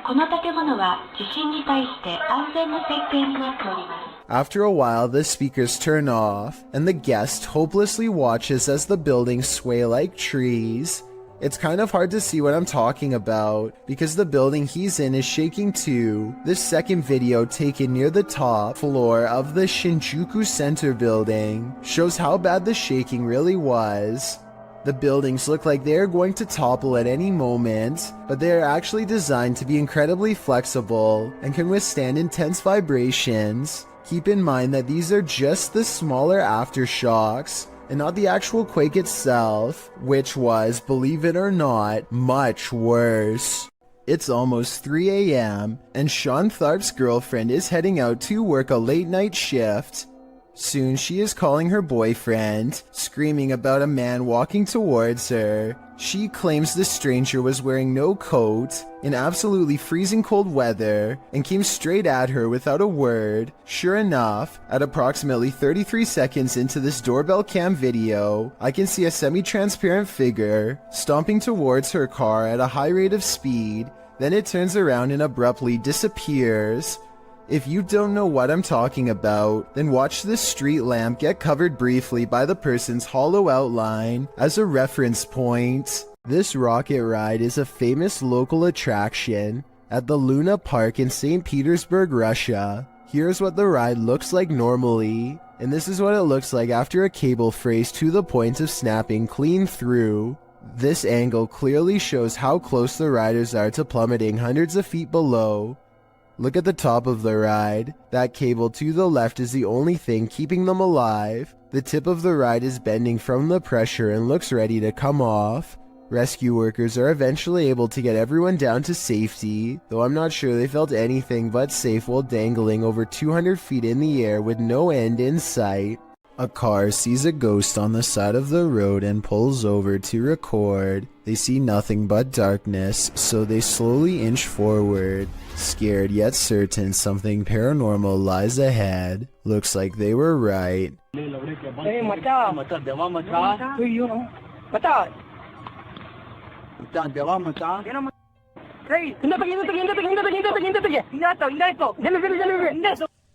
この建物は地震に対して安全な設計になっております。 After a while, the speakers turn off, and the guest hopelessly watches as the buildings sway like trees. It's kind of hard to see what I'm talking about, because the building he's in is shaking too. This second video, taken near the top floor of the Shinjuku Center building, shows how bad the shaking really was. The buildings look like they are going to topple at any moment, but they are actually designed to be incredibly flexible and can withstand intense vibrations. Keep in mind that these are just the smaller aftershocks, and not the actual quake itself, which was, believe it or not, much worse. It's almost 3 a.m., and Sean Tharp's girlfriend is heading out to work a late night shift. Soon she is calling her boyfriend, screaming about a man walking towards her. She claims the stranger was wearing no coat in absolutely freezing cold weather and came straight at her without a word. Sure enough, at approximately 33 seconds into this doorbell cam video, I can see a semi-transparent figure stomping towards her car at a high rate of speed. Then it turns around and abruptly disappears. If you don't know what I'm talking about, then watch this street lamp get covered briefly by the person's hollow outline as a reference point. This rocket ride is a famous local attraction at the Luna Park in St. Petersburg, Russia. Here's what the ride looks like normally, and this is what it looks like after a cable frays to the point of snapping clean through. This angle clearly shows how close the riders are to plummeting hundreds of feet below. Look at the top of the ride. That cable to the left is the only thing keeping them alive. The tip of the ride is bending from the pressure and looks ready to come off. Rescue workers are eventually able to get everyone down to safety, though I'm not sure they felt anything but safe while dangling over 200 feet in the air with no end in sight. A car sees a ghost on the side of the road and pulls over to record. They see nothing but darkness, so they slowly inch forward. Scared yet certain something paranormal lies ahead. Looks like they were right.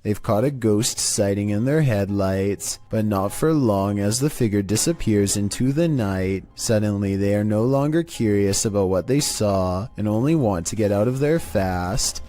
They've caught a ghost sighting in their headlights, but not for long as the figure disappears into the night. Suddenly, they are no longer curious about what they saw and only want to get out of there fast.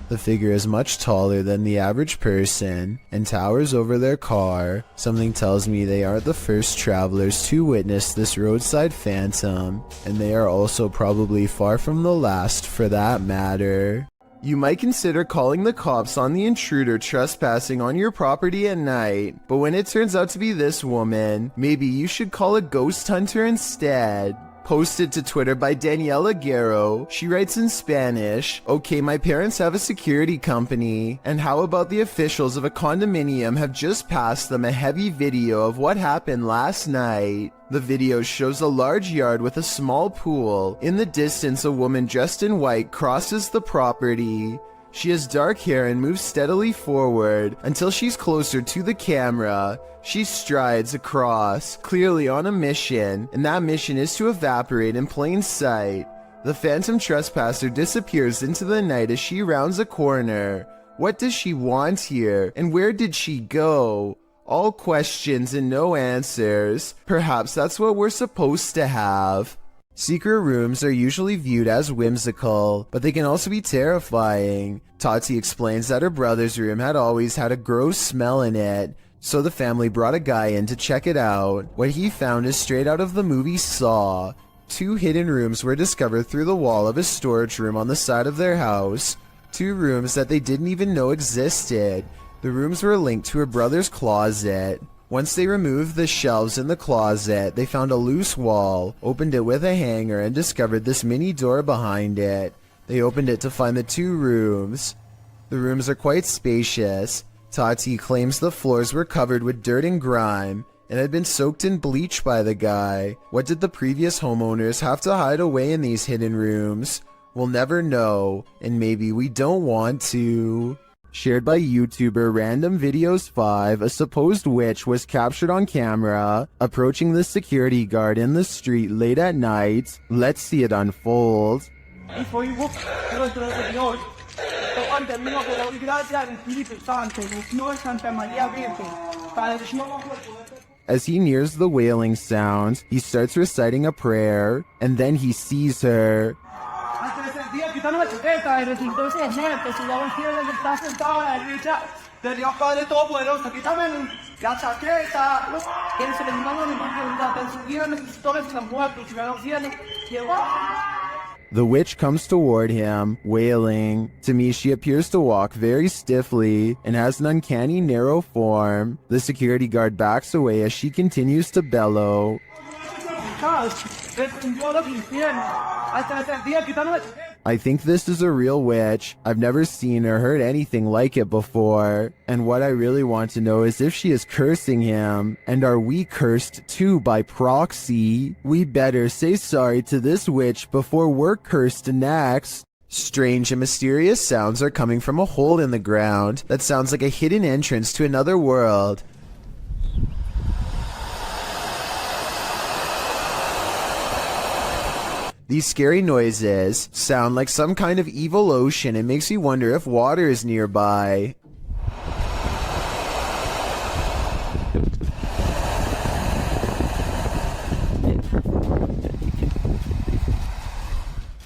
The figure is much taller than the average person and towers over their car. Something tells me they aren't the first travelers to witness this roadside phantom, and they are also probably far from the last for that matter. You might consider calling the cops on the intruder trespassing on your property at night, but when it turns out to be this woman, maybe you should call a ghost hunter instead. Posted to Twitter by Daniela Guerrero, she writes in Spanish, "Okay, my parents have a security company, and how about the officials of a condominium have just passed them a heavy video of what happened last night." The video shows a large yard with a small pool. In the distance, a woman dressed in white crosses the property. She has dark hair and moves steadily forward until she's closer to the camera. She strides across, clearly on a mission, and that mission is to evaporate in plain sight. The phantom trespasser disappears into the night as she rounds a corner. What does she want here, and where did she go? All questions and no answers. Perhaps that's what we're supposed to have. Secret rooms are usually viewed as whimsical, but they can also be terrifying. Tati explains that her brother's room had always had a gross smell in it, so the family brought a guy in to check it out. What he found is straight out of the movie Saw. 2 hidden rooms were discovered through the wall of a storage room on the side of their house. 2 rooms that they didn't even know existed. The rooms were linked to her brother's closet. Once they removed the shelves in the closet, they found a loose wall, opened it with a hanger, and discovered this mini door behind it. They opened it to find the 2 rooms. The rooms are quite spacious. Tati claims the floors were covered with dirt and grime, and had been soaked in bleach by the guy. What did the previous homeowners have to hide away in these hidden rooms? We'll never know, and maybe we don't want to. Shared by YouTuber Random Videos 5, a supposed witch was captured on camera approaching the security guard in the street late at night. Let's see it unfold. As he nears the wailing sound, he starts reciting a prayer, and then he sees her. The witch comes toward him, wailing. To me, she appears to walk very stiffly and has an uncanny narrow form. The security guard backs away as she continues to bellow. I think this is a real witch. I've never seen or heard anything like it before. And what I really want to know is if she is cursing him. And are we cursed too by proxy? We better say sorry to this witch before we're cursed next. Strange and mysterious sounds are coming from a hole in the ground that sounds like a hidden entrance to another world. These scary noises sound like some kind of evil ocean. It makes me wonder if water is nearby.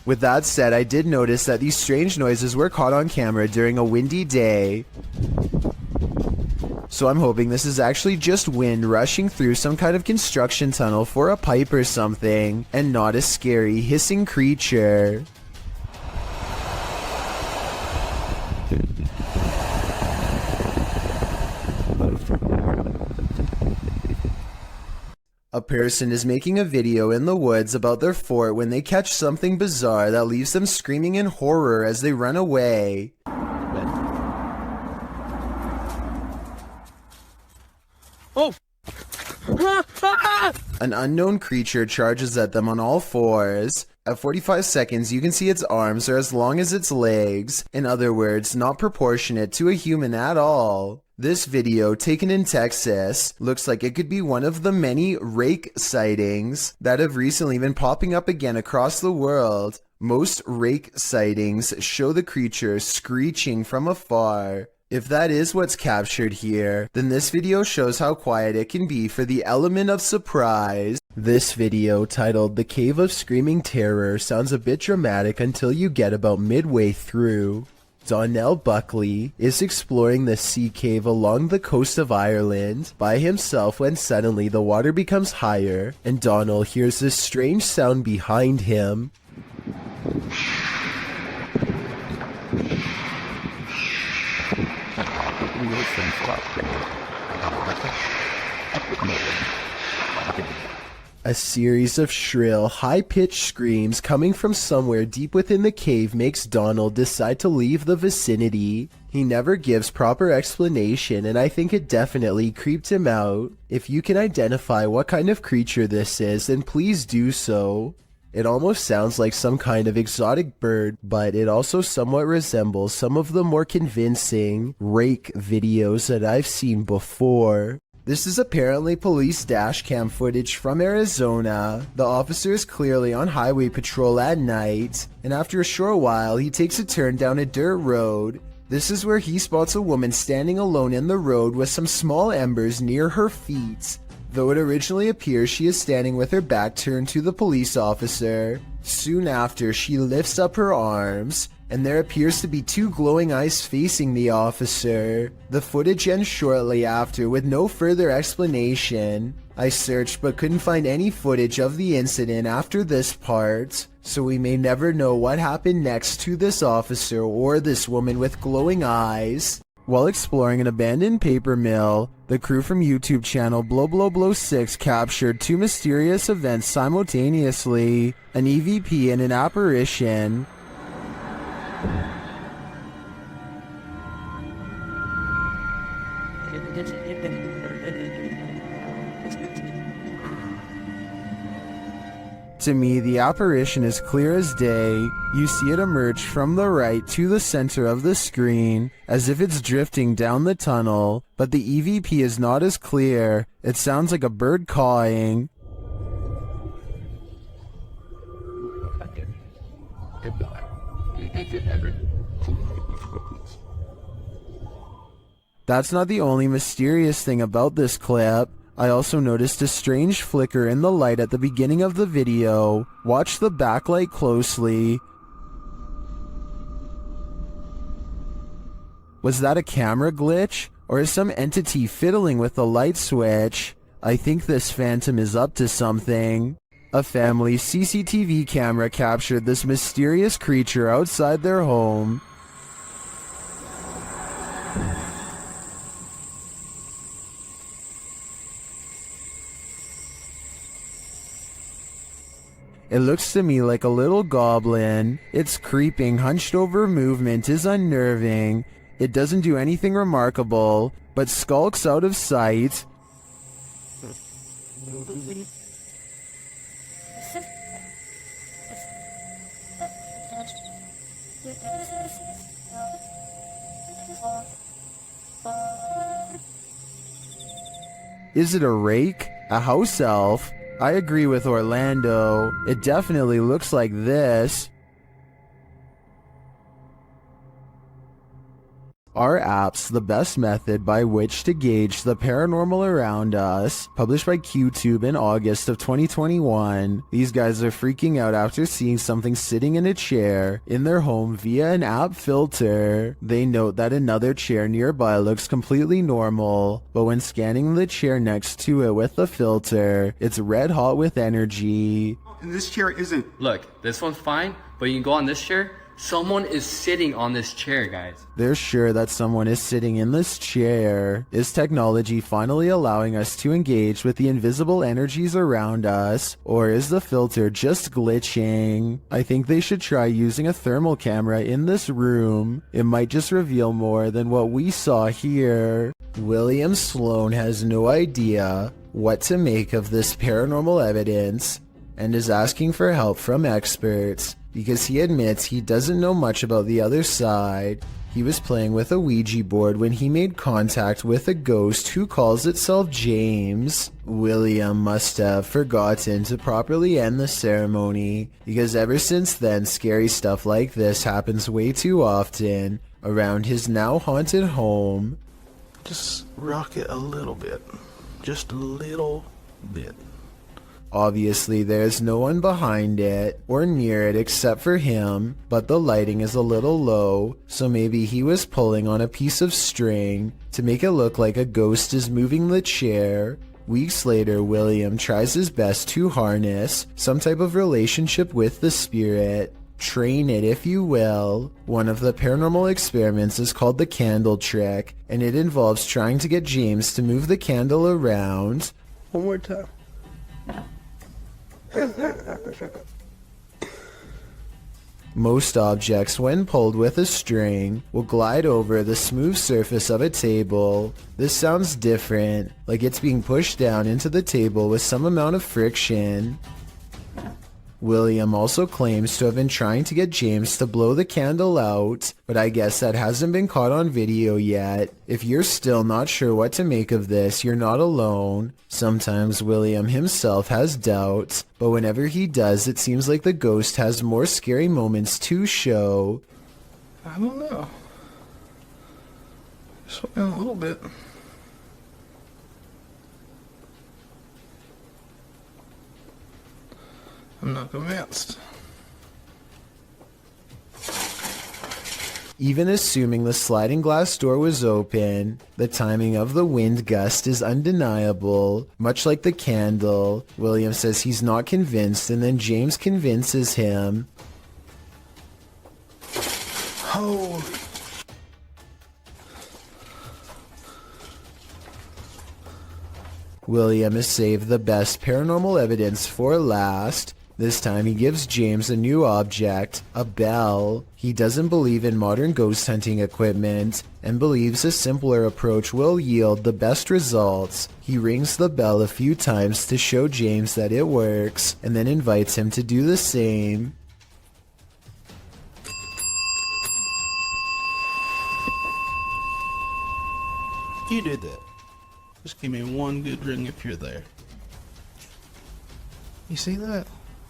With that said, I did notice that these strange noises were caught on camera during a windy day. So I'm hoping this is actually just wind rushing through some kind of construction tunnel for a pipe or something, and not a scary hissing creature. A person is making a video in the woods about their fort when they catch something bizarre that leaves them screaming in horror as they run away. Oh! An unknown creature charges at them on all fours. At 45 seconds, you can see its arms are as long as its legs. In other words, not proportionate to a human at all. This video, taken in Texas, looks like it could be one of the many rake sightings that have recently been popping up again across the world. Most rake sightings show the creature screeching from afar. If that is what's captured here, then this video shows how quiet it can be for the element of surprise. This video, titled The Cave of Screaming Terror, sounds a bit dramatic until you get about midway through. Donnell Buckley is exploring the sea cave along the coast of Ireland by himself when suddenly the water becomes higher and Donnell hears this strange sound behind him. A series of shrill, high-pitched screams coming from somewhere deep within the cave makes Donald decide to leave the vicinity. He never gives proper explanation, and I think it definitely creeped him out. If you can identify what kind of creature this is, then please do so. It almost sounds like some kind of exotic bird, but it also somewhat resembles some of the more convincing rake videos that I've seen before. This is apparently police dashcam footage from Arizona. The officer is clearly on highway patrol at night, and after a short while, he takes a turn down a dirt road. This is where he spots a woman standing alone in the road with some small embers near her feet. Though it originally appears she is standing with her back turned to the police officer. Soon after, she lifts up her arms, and there appears to be two glowing eyes facing the officer. The footage ends shortly after with no further explanation. I searched but couldn't find any footage of the incident after this part, so we may never know what happened next to this officer or this woman with glowing eyes. While exploring an abandoned paper mill, the crew from YouTube channel Blow6 captured two mysterious events simultaneously, an EVP and an apparition. To me, the apparition is clear as day. You see it emerge from the right to the center of the screen, as if it's drifting down the tunnel, but the EVP is not as clear. It sounds like a bird cawing. That's not the only mysterious thing about this clip. I also noticed a strange flicker in the light at the beginning of the video. Watch the backlight closely. Was that a camera glitch? Or is some entity fiddling with the light switch? I think this phantom is up to something. A family's CCTV camera captured this mysterious creature outside their home. It looks to me like a little goblin. Its creeping, hunched over movement is unnerving. It doesn't do anything remarkable, but skulks out of sight. Is it a rake? A house elf? I agree with Orlando. It definitely looks like this. Are apps the best method by which to gauge the paranormal around us? Published by QTube in August of 2021. These guys are freaking out after seeing something sitting in a chair in their home via an app filter. They note that another chair nearby looks completely normal, but when scanning the chair next to it with the filter, it's red hot with energy. And this chair isn't... Look, this one's fine, but you can go on this chair. Someone is sitting on this chair, guys. They're sure that someone is sitting in this chair. Is technology finally allowing us to engage with the invisible energies around us? Or is the filter just glitching? I think they should try using a thermal camera in this room. It might just reveal more than what we saw here. William Sloan has no idea what to make of this paranormal evidence and is asking for help from experts, because he admits he doesn't know much about the other side. He was playing with a Ouija board when he made contact with a ghost who calls itself James. William must have forgotten to properly end the ceremony, because ever since then scary stuff like this happens way too often around his now haunted home. Just rock it a little bit. Just a little bit. Obviously, there's no one behind it or near it except for him, but the lighting is a little low, so maybe he was pulling on a piece of string to make it look like a ghost is moving the chair. Weeks later, William tries his best to harness some type of relationship with the spirit. train it if you will. One of the paranormal experiments is called the candle trick, and it involves trying to get James to move the candle around. One more time. Most objects, when pulled with a string, will glide over the smooth surface of a table. This sounds different, like it's being pushed down into the table with some amount of friction. William also claims to have been trying to get James to blow the candle out, but I guess that hasn't been caught on video yet. If you're still not sure what to make of this, you're not alone. Sometimes William himself has doubts, but whenever he does, it seems like the ghost has more scary moments to show. I don't know. Just went a little bit. I'm not convinced. Even assuming the sliding glass door was open, the timing of the wind gust is undeniable. Much like the candle, William says he's not convinced, and then James convinces him. Oh. William has saved the best paranormal evidence for last. This time he gives James a new object, a bell. He doesn't believe in modern ghost hunting equipment and believes a simpler approach will yield the best results. He rings the bell a few times to show James that it works and then invites him to do the same. You did that. Just give me one good ring if you're there. You see that?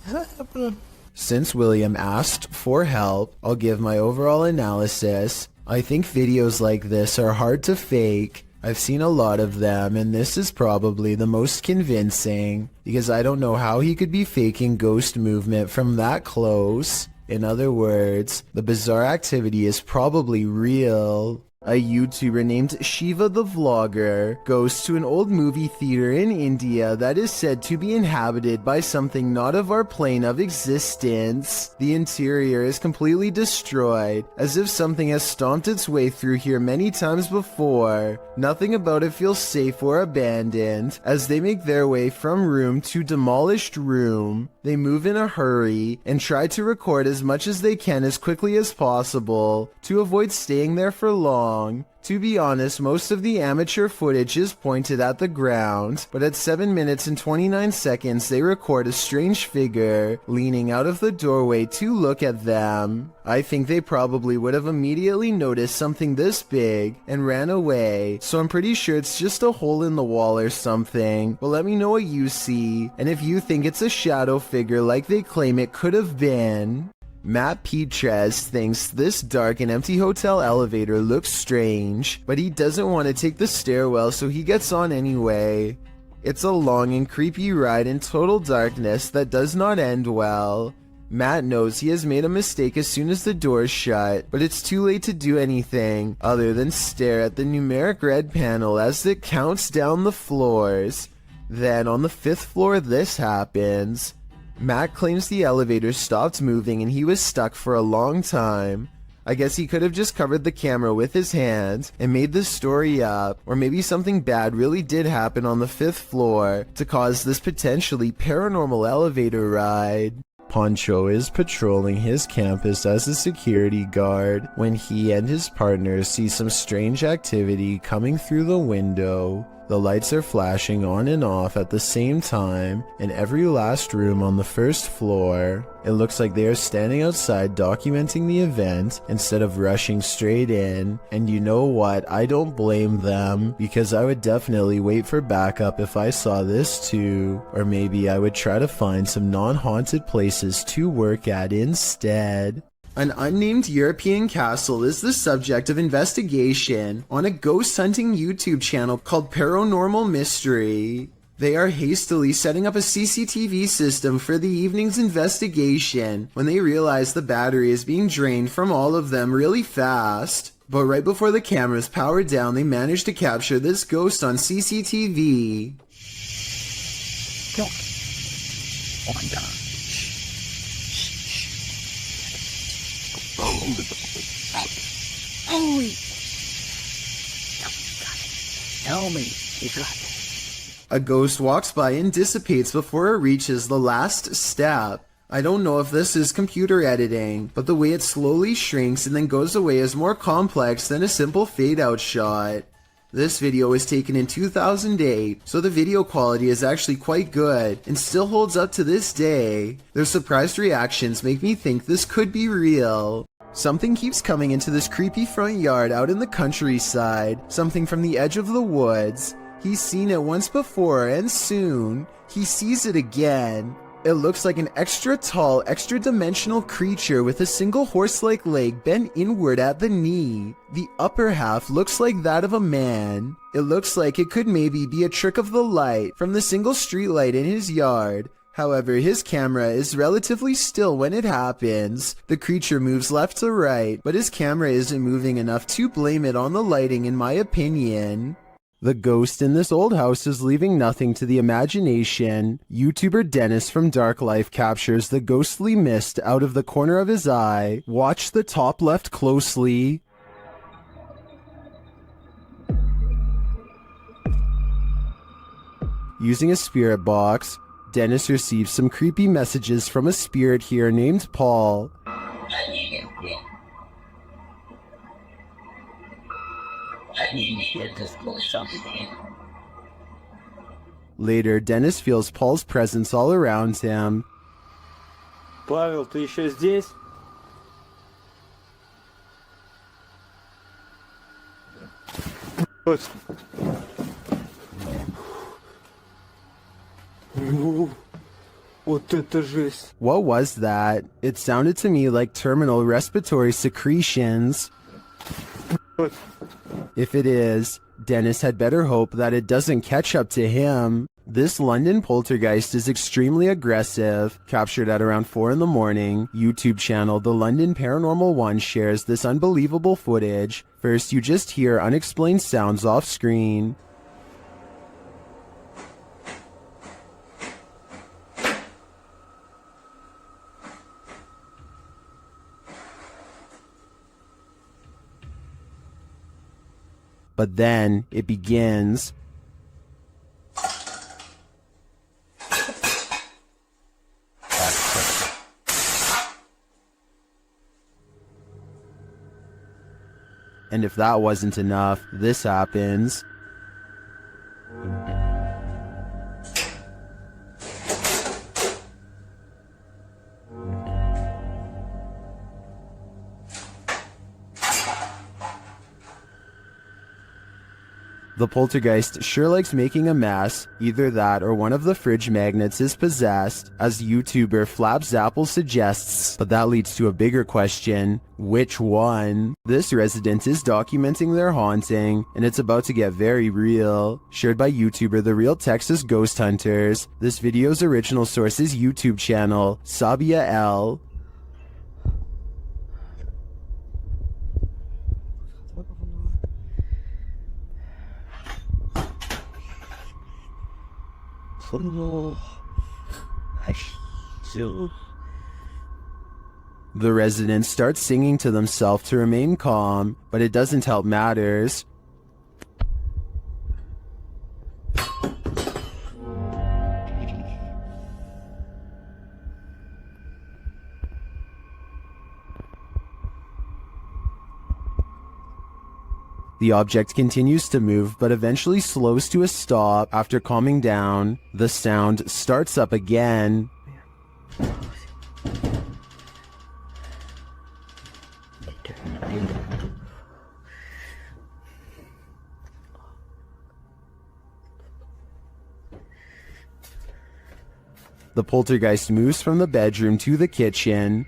Is that happening? Since William asked for help, I'll give my overall analysis. I think videos like this are hard to fake. I've seen a lot of them, and this is probably the most convincing, because I don't know how he could be faking ghost movement from that close. In other words, the bizarre activity is probably real. A YouTuber named Shiva the Vlogger goes to an old movie theater in India that is said to be inhabited by something not of our plane of existence. The interior is completely destroyed, as if something has stomped its way through here many times before. Nothing about it feels safe or abandoned. As they make their way from room to demolished room, they move in a hurry and try to record as much as they can as quickly as possible to avoid staying there for long. To be honest, most of the amateur footage is pointed at the ground, but at 7 minutes and 29 seconds they record a strange figure leaning out of the doorway to look at them. I think they probably would have immediately noticed something this big and ran away, so I'm pretty sure it's just a hole in the wall or something. But let me know what you see, and if you think it's a shadow figure like they claim it could have been. Matt Petrez thinks this dark and empty hotel elevator looks strange, but he doesn't want to take the stairwell, so he gets on anyway. It's a long and creepy ride in total darkness that does not end well. Matt knows he has made a mistake as soon as the doors shut, but it's too late to do anything other than stare at the numeric red panel as it counts down the floors. Then on the 5th floor this happens. Matt claims the elevator stopped moving and he was stuck for a long time. I guess he could have just covered the camera with his hand and made the story up, or maybe something bad really did happen on the 5th floor to cause this potentially paranormal elevator ride. Poncho is patrolling his campus as a security guard when he and his partner see some strange activity coming through the window. The lights are flashing on and off at the same time in every last room on the 1st floor. It looks like they are standing outside documenting the event instead of rushing straight in. And you know what? I don't blame them, because I would definitely wait for backup if I saw this too. Or maybe I would try to find some non-haunted places to work at instead. An unnamed European castle is the subject of investigation on a ghost hunting YouTube channel called Paranormal Mystery. They are hastily setting up a CCTV system for the evening's investigation when they realize the battery is being drained from all of them really fast. But right before the cameras power down, they manage to capture this ghost on CCTV. Holy! Tell me you got it. A ghost walks by and dissipates before it reaches the last step. I don't know if this is computer editing, but the way it slowly shrinks and then goes away is more complex than a simple fade-out shot. This video was taken in 2008, so the video quality is actually quite good and still holds up to this day. Their surprised reactions make me think this could be real. Something keeps coming into this creepy front yard out in the countryside, something from the edge of the woods. He's seen it once before, and soon, he sees it again. It looks like an extra tall, extra dimensional creature with a single horse-like leg bent inward at the knee. The upper half looks like that of a man. It looks like it could maybe be a trick of the light from the single streetlight in his yard. However, his camera is relatively still when it happens. The creature moves left to right, but his camera isn't moving enough to blame it on the lighting in my opinion. The ghost in this old house is leaving nothing to the imagination. YouTuber Dennis from Dark Life captures the ghostly mist out of the corner of his eye. Watch the top left closely. Using a spirit box, Dennis receives some creepy messages from a spirit here named Paul. Later, Dennis feels Paul's presence all around him. Павел, ты еще здесь? Вот это жесть. What was that? It sounded to me like terminal respiratory secretions. If it is, Dennis had better hope that it doesn't catch up to him. This London poltergeist is extremely aggressive. Captured at around 4 in the morning, YouTube channel The London Paranormal 1 shares this unbelievable footage. First, you just hear unexplained sounds off screen. But then it begins. And if that wasn't enough, this happens. The poltergeist sure likes making a mess. Either that or one of the fridge magnets is possessed, as YouTuber Flabs Apple suggests, but that leads to a bigger question. Which one? This resident is documenting their haunting, and it's about to get very real. Shared by YouTuber The Real Texas Ghost Hunters. This video's original source is YouTube channel, Sabia L. The residents start singing to themselves to remain calm, but it doesn't help matters. The object continues to move, but eventually slows to a stop after calming down. The sound starts up again. The poltergeist moves from the bedroom to the kitchen.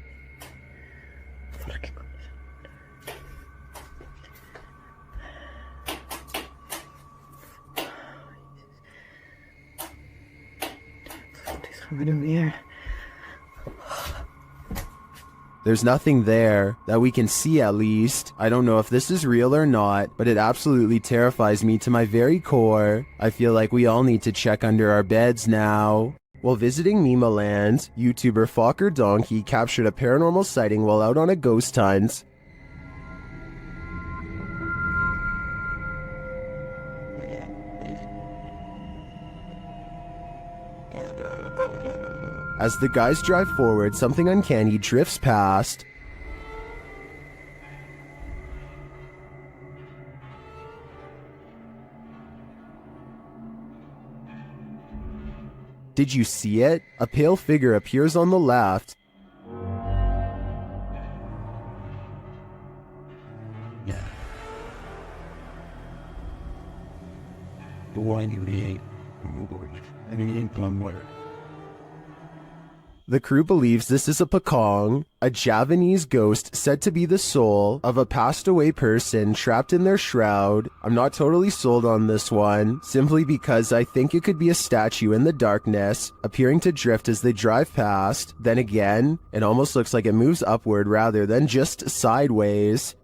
There's nothing there, that we can see at least. I don't know if this is real or not, but it absolutely terrifies me to my very core. I feel like we all need to check under our beds now. While visiting Mima Land, YouTuber Fokker Donkey captured a paranormal sighting while out on a ghost hunt. As the guys drive forward, something uncanny drifts past. Did you see it? A pale figure appears on the left. The crew believes this is a Pekong, a Javanese ghost said to be the soul of a passed away person trapped in their shroud. I'm not totally sold on this one, simply because I think it could be a statue in the darkness, appearing to drift as they drive past. Then again, it almost looks like it moves upward rather than just sideways.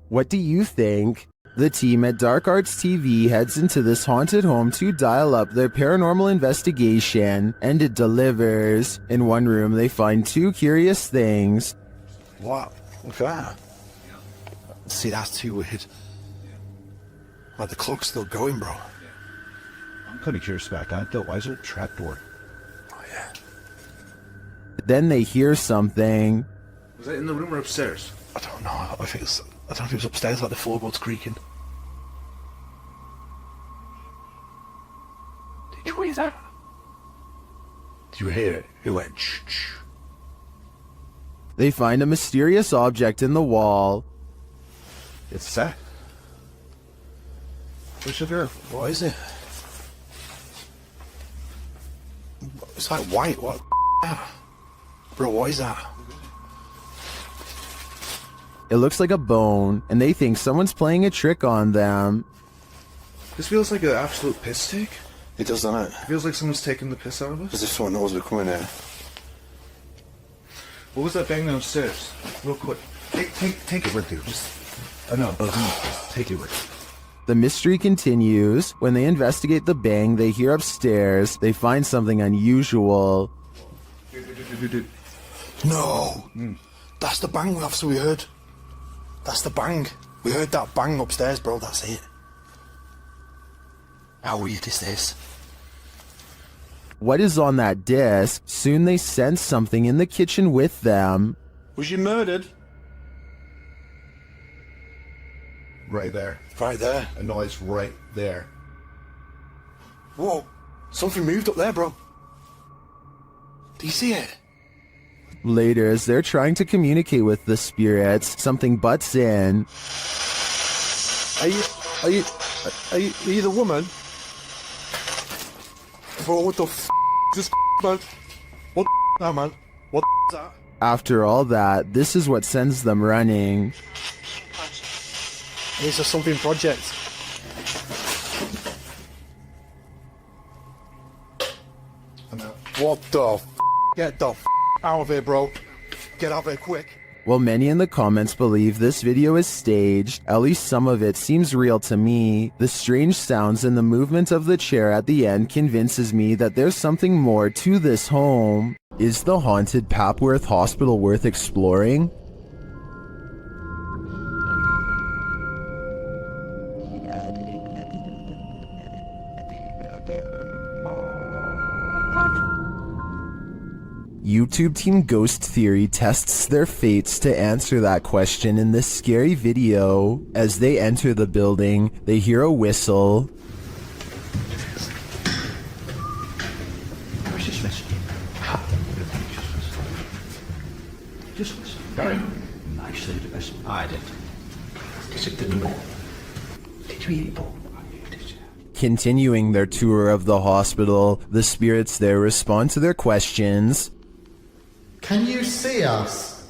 What do you think? The team at Dark Arts TV heads into this haunted home to dial up their paranormal investigation, and it delivers. In one room, they find two curious things. Wow, look at that. See, that's too weird. Like, the clock's still going, bro. I'm kind of curious about that, though. Why is it a trapdoor? Oh, yeah. Then they hear something. Was that in the room or upstairs? I don't know. I don't know if it was upstairs, like the floorboards creaking. Did you hear that? Did you hear it? It went shh, shh. They find a mysterious object in the wall. It's that. What is it? It's like white. What? Bro, what is that? It looks like a bone, and they think someone's playing a trick on them. This feels like an absolute piss take. It does, doesn't it? It feels like someone's taking the piss out of us. As if someone knows we're coming here. What was that bang downstairs? Real quick. Take it with you. Just, take it with you. The mystery continues. When they investigate the bang they hear upstairs, they find something unusual. No! That's the bang officer we heard. That's the bang. We heard that bang upstairs, bro. That's it. How weird is this? What is on that disc? Soon they sense something in the kitchen with them. Was you murdered? Right there. Right there. A noise right there. Whoa. Something moved up there, bro. Do you see it? Later, as they're trying to communicate with the spirits, something butts in. Are you the woman? Bro, what the f*** is this man? What the f*** man? What the f*** is that? After all that, this is what sends them running. It's a something project. What the f***? Get the f*** out of here, bro. Get out of here quick. While many in the comments believe this video is staged, at least some of it seems real to me. The strange sounds and the movement of the chair at the end convinces me that there's something more to this home. Is the haunted Papworth Hospital worth exploring? YouTube Team Ghost Theory tests their fates to answer that question in this scary video. As they enter the building, they hear a whistle. Just listen. Very nicely to us. I did. Because it didn't know. Did you eat ball? Continuing their tour of the hospital, the spirits there respond to their questions. Can you see us?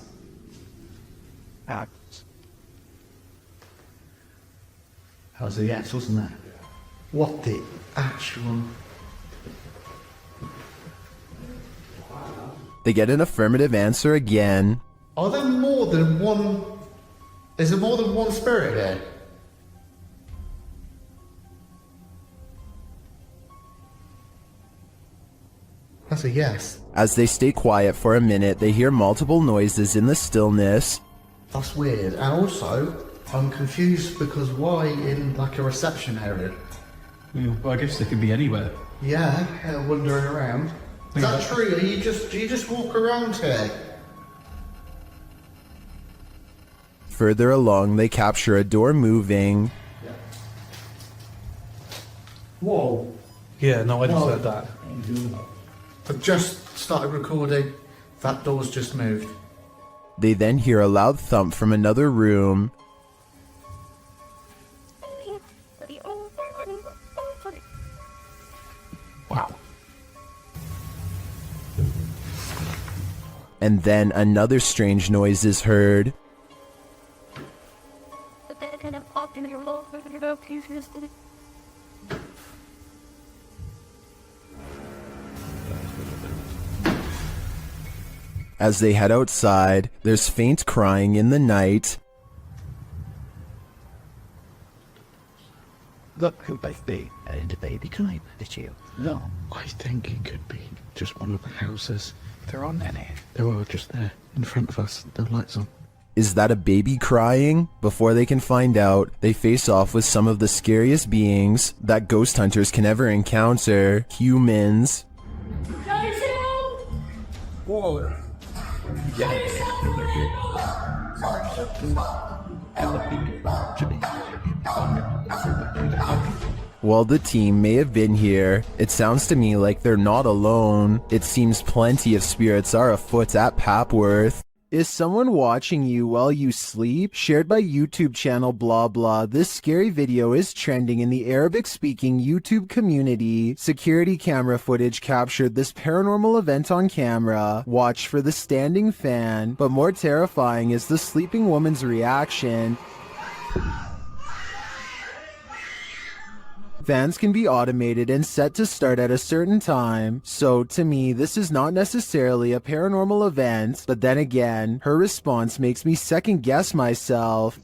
How's the yes, wasn't that? What the actual... They get an affirmative answer again. Are there more than one... Is there more than one spirit here? That's a yes. As they stay quiet for a minute, they hear multiple noises in the stillness. That's weird. And also, I'm confused because why in like a reception area? Well, I guess they could be anywhere. Yeah, wandering around. Is that true? Do you just walk around here? Further along, they capture a door moving. Whoa. Yeah, no, I just heard that. I've just started recording. That door's just moved. They then hear a loud thump from another room. Wow. And then another strange noise is heard. As they head outside, there's faint crying in the night. Look who might be and the baby climb at you. No. I think it could be just one of the houses. There aren't any. They're all just there in front of us. No lights on. Is that a baby crying? Before they can find out, they face off with some of the scariest beings that ghost hunters can ever encounter: humans. Whoa. While the team may have been here, it sounds to me like they're not alone. It seems plenty of spirits are afoot at Papworth. Is someone watching you while you sleep? Shared by YouTube channel blah blah. This scary video is trending in the Arabic-speaking YouTube community. Security camera footage captured this paranormal event on camera. Watch for the standing fan. But more terrifying is the sleeping woman's reaction. Fans can be automated and set to start at a certain time, so to me this is not necessarily a paranormal event, but then again, her response makes me second guess myself.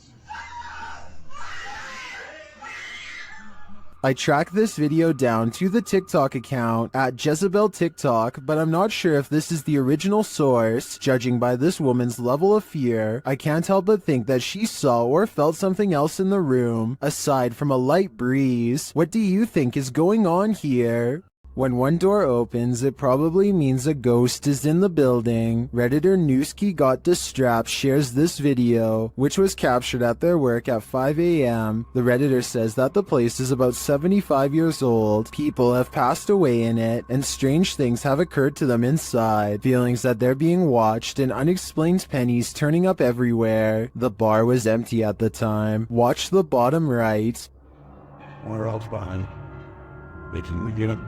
I tracked this video down to the TikTok account at Jezebel TikTok, but I'm not sure if this is the original source. Judging by this woman's level of fear, I can't help but think that she saw or felt something else in the room, aside from a light breeze. What do you think is going on here? When one door opens, it probably means a ghost is in the building. Redditor Newski Got Distrapped shares this video, which was captured at their work at 5 a.m. The Redditor says that the place is about 75 years old. People have passed away in it, and strange things have occurred to them inside. Feelings that they're being watched and unexplained pennies turning up everywhere. The bar was empty at the time. Watch the bottom right. We're all fine. We get up.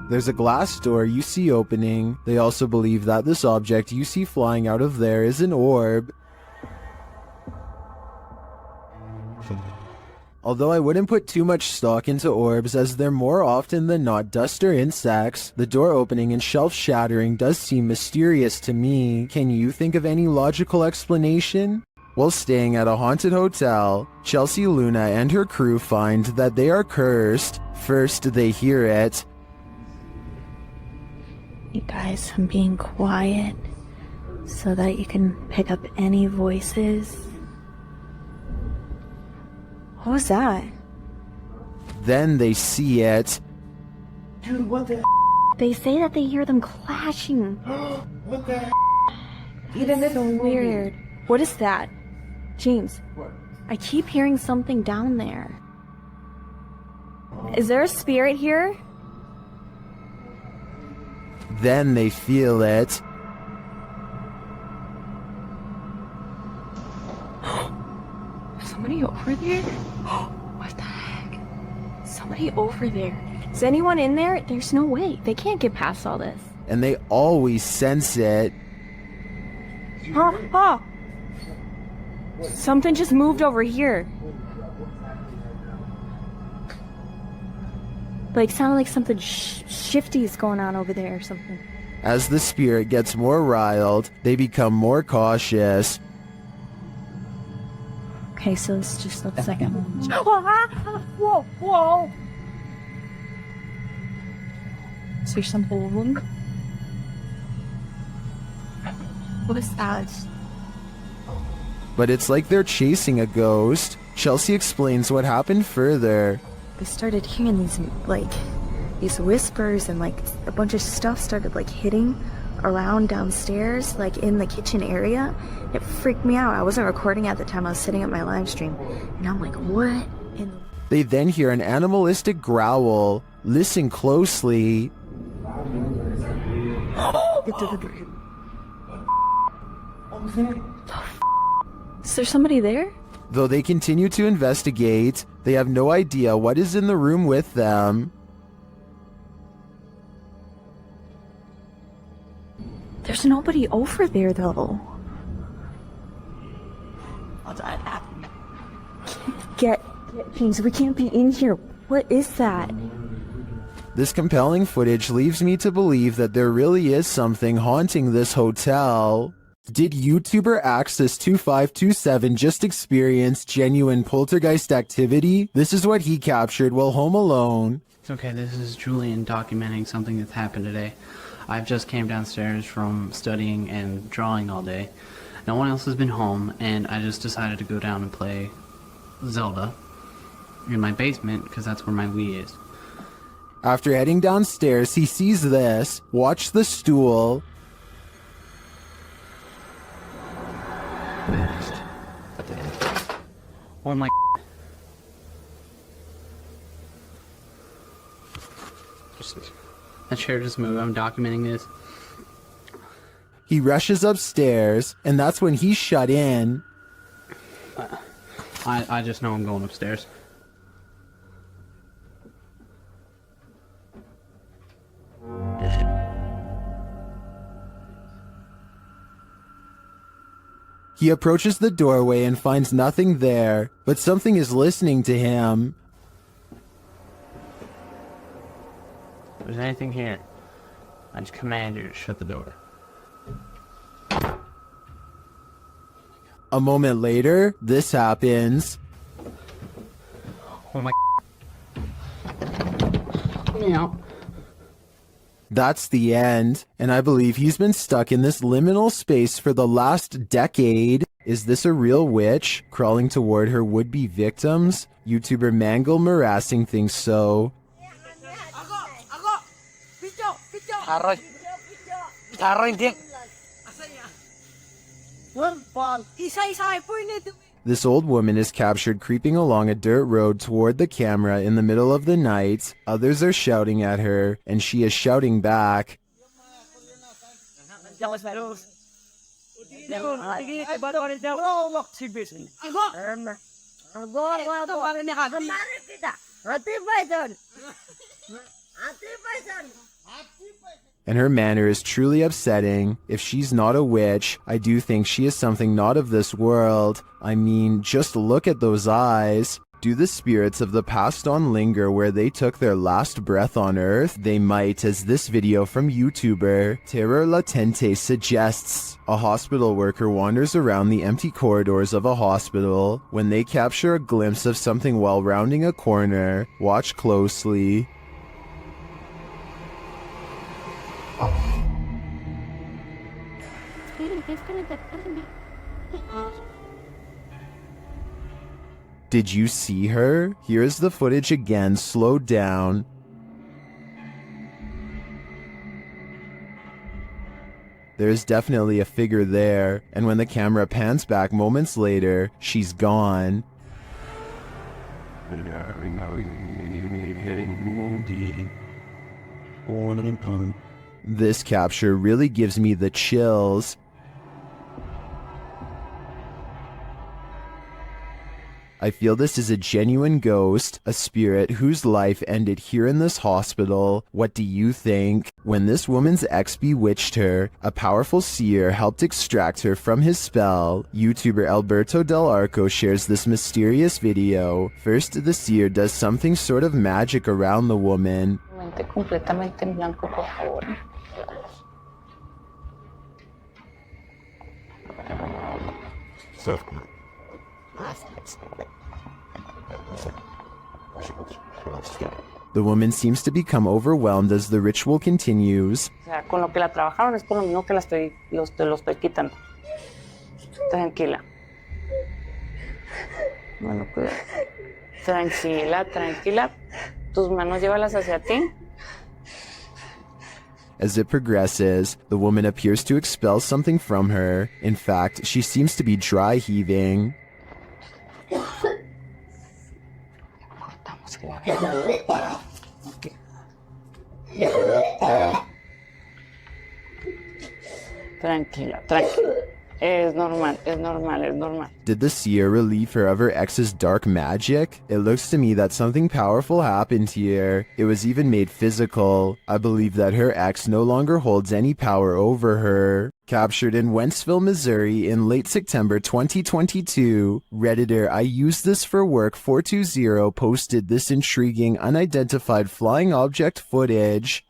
There's a glass door you see opening. They also believe that this object you see flying out of there is an orb. Although I wouldn't put too much stock into orbs, as they're more often than not dust or insects, the door opening and shelf shattering does seem mysterious to me. Can you think of any logical explanation? While staying at a haunted hotel, Chelsea Luna and her crew find that they are cursed. First, they hear it. You guys, I'm being quiet so that you can pick up any voices. What was that? Then they see it. Dude, what the They say that they hear them clashing. What the Even this is weird. What is that? James, What? I keep hearing something down there. Is there a spirit here? Then they feel it. Somebody over there? What the heck? Somebody over there. Is anyone in there? There's no way. They can't get past all this. And they always sense it. Huh? Something just moved over here. Like, sounded like something shifty is going on over there or something. As the spirit gets more riled, they become more cautious. Okay, so it's just the second one. Whoa, whoa! there some hole? What is that? But it's like they're chasing a ghost. Chelsea explains what happened further. I started hearing these whispers, and like a bunch of stuff started like hitting around downstairs, like in the kitchen area. It freaked me out. I wasn't recording at the time. I was sitting at my live stream, and I'm like, what in the... They then hear an animalistic growl. Listen closely. Is there somebody there? Though they continue to investigate, they have no idea what is in the room with them. There's nobody over there, though. Get things. We can't be in here. What is that? This compelling footage leaves me to believe that there really is something haunting this hotel. Did YouTuber Axis2527 just experience genuine poltergeist activity? This is what he captured while home alone. Okay, this is Julian documenting something that's happened today. I've just came downstairs from studying and drawing all day. No one else has been home, and I just decided to go down and play Zelda in my basement, because that's where my Wii is. After heading downstairs, he sees this. Watch the stool. Oh my... That chair just moved. I'm documenting this. He rushes upstairs, and that's when he's shut in. I just know I'm going upstairs. He approaches the doorway and finds nothing there, but something is listening to him. If there's anything here, I just command you to shut the door. A moment later, this happens. Oh my... Meow. That's the end, and I believe he's been stuck in this liminal space for the last decade. Is this a real witch crawling toward her would-be victims? YouTuber Mangle Marassing thinks so. This old woman is captured creeping along a dirt road toward the camera in the middle of the night. Others are shouting at her, and she is shouting back. And her manner is truly upsetting. If she's not a witch, I do think she is something not of this world. I mean, just look at those eyes. Do the spirits of the past on linger where they took their last breath on Earth? They might, as this video from YouTuber Terror Latente suggests. A hospital worker wanders around the empty corridors of a hospital. When they capture a glimpse of something while rounding a corner, watch closely. Did you see her? Here's the footage again, slowed down. There's definitely a figure there, and when the camera pans back moments later, she's gone. This capture really gives me the chills. I feel this is a genuine ghost, a spirit whose life ended here in this hospital. What do you think? When this woman's ex bewitched her, a powerful seer helped extract her from his spell. YouTuber Alberto Del Arco shares this mysterious video. First, the seer does something sort of magic around the woman. Completamente en blanco, por favor. The woman seems to become overwhelmed as the ritual continues. O sea, con lo que la trabajaron es con lo mismo que te lo estoy quitando. Tranquila. Bueno, cuidado. Tranquila, tranquila. Tus manos llévalas hacia ti. As it progresses, the woman appears to expel something from her. In fact, she seems to be dry heaving. Tranquila, tranquila. Es normal, es normal, es normal. Did the seer relieve her of her ex's dark magic? It looks to me that something powerful happened here. It was even made physical. I believe that her ex no longer holds any power over her. Captured in Wentzville, Missouri in late September 2022, Redditor I Use This For Work 420 posted this intriguing unidentified flying object footage.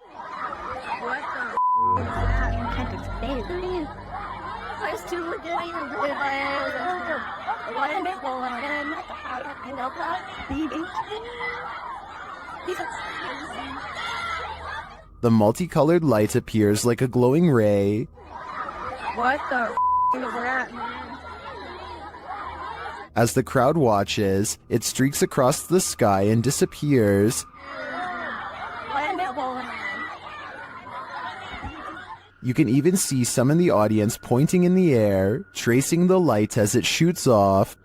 The multicolored light appears like a glowing ray. What the is that, man? As the crowd watches, it streaks across the sky and disappears. You can even see some in the audience pointing in the air, tracing the light as it shoots off.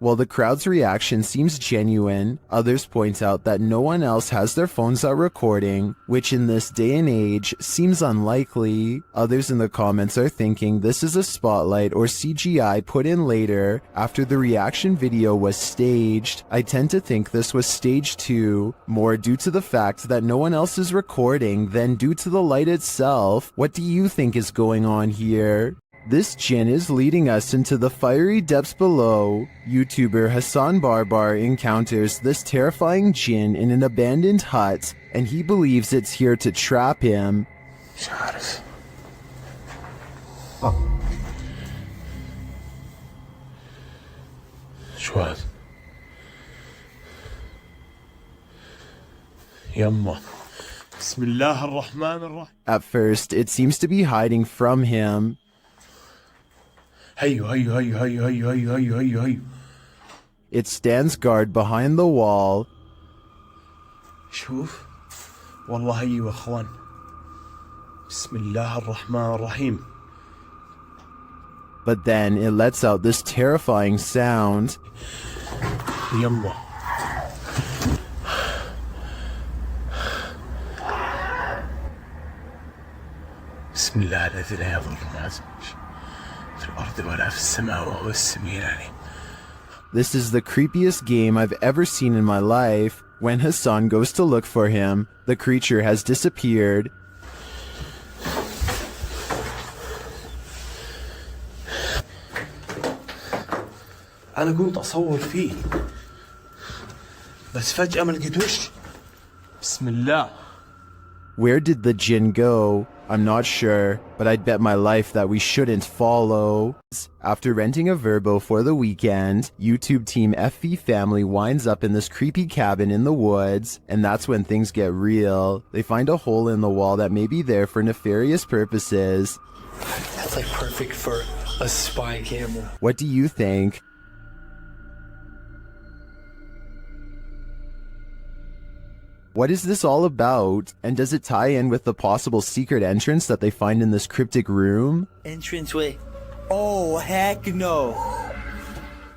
While the crowd's reaction seems genuine, others point out that no one else has their phones out recording, which in this day and age seems unlikely. Others in the comments are thinking this is a spotlight or CGI put in later after the reaction video was staged. I tend to think this was staged too, more due to the fact that no one else is recording than due to the light itself. What do you think is going on here? This jinn is leading us into the fiery depths below. YouTuber Hassan Barbar encounters this terrifying jinn in an abandoned hut, and he believes it's here to trap him. At first, it seems to be hiding from him. It stands guard behind the wall. شوف والله أيوة أخوان بسم الله الرحمن الرحيم. But then it lets out this terrifying sound. يلا بسم الله الذي لا يضر مع اسمه في الأرض ولا في السماء وهو السميع العليم. This is the creepiest game I've ever seen in my life. When Hassan goes to look for him, the creature has disappeared. أنا كنت أصور فيه بس فجأة ما لقيتوش. بسم الله. Where did the jinn go? I'm not sure, but I'd bet my life that we shouldn't follow. After renting a Verbo for the weekend, YouTube team FV Family winds up in this creepy cabin in the woods, and that's when things get real. They find a hole in the wall that may be there for nefarious purposes. That's like perfect for a spy camera. What do you think? What is this all about? And does it tie in with the possible secret entrance that they find in this cryptic room? Entranceway. Oh, heck no.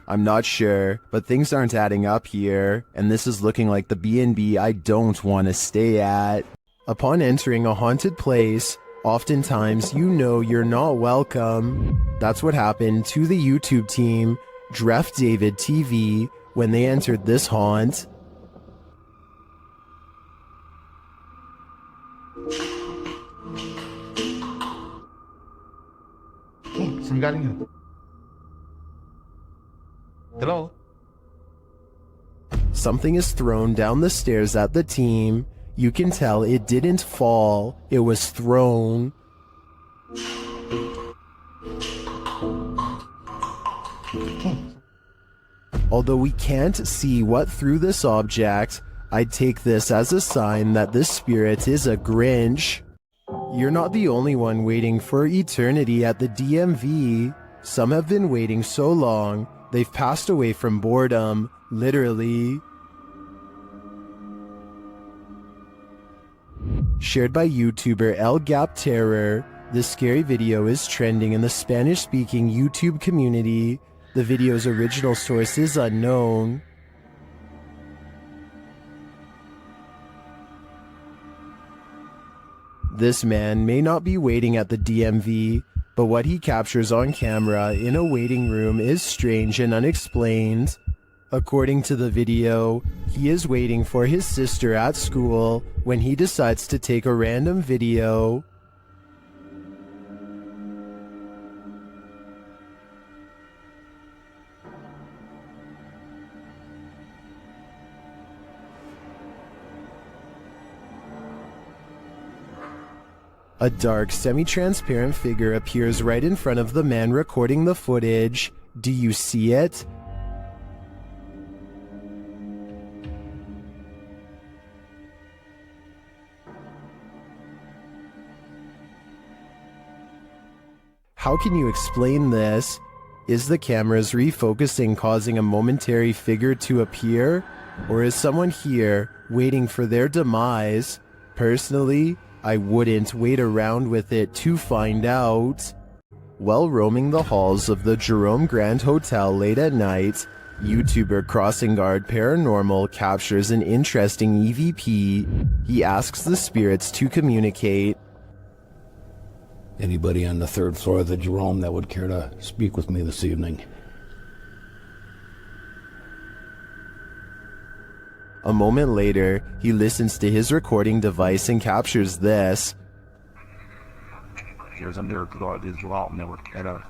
I'm not sure, but things aren't adding up here, and this is looking like the B&B I don't want to stay at. Upon entering a haunted place, oftentimes you know you're not welcome. That's what happened to the YouTube team, Dref David TV, when they entered this haunt. Hello? Something is thrown down the stairs at the team. You can tell it didn't fall, it was thrown. Although we can't see what threw this object, I'd take this as a sign that this spirit is a Grinch. You're not the only one waiting for eternity at the DMV. Some have been waiting so long, they've passed away from boredom, literally. Shared by YouTuber El Gap Terror, this scary video is trending in the Spanish-speaking YouTube community. The video's original source is unknown. This man may not be waiting at the DMV, but what he captures on camera in a waiting room is strange and unexplained. According to the video, he is waiting for his sister at school when he decides to take a random video. A dark, semi-transparent figure appears right in front of the man recording the footage. Do you see it? How can you explain this? Is the camera's refocusing causing a momentary figure to appear? Or is someone here waiting for their demise? Personally, I wouldn't wait around with it to find out. While roaming the halls of the Jerome Grand Hotel late at night, YouTuber Crossing Guard Paranormal captures an interesting EVP. He asks the spirits to communicate. Anybody on the third floor of the Jerome that would care to speak with me this evening? A moment later, he listens to his recording device and captures this. There's a miracle of this Jerome that would care to...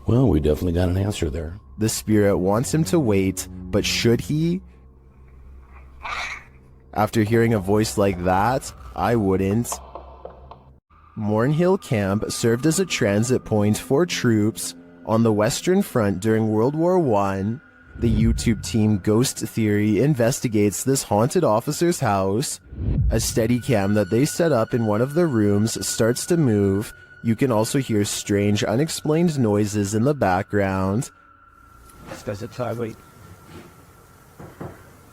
Well, we definitely got an answer there. The spirit wants him to wait, but should he? After hearing a voice like that, I wouldn't. Mornhill Camp served as a transit point for troops on the Western Front during World War I. The YouTube team Ghost Theory investigates this haunted officer's house. A Steadicam that they set up in one of the rooms starts to move. You can also hear strange, unexplained noises in the background. Does it wait?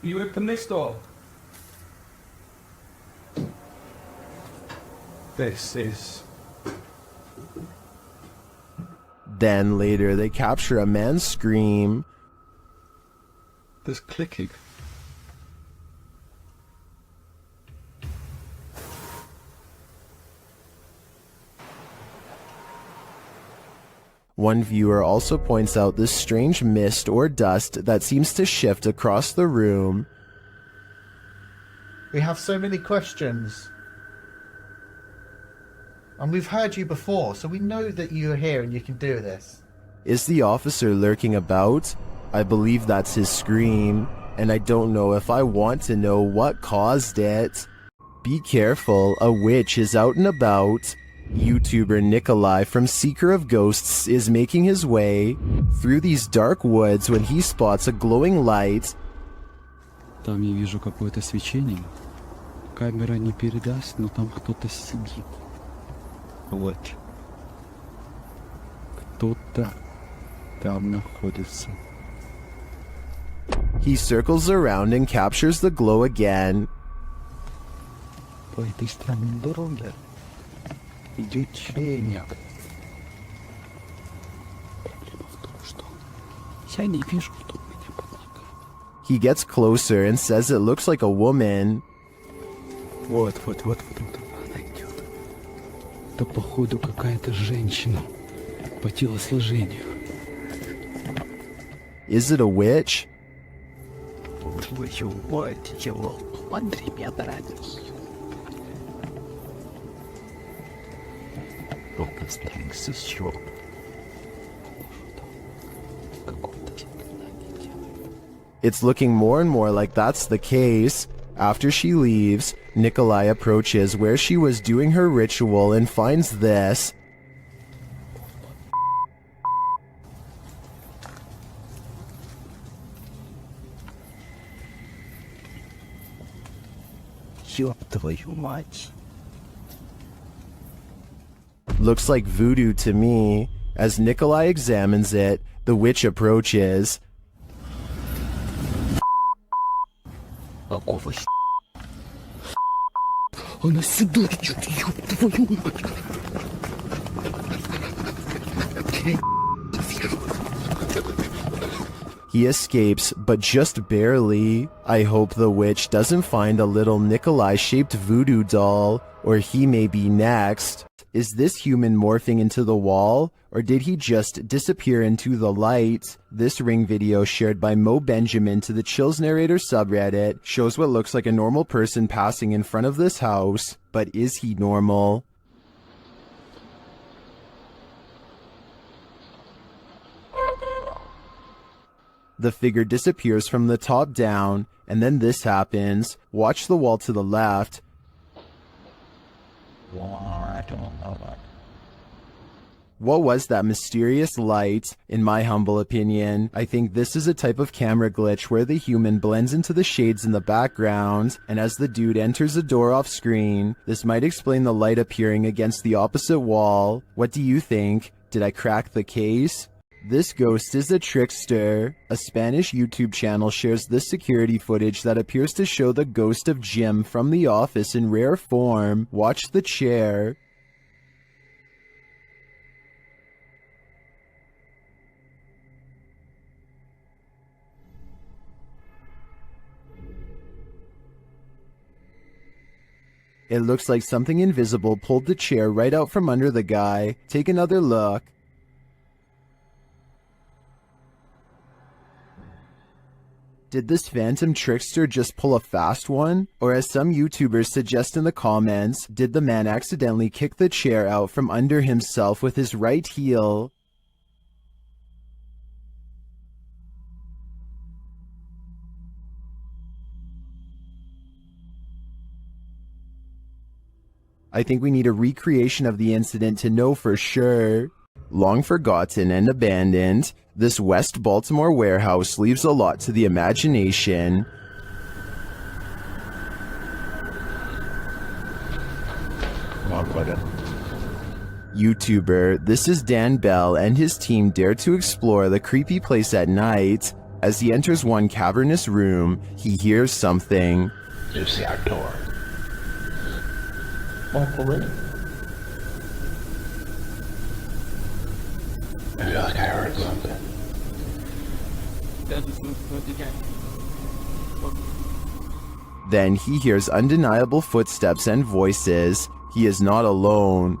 You open this door. This is... Then later they capture a man's scream. There's clicking. One viewer also points out this strange mist or dust that seems to shift across the room. We have so many questions. And we've heard you before, so we know that you're here and you can do this. Is the officer lurking about? I believe that's his scream, and I don't know if I want to know what caused it. Be careful, a witch is out and about. YouTuber Nikolai from Seeker of Ghosts is making his way through these dark woods when he spots a glowing light. Там я вижу какое-то свечение. Камера не передаст, но там кто-то сидит. Вот. Кто-то там находится. He circles around and captures the glow again. По этой странной дороге идет тень. Проблема в том, что я не вижу, что у меня под ногами. He gets closer and says it looks like a woman. Вот, она идет. Это, походу, какая-то женщина по телосложению. Is it a witch? It's looking more and more like that's the case. After she leaves, Nikolai approaches where she was doing her ritual and finds this. Твою мать. Looks like voodoo to me. As Nikolai examines it, the witch approaches. Какого Она сюда идет, ёб твою мать. He escapes, but just barely. I hope the witch doesn't find a little Nikolai-shaped voodoo doll, or he may be next. Is this human morphing into the wall, or did he just disappear into the light? This ring video shared by Mo Benjamin to the Chills Narrator subreddit shows what looks like a normal person passing in front of this house, but is he normal? The figure disappears from the top down, and then this happens. Watch the wall to the left. What was that mysterious light? In my humble opinion, I think this is a type of camera glitch where the human blends into the shades in the background, and as the dude enters a door off screen, this might explain the light appearing against the opposite wall. What do you think? Did I crack the case? This ghost is a trickster. A Spanish YouTube channel shares this security footage that appears to show the ghost of Jim from The Office in rare form. Watch the chair. It looks like something invisible pulled the chair right out from under the guy. Take another look. Did this phantom trickster just pull a fast one? Or as some YouTubers suggest in the comments, did the man accidentally kick the chair out from under himself with his right heel? I think we need a recreation of the incident to know for sure. Long forgotten and abandoned, this West Baltimore warehouse leaves a lot to the imagination. YouTuber, this is Dan Bell and his team dare to explore the creepy place at night. As he enters one cavernous room, he hears something. You see our door. I feel like I heard something. Then he hears undeniable footsteps and voices. He is not alone.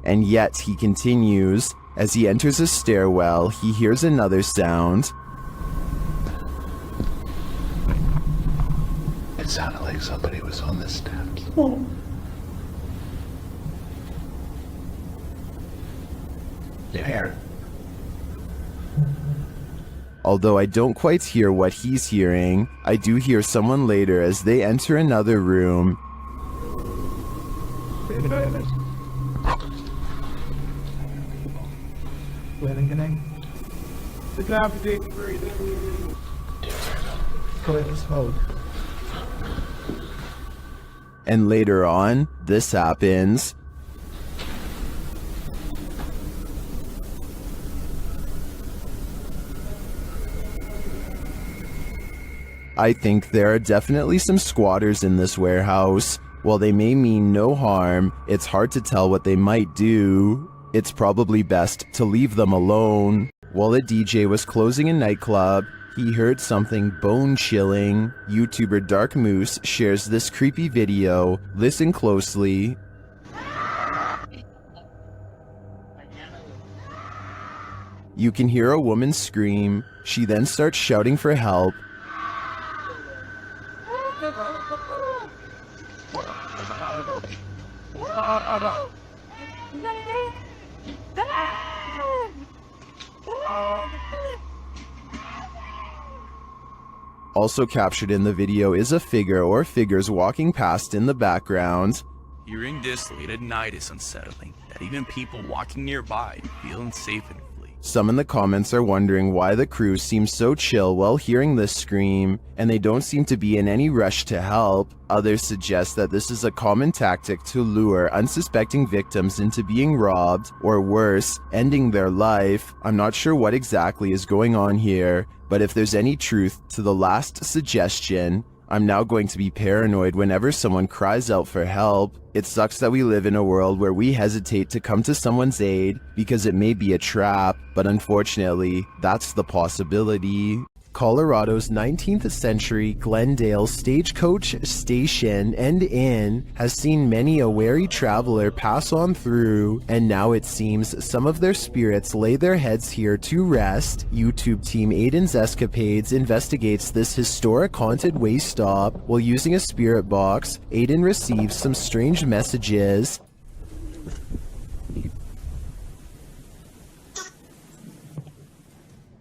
And yet he continues. As he enters a stairwell, he hears another sound. It sounded like somebody was on the steps. You hear it? Although I don't quite hear what he's hearing, I do hear someone later as they enter another room. And later on, this happens. I think there are definitely some squatters in this warehouse. While they may mean no harm, it's hard to tell what they might do. It's probably best to leave them alone. While a DJ was closing a nightclub, he heard something bone-chilling. YouTuber Dark Moose shares this creepy video. Listen closely. You can hear a woman scream. She then starts shouting for help. Also captured in the video is a figure or figures walking past in the background. Hearing this late at night is unsettling, that even people walking nearby feel unsafe and flee. Some in the comments are wondering why the crew seems so chill while hearing this scream, and they don't seem to be in any rush to help. Others suggest that this is a common tactic to lure unsuspecting victims into being robbed, or worse, ending their life. I'm not sure what exactly is going on here, but if there's any truth to the last suggestion, I'm now going to be paranoid whenever someone cries out for help. It sucks that we live in a world where we hesitate to come to someone's aid because it may be a trap, but unfortunately, that's the possibility. Colorado's 19th century Glendale Stagecoach Station and Inn has seen many a wary traveler pass on through, and now it seems some of their spirits lay their heads here to rest. YouTube team Aiden's Escapades investigates this historic haunted way stop. While using a spirit box, Aiden receives some strange messages.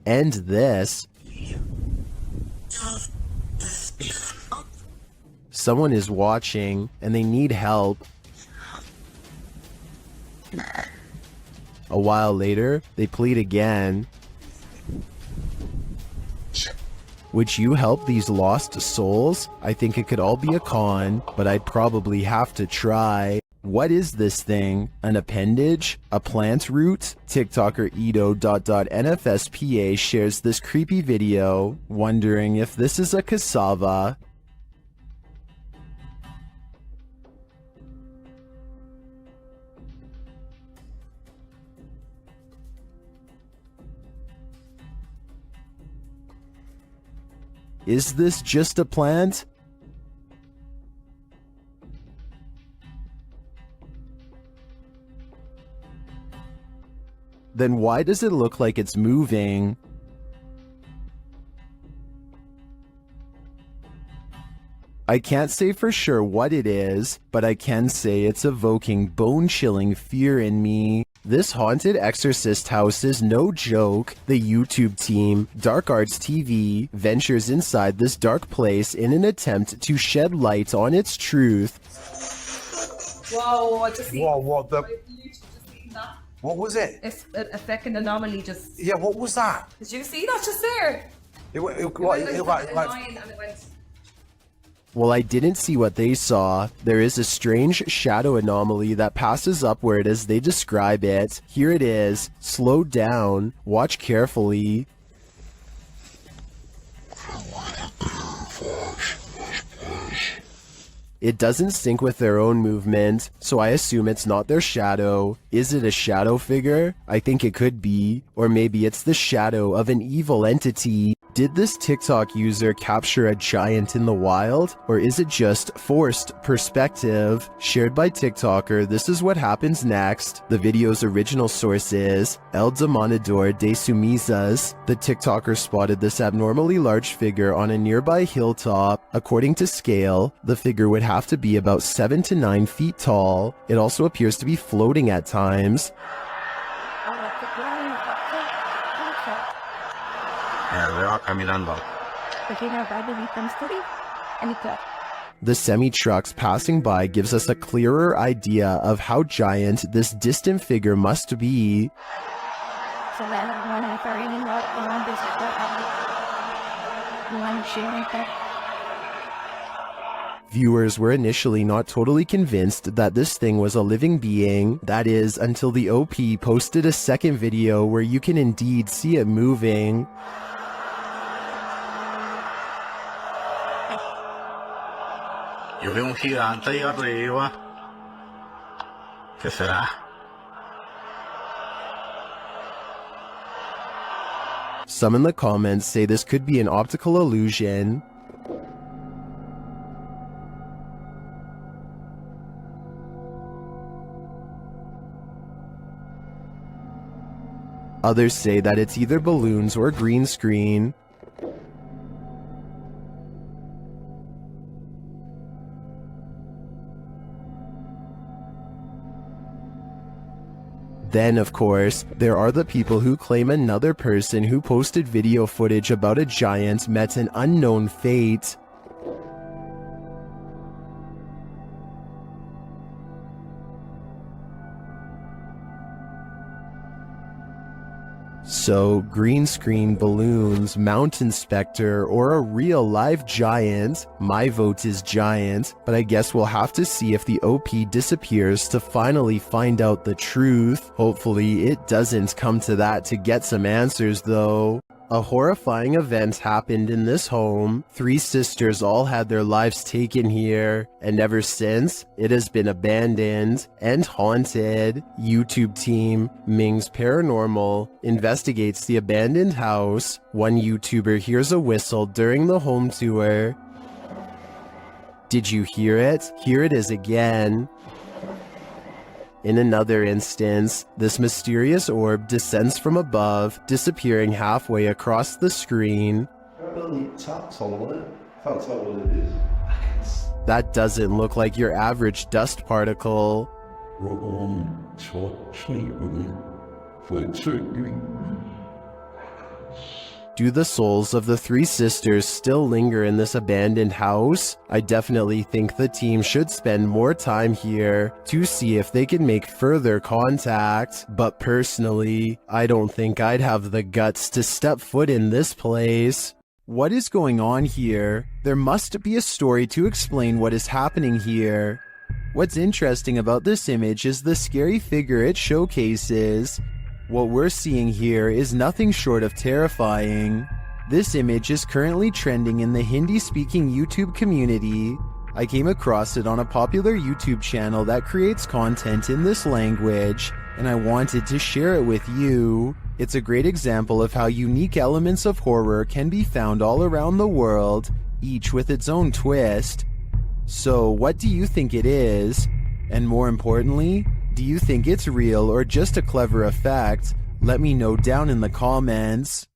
And this. Someone is watching and they need help. A while later, they plead again. Would you help these lost souls? I think it could all be a con, but I'd probably have to try. What is this thing? An appendage? A plant root? TikToker Edo.NFSPA shares this creepy video, wondering if this is a cassava. Is this just a plant? Then why does it look like it's moving? I can't say for sure what it is, but I can say it's evoking bone-chilling fear in me. This haunted exorcist house is no joke. The YouTube team, Dark Arts TV, ventures inside this dark place in an attempt to shed light on its truth. Whoa, I just Whoa, what the? that. What was it? It's a second anomaly just. Yeah, what was that? Did you see that just there? It went like a line and it went. Well, I didn't see what they saw. There is a strange shadow anomaly that passes upward as they describe it. Here it is. Slow down. Watch carefully. It doesn't sync with their own movement, so I assume it's not their shadow. Is it a shadow figure? I think it could be. Or maybe it's the shadow of an evil entity. Did this TikTok user capture a giant in the wild? Or is it just forced perspective? Shared by TikToker, this is what happens next. The video's original source is El Demonador de Sumizas. The TikToker spotted this abnormally large figure on a nearby hilltop. According to scale, the figure would have to be about 7 to 9 feet tall. It also appears to be floating at times. The semi-trucks passing by gives us a clearer idea of how giant this distant figure must be. Viewers were initially not totally convinced that this thing was a living being, that is, until the OP posted a second video where you can indeed see it moving. Yo veo un gigante ahí arriba. ¿Qué será? Some in the comments say this could be an optical illusion. Others say that it's either balloons or green screen. Then, of course, there are the people who claim another person who posted video footage about a giant met an unknown fate. So, green screen balloons, mountain specter, or a real live giant? My vote is giant, but I guess we'll have to see if the OP disappears to finally find out the truth. Hopefully it doesn't come to that to get some answers though. A horrifying event happened in this home. 3 sisters all had their lives taken here, and ever since, it has been abandoned and haunted. YouTube team Ming's Paranormal investigates the abandoned house. One YouTuber hears a whistle during the home tour. Did you hear it? Here it is again. In another instance, this mysterious orb descends from above, disappearing halfway across the screen. That doesn't look like your average dust particle. Do the souls of the 3 sisters still linger in this abandoned house? I definitely think the team should spend more time here to see if they can make further contact. But personally, I don't think I'd have the guts to step foot in this place. What is going on here? There must be a story to explain what is happening here. What's interesting about this image is the scary figure it showcases. What we're seeing here is nothing short of terrifying. This image is currently trending in the Hindi-speaking YouTube community. I came across it on a popular YouTube channel that creates content in this language, and I wanted to share it with you. It's a great example of how unique elements of horror can be found all around the world, each with its own twist. So, what do you think it is? And more importantly, do you think it's real or just a clever effect? Let me know down in the comments.